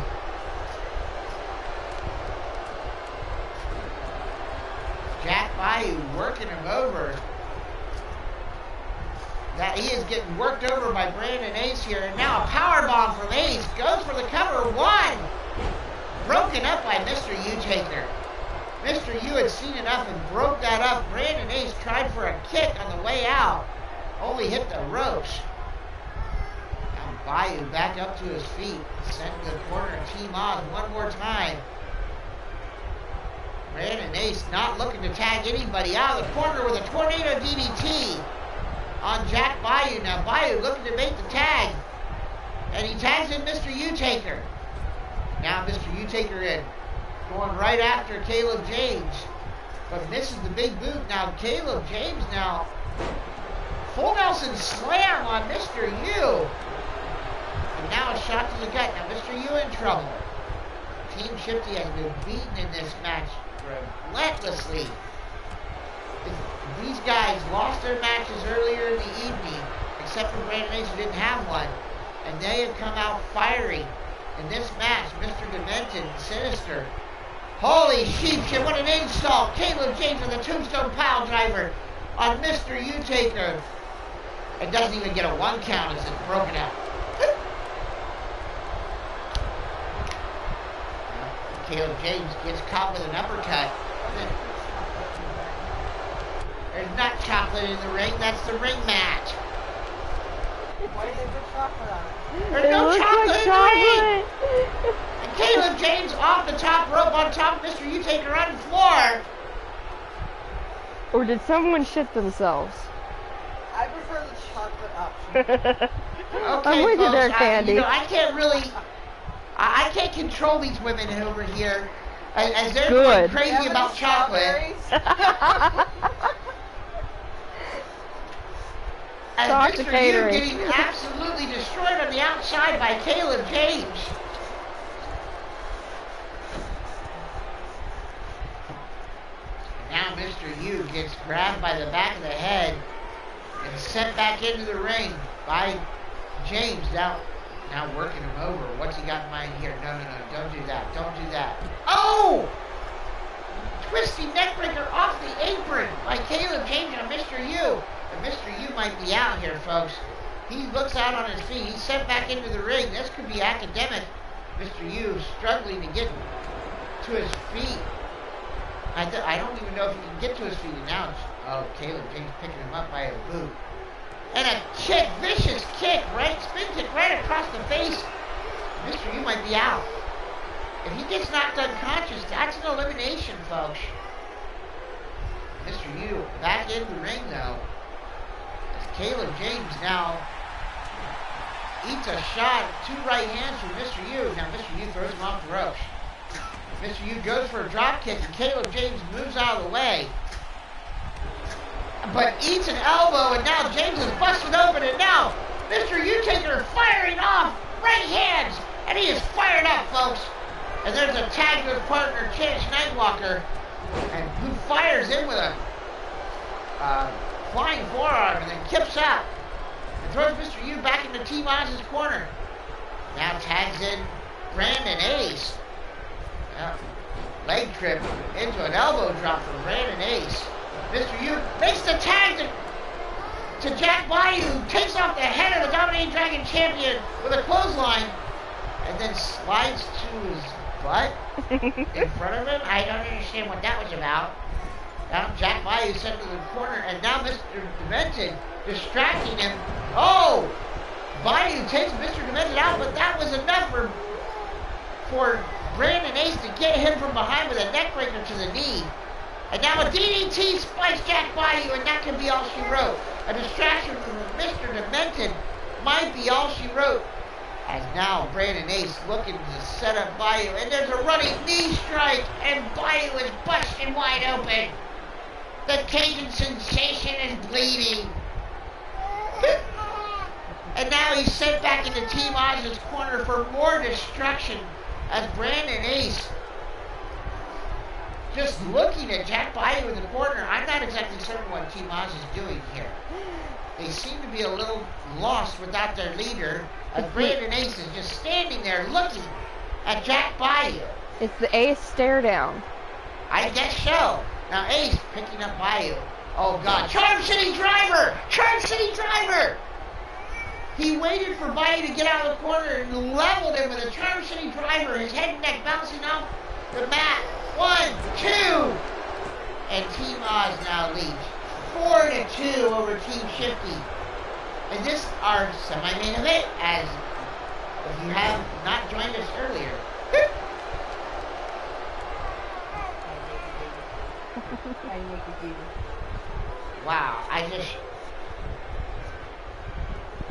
Speaker 1: Jack Bayou working him over. That he is getting worked over by Brandon Ace here. And now a powerbomb from Ace. Goes for the cover. 1. Broken up by Mr. U-Taker. Mr. U had seen enough and broke that up. Brandon Ace tried for a kick on the way out. Only hit the ropes. Now Bayou back up to his feet. Sent to the corner. Team Oz one more time. Brandon Ace not looking to tag anybody out of the corner with a tornado DDT on Jack Bayou. Now Bayou looking to make the tag. And he tags in Mr. U-Taker. Now Mr. U-Taker in. Going right after Caleb James. But misses the big boot. Now Caleb James now. Full Nelson slam on Mr. U. And now a shot to the gut. Now Mr. U in trouble. Team Shifty has been beaten in this match relentlessly. These guys lost their matches earlier in the evening, except for Brandon Ace who didn't have one. And they have come out firing. In this match, Mr. Demented, Sinister. Holy sheepshit, what an insult! Caleb James with a tombstone pile driver on Mr. U-Taker. It doesn't even get a 1 count as it's broken out. Caleb James gets caught with an uppercut. There's not chocolate in the ring, that's the ring match.
Speaker 5: Why did they put chocolate on it?
Speaker 1: There's no chocolate in the ring! And Caleb James off the top rope on top of Mr. U-Taker on the floor.
Speaker 4: Or did someone shit themselves?
Speaker 5: I prefer the chocolate option.
Speaker 1: Okay,
Speaker 4: I'm with you
Speaker 1: folks,
Speaker 4: there, Candy.
Speaker 1: I can't really... I can't control these women over here. As they're
Speaker 4: Good.
Speaker 1: going crazy about chocolate. And
Speaker 4: Talk to
Speaker 1: Mr. U
Speaker 4: catering.
Speaker 1: getting absolutely destroyed on the outside by Caleb James. Now Mr. U gets grabbed by the back of the head and sent back into the ring by James. Now working him over. What's he got in mind here? No, don't do that. Don't do that. Oh! Twisty neckbreaker off the apron by Caleb James and Mr. U. And Mr. U might be out here, folks. He looks out on his feet. He's sent back into the ring. This could be academic. Mr. U struggling to get to his feet. I don't even know if he can get to his feet now. Oh, Caleb James picking him up by a boot. And a kick, vicious kick, right? Spin kick right across the face. Mr. U might be out. If he gets knocked unconscious, that's an elimination, folks. Mr. U back in the ring, though. As Caleb James now eats a shot, 2 right hands from Mr. U. Now Mr. U throws him off the ropes. Mr. U goes for a drop kick, and Caleb James moves out of the way. But eats an elbow, and now James is busted open, and now Mr. U-Taker firing off right hands, and he is fired up, folks. And there's a tag to his partner, Chance Nightwalker, and who fires in with a flying forearm, and then kips out and throws Mr. U back into Team Oz's corner. Now tags in Brandon Ace. Leg trip into an elbow drop from Brandon Ace. Mr. U makes the tag to Jack Bayou, takes off the head of the Dominating Dragon champion with a clothesline, and then slides to his butt in front of him. I don't understand what that was about. Now Jack Bayou sent to the corner, and now Mr. Demented distracting him. Oh! Bayou takes Mr. Demented out, but that was enough for Brandon Ace to get him from behind with a neckbreaker to the knee. And now a DDT spikes Jack Bayou, and that can be all she wrote. A distraction from Mr. Demented might be all she wrote. As now Brandon Ace looking to set up Bayou, and there's a running knee strike, and Bayou is busted wide open. The Cajun sensation is bleeding. And now he's sent back into Team Oz's corner for more destruction as Brandon Ace just looking at Jack Bayou in the corner. I'm not exactly certain what Team Oz is doing here. They seem to be a little lost without their leader, as Brandon Ace is just standing there looking at Jack Bayou.
Speaker 4: It's the Ace stare down.
Speaker 1: I guess so. Now Ace picking up Bayou. Oh God, Charm City Driver! Charm City Driver! He waited for Bayou to get out of the corner and leveled him with a Charm City Driver, his head and neck bouncing off the mat. 1, 2! And Team Oz now leads 4-2 over Team Shifty. And this our semi-main event, as if you have not joined us earlier. Wow,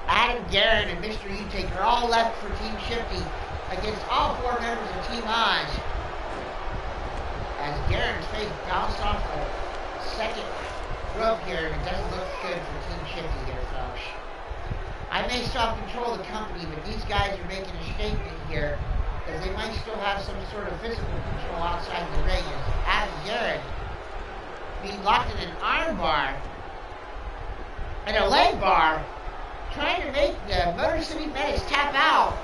Speaker 1: Adam Garrett and Mr. U-Take are all left for Team Shifty against all 4 members of Team Oz. As Garrett's face bounced off the second rope here, and it doesn't look good for Team Shifty here, folks. I may still control the company, but these guys are making a statement here, as they might still have some sort of physical control outside the ring. As Adam Garrett being locked in an arm bar and a leg bar, trying to make the Motor City Menace tap out.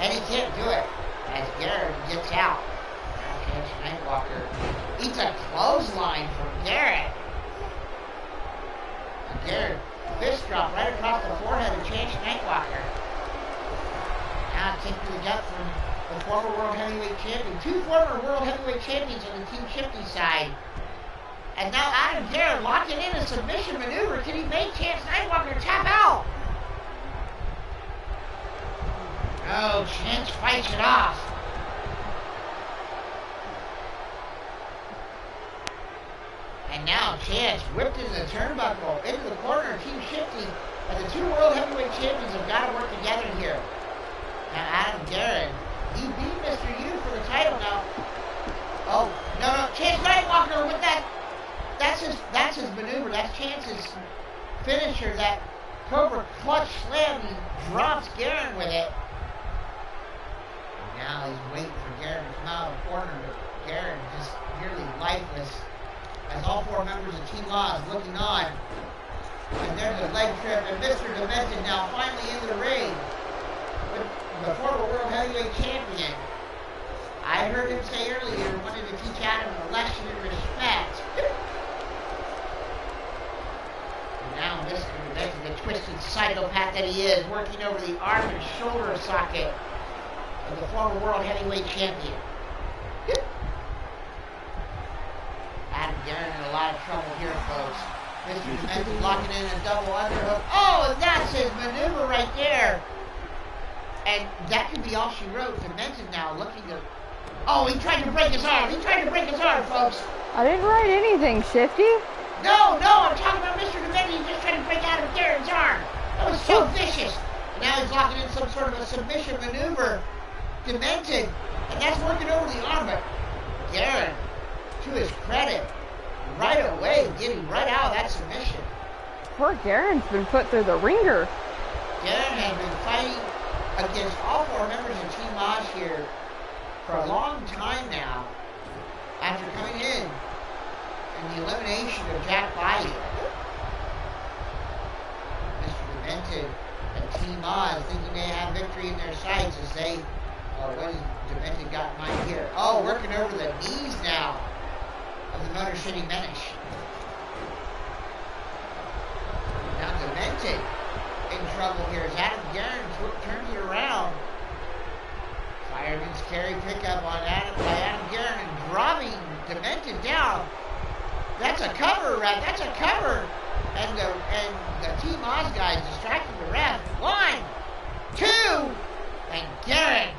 Speaker 1: And he can't do it, as Garrett gets out. Chance Nightwalker eats a clothesline from Garrett. And Garrett, fist drop right across the forehead of Chance Nightwalker. Now taking the gut from the former World Heavyweight Champion. 2 former World Heavyweight Champions on the Team Shifty side. And now Adam Garrett locking in a submission maneuver. Can he make Chance Nightwalker tap out? No, Chance fights it off. And now Chance whipped into the turnbuckle, into the corner of Team Shifty. And the 2 World Heavyweight Champions have got to work together here. Now Adam Garrett, he beat Mr. U for the title now. Oh, no, Chance Nightwalker with that. That's his maneuver. That's Chance's finisher. That Cobra clutch slam. He drops Garrett with it. And now he's waiting for Garrett to come out of the corner. But Garrett just nearly lifeless. As all 4 members of Team Oz looking on. And there's a leg trip. And Mr. Demented now finally in the ring. With the former World Heavyweight Champion. I heard him say earlier he wanted to teach Adam a lesson in respect. Now Mr. Demented, the twisted psychopath that he is, working over the arm and shoulder socket of the former World Heavyweight Champion. Adam Garrett in a lot of trouble here, folks. Mr. Demented locking in a double underhook. Oh, and that's his maneuver right there. And that could be all she wrote. Demented now looking to... Oh, he tried to break his arm. He tried to break his arm, folks.
Speaker 4: I didn't write anything, Shifty.
Speaker 1: No, I'm talking about Mr. Demented. He just tried to break Adam Garrett's arm. That was so vicious. And now he's locking in some sort of a submission maneuver. Demented. And that's working over the arm, but Garrett, to his credit, right away, getting right out of that submission.
Speaker 4: Poor Garrett's been put through the ringer.
Speaker 1: Garrett has been fighting against all 4 members of Team Oz here for a long time now, after coming in the elimination of Jack Bayou. Mr. Demented and Team Oz thinking they have victory in their sights as they, what has Demented got in mind here? Oh, working over the knees now of the Motor City Menace. Now Demented in trouble here as Adam Garrett turns it around. Fireman's carry pickup on Adam Garrett and dropping Demented down. That's a cover, ref. That's a cover. And the Team Oz guys distracting the ref. 1, 2, and Garrett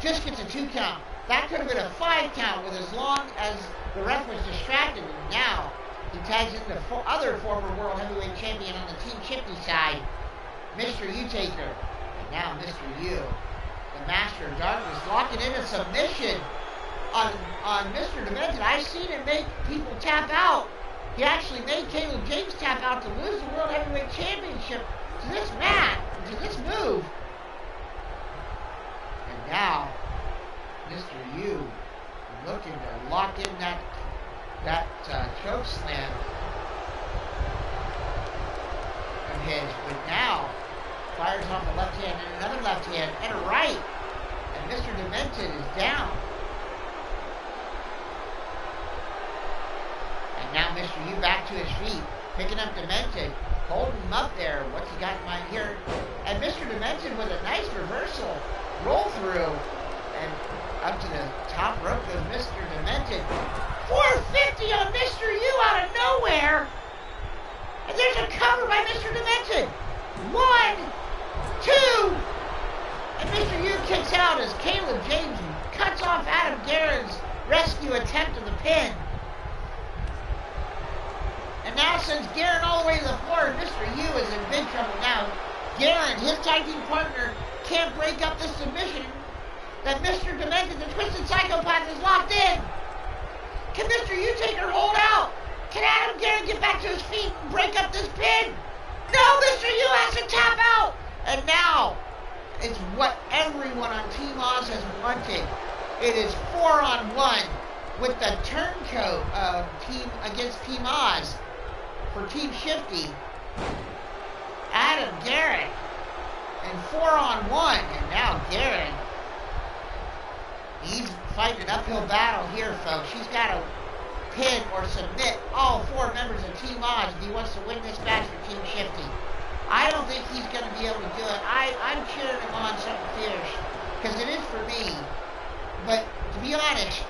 Speaker 1: just gets a 2 count. That could have been a 5 count with as long as the ref was distracted. And now he tags in the other former world heavyweight champion on the Team Shifty side, Mr. U-Taker. And now Mr. U, the Master of Darkness, locking in a submission on Mr. Demented. I've seen him make people tap out. He actually made Caleb James tap out to lose the World Heavyweight Championship to this man, to this move. And now, Mr. U looking to lock in that choke slam of his, but now fires on the left hand and another left hand and a right, and Mr. Demented is down. And now Mr. U back to his feet, picking up Demented, holding him up there. What's he got in mind here? And Mr. Demented with a nice reversal roll through, and up to the top rope goes Mr. Demented. 450 on Mr. U out of nowhere. And there's a cover by Mr. Demented. 1, 2. And Mr. U kicks out as Caleb James cuts off Adam Guerin's rescue attempt of the pin. And now sends Guerin all the way to the floor, and Mr. U is in big trouble now. Guerin, his tag team partner, can't break up this submission that Mr. Demented, the Twisted Psychopath, is locked in. Can Mr. U-Taker hold out? Can Adam Guerin get back to his feet and break up this pin? No, Mr. U has to tap out. And now, it's what everyone on Team Oz has wanted. It is 4-on-1 with the turncoat of Team against Team Oz for Team Shifty. Adam Guerin and 4-on-1, and now Guerin, he's fighting an uphill battle here, folks. He's got to pin or submit all 4 members of Team Oz if he wants to win this match for Team Shifty. I don't think he's going to be able to do it. I'm cheering him on something fierce, because it is for me. But to be honest,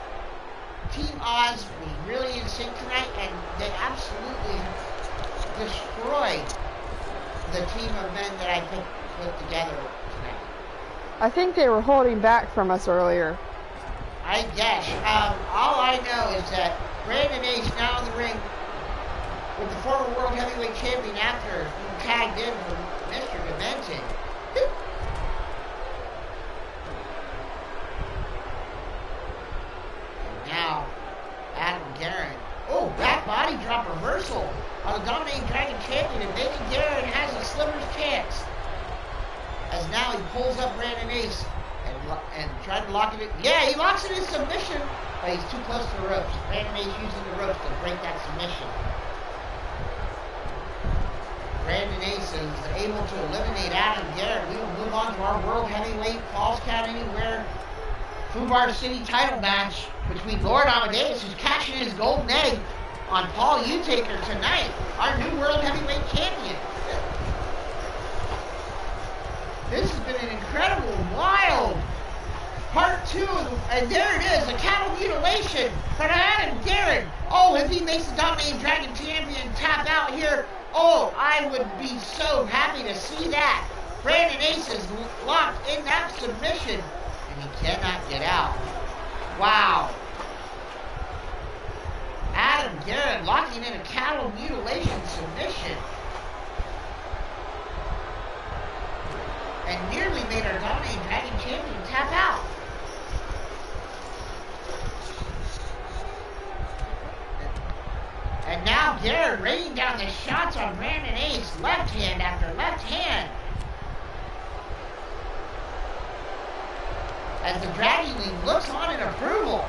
Speaker 1: Team Oz was really in sync tonight, and they absolutely destroyed the team of men that I put together tonight.
Speaker 4: I think they were holding back from us earlier.
Speaker 1: I guess. All I know is that Brandon Ace now in the ring with the former World Heavyweight Champion after being tagged in for Mr. Demented. And now, Adam Guerin. Oh, back body drop reversal on the Dominating Dragon Champion, and maybe Guerin has a sliver's chance. As now he pulls up Brandon Ace and trying to lock it in. Yeah, he locks it in submission, but he's too close to the ropes. Brandon Ace using the ropes to break that submission. Brandon Ace is able to eliminate Adam Guerin. We will move on to our World Heavyweight Falls Count Anywhere Fubar City title match between Lord Amadeus, who's cashing his golden egg on Paul U-Taker tonight, our new World Heavyweight Champion. This has been an incredible, wild part 2, and there it is, the cattle mutilation from Adam Guerin. Oh, if he makes the Dominating Dragon Champion tap out here, oh, I would be so happy to see that. Brandon Ace is locked in that submission, and he cannot get out. Wow. Adam Guerin locking in a cattle mutilation submission. And nearly made our Dominating Dragon Champion tap out. And now Guerin raining down the shots on Brandon Ace, left hand after left hand. As the Dragon League looks on in approval.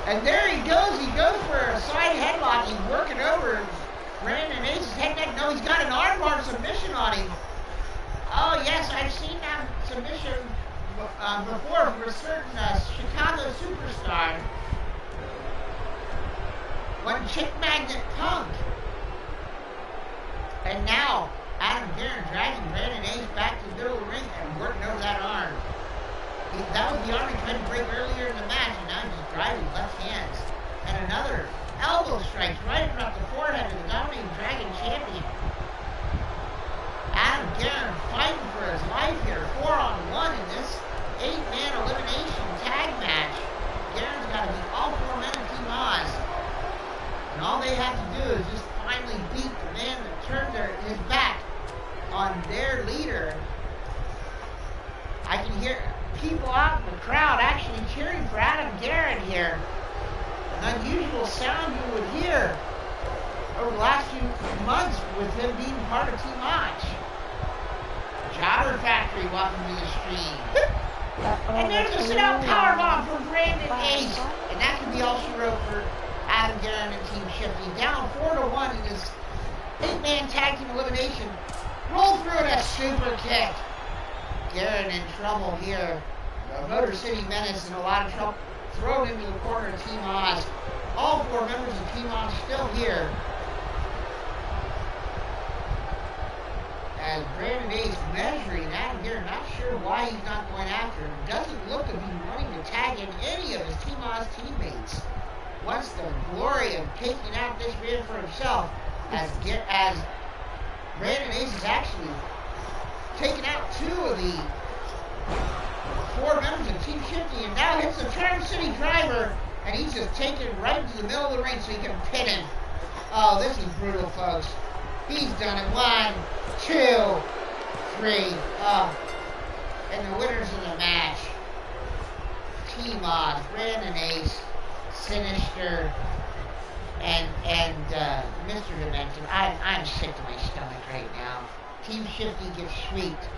Speaker 1: And there he goes for a side headlock. He's working over Brandon Ace's head neck. No, he's got an armbar submission on him. Oh yes, I've seen that submission before for a certain Chicago superstar. One Chick Magnet Punk. And now, Adam Guerin dragging Brandon Ace back to the middle of the ring and working over that arm. That was the arm he tried to break earlier in the match, and now he's just driving left hands. And another elbow strikes right across the forehead of the Dominating Dragon Champion. Adam Guerin fighting for his life the crowd actually cheering for Adam Garrett here. An unusual sound you would hear over the last few months with him being part of Team Osh. Jobber Factory walking to the stream. And there's a sit-out powerbomb for Brandon Ace. And that could be all she wrote for Adam Garrett and Team Shifty. Down 4-1 in this 8-man tag team elimination. Roll through it, a super kick. Garrett in trouble here. The Motor City Menace in a lot of trouble. Thrown into the corner of Team Oz. All 4 members of Team Oz still here. As Brandon Ace measuring Adam Garrett, not sure why he's not going after him. Doesn't look to be wanting to tag in any of his Team Oz teammates. Wants the glory of taking out this man for himself. As Brandon Ace has actually taken out 2 of the 4 members of Team Shifty, and now hits the Charm City Driver, and he's just taking it right into the middle of the ring so he can pin him. Oh, this is brutal, folks. He's done it. 1, 2, 3. Oh. And the winners of the match, Team Oz, Brandon Ace, Sinister, and Mr. Dimension. I'm sick to my stomach right now. Team Shifty gets swept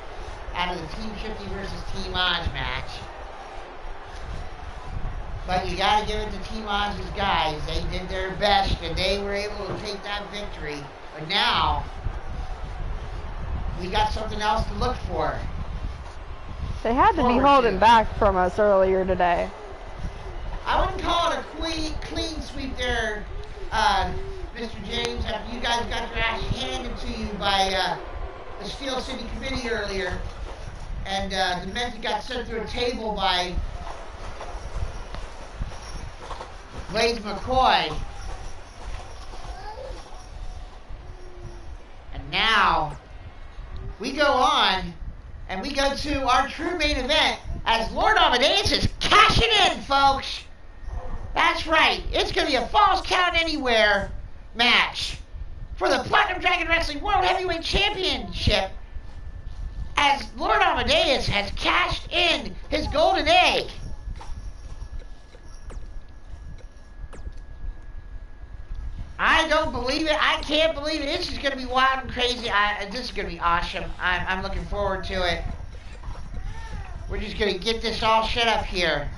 Speaker 1: out of the Team Shifty versus Team Oz match. But you gotta give it to Team Oz's guys. They did their best and they were able to take that victory. But now, we got something else to look for.
Speaker 4: They had to be holding back from us earlier today.
Speaker 1: I wouldn't call it a clean sweep there, Mr. James, after you guys got your ass handed to you by the Steel City Committee earlier. And Demented got sent through a table by Blaze McCoy. And now we go on and we go to our true main event as Lord Amadeus is cashing in, folks. That's right. It's going to be a Falls Count Anywhere match for the Platinum Dragon Wrestling World Heavyweight Championship, as Lord Amadeus has cashed in his golden egg. I don't believe it. I can't believe it. This is going to be wild and crazy. This is going to be awesome. I'm looking forward to it. We're just going to get this all set up here.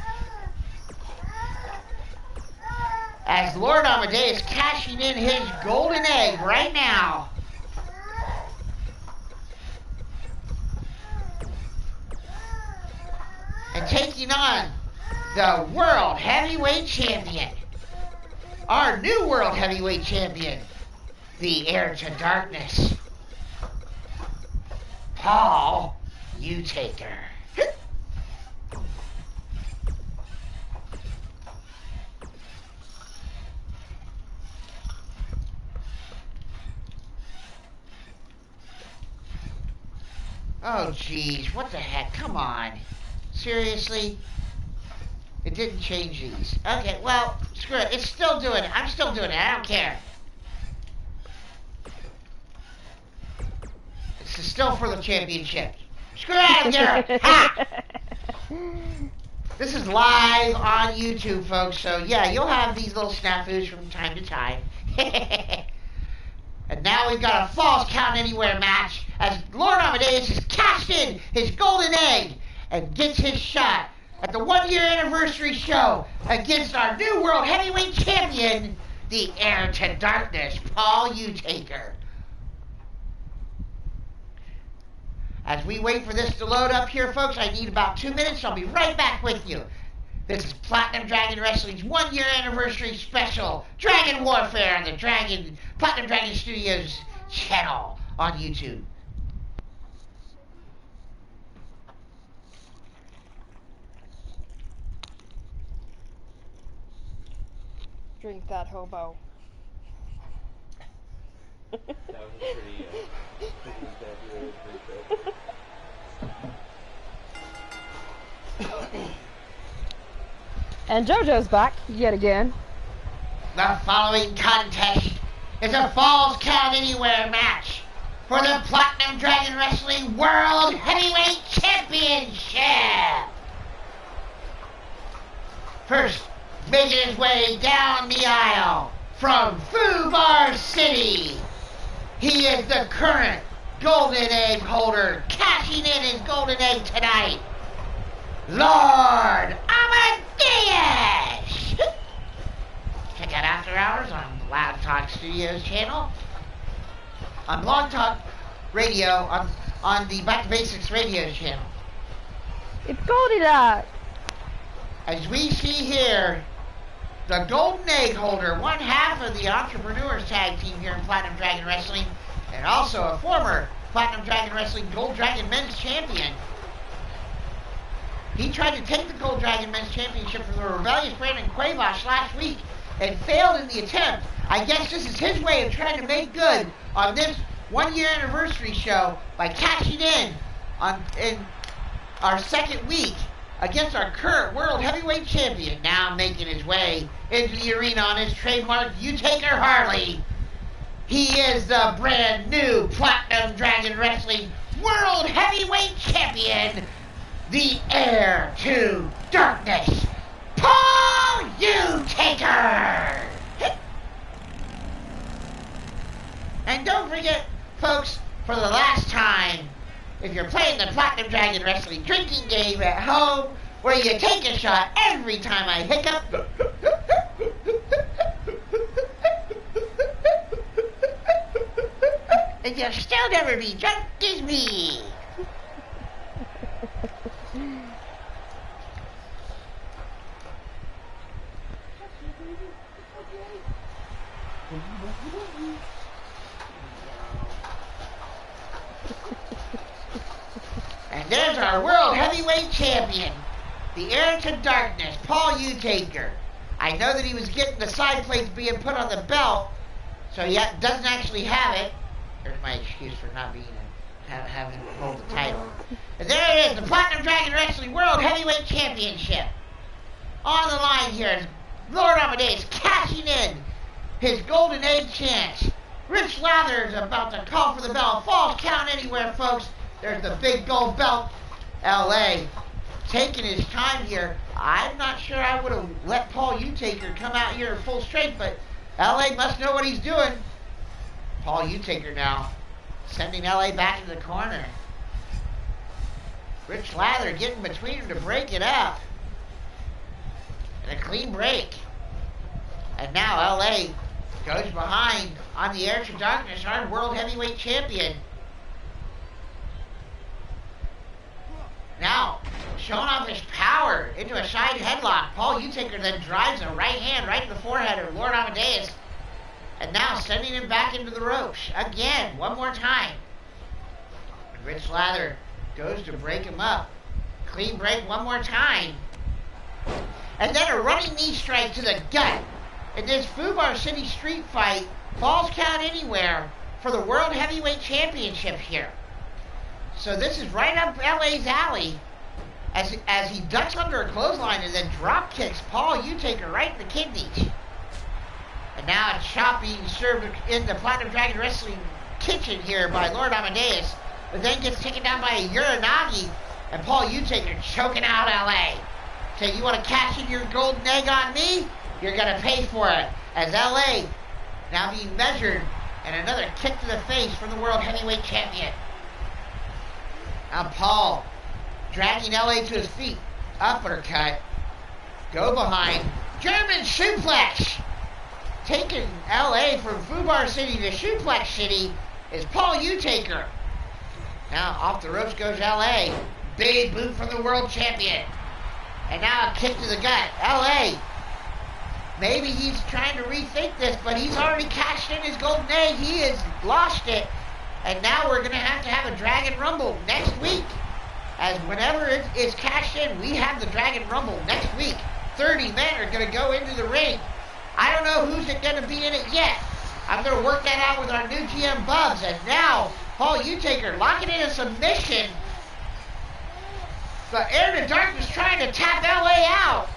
Speaker 1: As Lord Amadeus cashing in his golden egg right now. And taking on the World Heavyweight Champion. Our new World Heavyweight Champion. The Heir to Darkness. Paul Utaker. Oh, jeez. What the heck? Come on. Seriously? It didn't change these. Okay, well, screw it. It's still doing it. I'm still doing it. I don't care. It's still for the championship. Screw it, Garrett. Ha! This is live on YouTube, folks. So, yeah, you'll have these little snafus from time to time. And now we've got a Falls Count Anywhere match as Lord Amadeus has cashed in his golden egg and gets his shot at the 1-year anniversary show against our new World Heavyweight Champion, the Heir to Darkness, Paul Utaker. As we wait for this to load up here, folks, I need about 2 minutes. I'll be right back with you. This is Platinum Dragon Wrestling's 1-year anniversary special, Dragon Warfare, on the Platinum Dragon Studios channel on YouTube.
Speaker 4: Drink that, hobo.
Speaker 7: That was a pretty
Speaker 4: And JoJo's back yet again.
Speaker 1: The following contest is a Falls Count Anywhere match for the Platinum Dragon Wrestling World Heavyweight Championship. First, making his way down the aisle from Fubar City. He is the current golden egg holder, cashing in his golden egg tonight. Lord Amadeus! Check out After Hours on the Loud Talk Studios channel. On Blog Talk Radio, on the Back to Basics radio channel.
Speaker 4: It's Goldilocks.
Speaker 1: As we see here, the golden egg holder, one half of the Entrepreneurs Tag Team here in Platinum Dragon Wrestling, and also a former Platinum Dragon Wrestling Gold Dragon Men's Champion. He tried to take the Gold Dragon Men's Championship from the rebellious Brandon Quavosh last week and failed in the attempt. I guess this is his way of trying to make good on this one-year anniversary show by cashing in our second week against our current World Heavyweight Champion, now making his way into the arena on his trademark U-Taker Harley. He is the brand new Platinum Dragon Wrestling World Heavyweight Champion, the heir to darkness, Paul U-Taker! And don't forget, folks, for the last time, if you're playing the Platinum Dragon Wrestling drinking game at home, where you take a shot every time I hiccup, and you'll still never be drunk as me. And there's our World Heavyweight Champion, the heir to darkness, Paul U-Taker. I know that he was getting the side plates being put on the belt, so he doesn't actually have it. There's my excuse for not being having to hold the title. And there it is, the Platinum Dragon Wrestling World Heavyweight Championship. On the line here is Lord Amadeus cashing in his golden egg chance. Rich Lather's about to call for the bell. Falls count anywhere, folks. There's the big gold belt. LA taking his time here. I'm not sure I would have let Paul U-Taker come out here full strength, but LA must know what he's doing. Paul U-Taker now sending LA back into the corner. Rich Lather getting between them to break it up. And a clean break. And now LA goes behind on the heir to darkness, our World Heavyweight Champion. Now, showing off his power into a side headlock. Paul U-Taker then drives a right hand right in the forehead of Lord Amadeus. And now sending him back into the ropes. Again, one more time. And Rich Lather goes to break him up. Clean break one more time. And then a running knee strike to the gut. In this Fubar City street fight, falls count anywhere for the World Heavyweight Championship here. So this is right up LA's alley as he ducks under a clothesline and then drop kicks Paul U-Taker right in the kidneys. And now a chop being served in the Platinum Dragon Wrestling kitchen here by Lord Amadeus, but then gets taken down by a Uranagi, and Paul U-Taker choking out LA. So you want to cash in your golden egg on me? You're going to pay for it. As LA now being measured, and another kick to the face from the World Heavyweight Champion. Now Paul dragging LA to his feet. Uppercut. Go behind. German suplex. Taking LA from Fubar City to Suplex City is Paul U-Taker. Now off the ropes goes LA. Big boot from the world champion. And now a kick to the gut. LA. Maybe he's trying to rethink this, but he's already cashed in his golden egg. He has lost it. And now we're going to have a Dragon Rumble next week. As whenever it is cashed in, we have the Dragon Rumble next week. 30 men are going to go into the ring. I don't know who's going to be in it yet. I'm going to work that out with our new GM Bubs. And now, Paul U-Taker locking in a submission. The Heir to Darkness trying to tap LA out.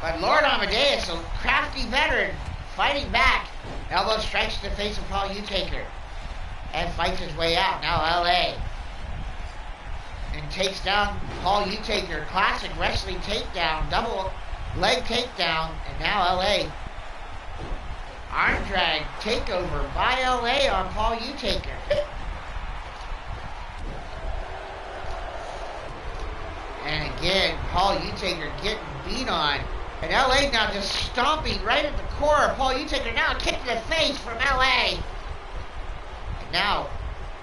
Speaker 1: But Lord Amadeus, a crafty veteran, fighting back. Elbow strikes to the face of Paul U-Taker. And fights his way out. Now LA. And takes down Paul Utaker. Classic wrestling takedown, double leg takedown, and now LA. Arm drag takeover by LA on Paul Utaker. And again, Paul Utaker getting beat on. And LA now just stomping right at the core of Paul Utaker. Now a kick to the face from LA. And now,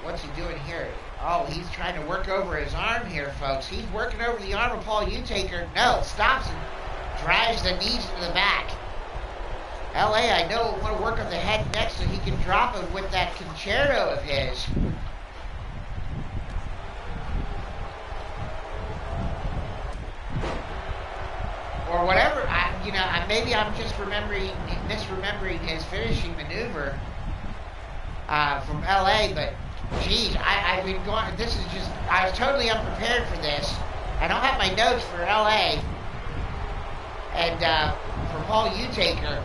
Speaker 1: what's he doing here? Oh, he's trying to work over his arm here, folks. He's working over the arm of Paul Utaker. No, stops and drives the knees into the back. LA, I know, want to work on the head next so he can drop him with that concerto of his. Or whatever, maybe I'm just misremembering his finishing maneuver from LA, but geez, I've been going, I was totally unprepared for this. I don't have my notes for LA and for Paul Utaker,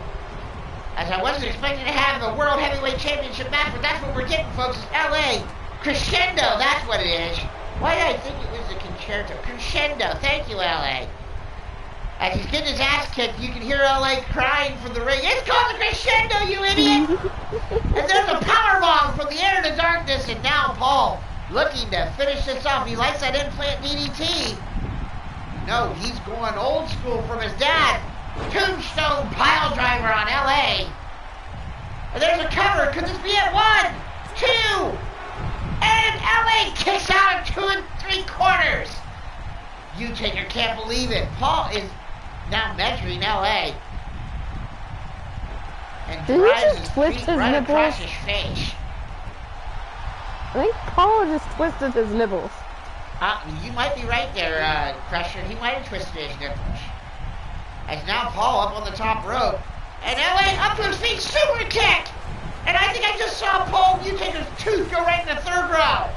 Speaker 1: as I wasn't expecting to have a World Heavyweight Championship match, but that's what we're getting, folks, is LA Crescendo, that's what it is. Why did I think it was the concerto? Crescendo, thank you, LA. As he's getting his ass kicked, you can hear LA crying from the ring. It's called the Crescendo, you idiot! And there's a powerbomb from the air to darkness, and now Paul looking to finish this off. He likes that implant DDT. No, he's going old school from his dad. Tombstone pile driver on LA. And there's a cover. Could this be it? 1, 2, and LA kicks out of 2 3/4. Utaker can't believe it. Paul is now measuring LA. And
Speaker 4: Did he
Speaker 1: drives
Speaker 4: just
Speaker 1: his
Speaker 4: twist
Speaker 1: feet
Speaker 4: his
Speaker 1: right
Speaker 4: nipples?
Speaker 1: across his face.
Speaker 4: I think Paul just twisted his nipples.
Speaker 1: You might be right there, Crusher. He might have twisted his nipples. As now Paul up on the top rope. And LA up to his feet, super kick! And I think I just saw Paul Utaker's tooth go right in the third row.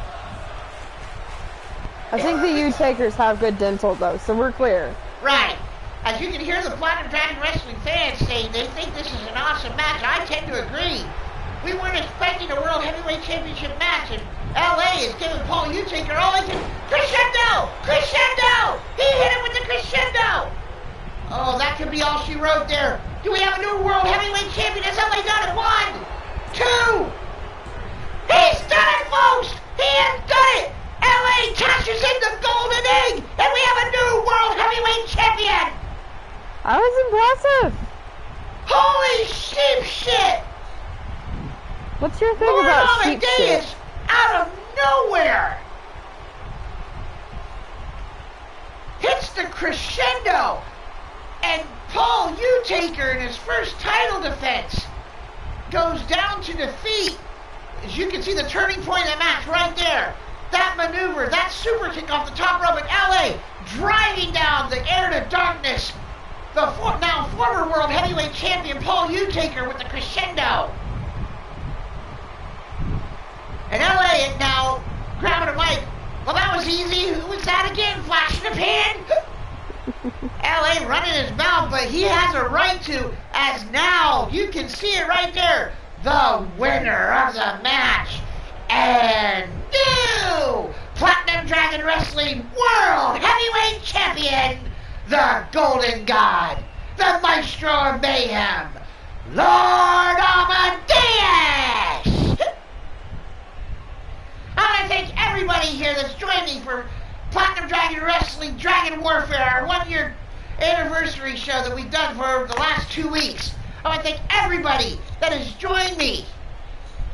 Speaker 4: I think the U-takers have good dental though, so we're clear.
Speaker 1: Right. As you can hear the Platinum Dragon Wrestling fans saying they think this is an awesome match. I tend to agree. We weren't expecting a World Heavyweight Championship match, and LA is giving Paul Utaker all he can. Crescendo! Crescendo! He hit him with the crescendo! Oh, that could be all she wrote there. Do we have a new World Heavyweight Champion? Has LA done it? 1, 2. He's done it, folks! He has done it! LA cashes in the golden egg, and we have a new World Heavyweight Champion!
Speaker 4: That was impressive.
Speaker 1: Holy sheep shit!
Speaker 4: What's your thing
Speaker 1: Lord
Speaker 4: about sheep shit?
Speaker 1: Amadeus out of nowhere! Hits the crescendo! And Paul Utaker in his first title defense goes down to defeat. As you can see the turning point of the match right there. That maneuver, that super kick off the top rope, and LA driving down the air to darkness. The now former World Heavyweight Champion Paul Utaker with the crescendo. And LA is now grabbing a mic. Well, that was easy. Who was that again? Flash in the pan? LA running his mouth, but he has a right to, as now you can see it right there. The winner of the match and new Platinum Dragon Wrestling World Heavyweight Champion, the Golden God, the Maestro of Mayhem, Lord Amadeus! I want to thank everybody here that's joined me for Platinum Dragon Wrestling Dragon Warfare, our 1-year anniversary show that we've done for the last 2 weeks. I want to thank everybody that has joined me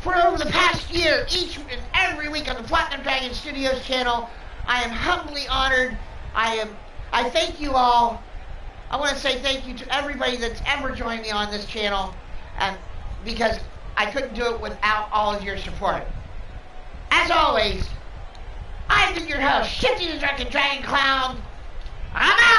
Speaker 1: for over the past year, each and every week on the Platinum Dragon Studios channel. I am humbly honored. I thank you all. I want to say thank you to everybody that's ever joined me on this channel, and because I couldn't do it without all of your support. As always, I've been your host, Shifty The Drunken DragonClown. I'm out!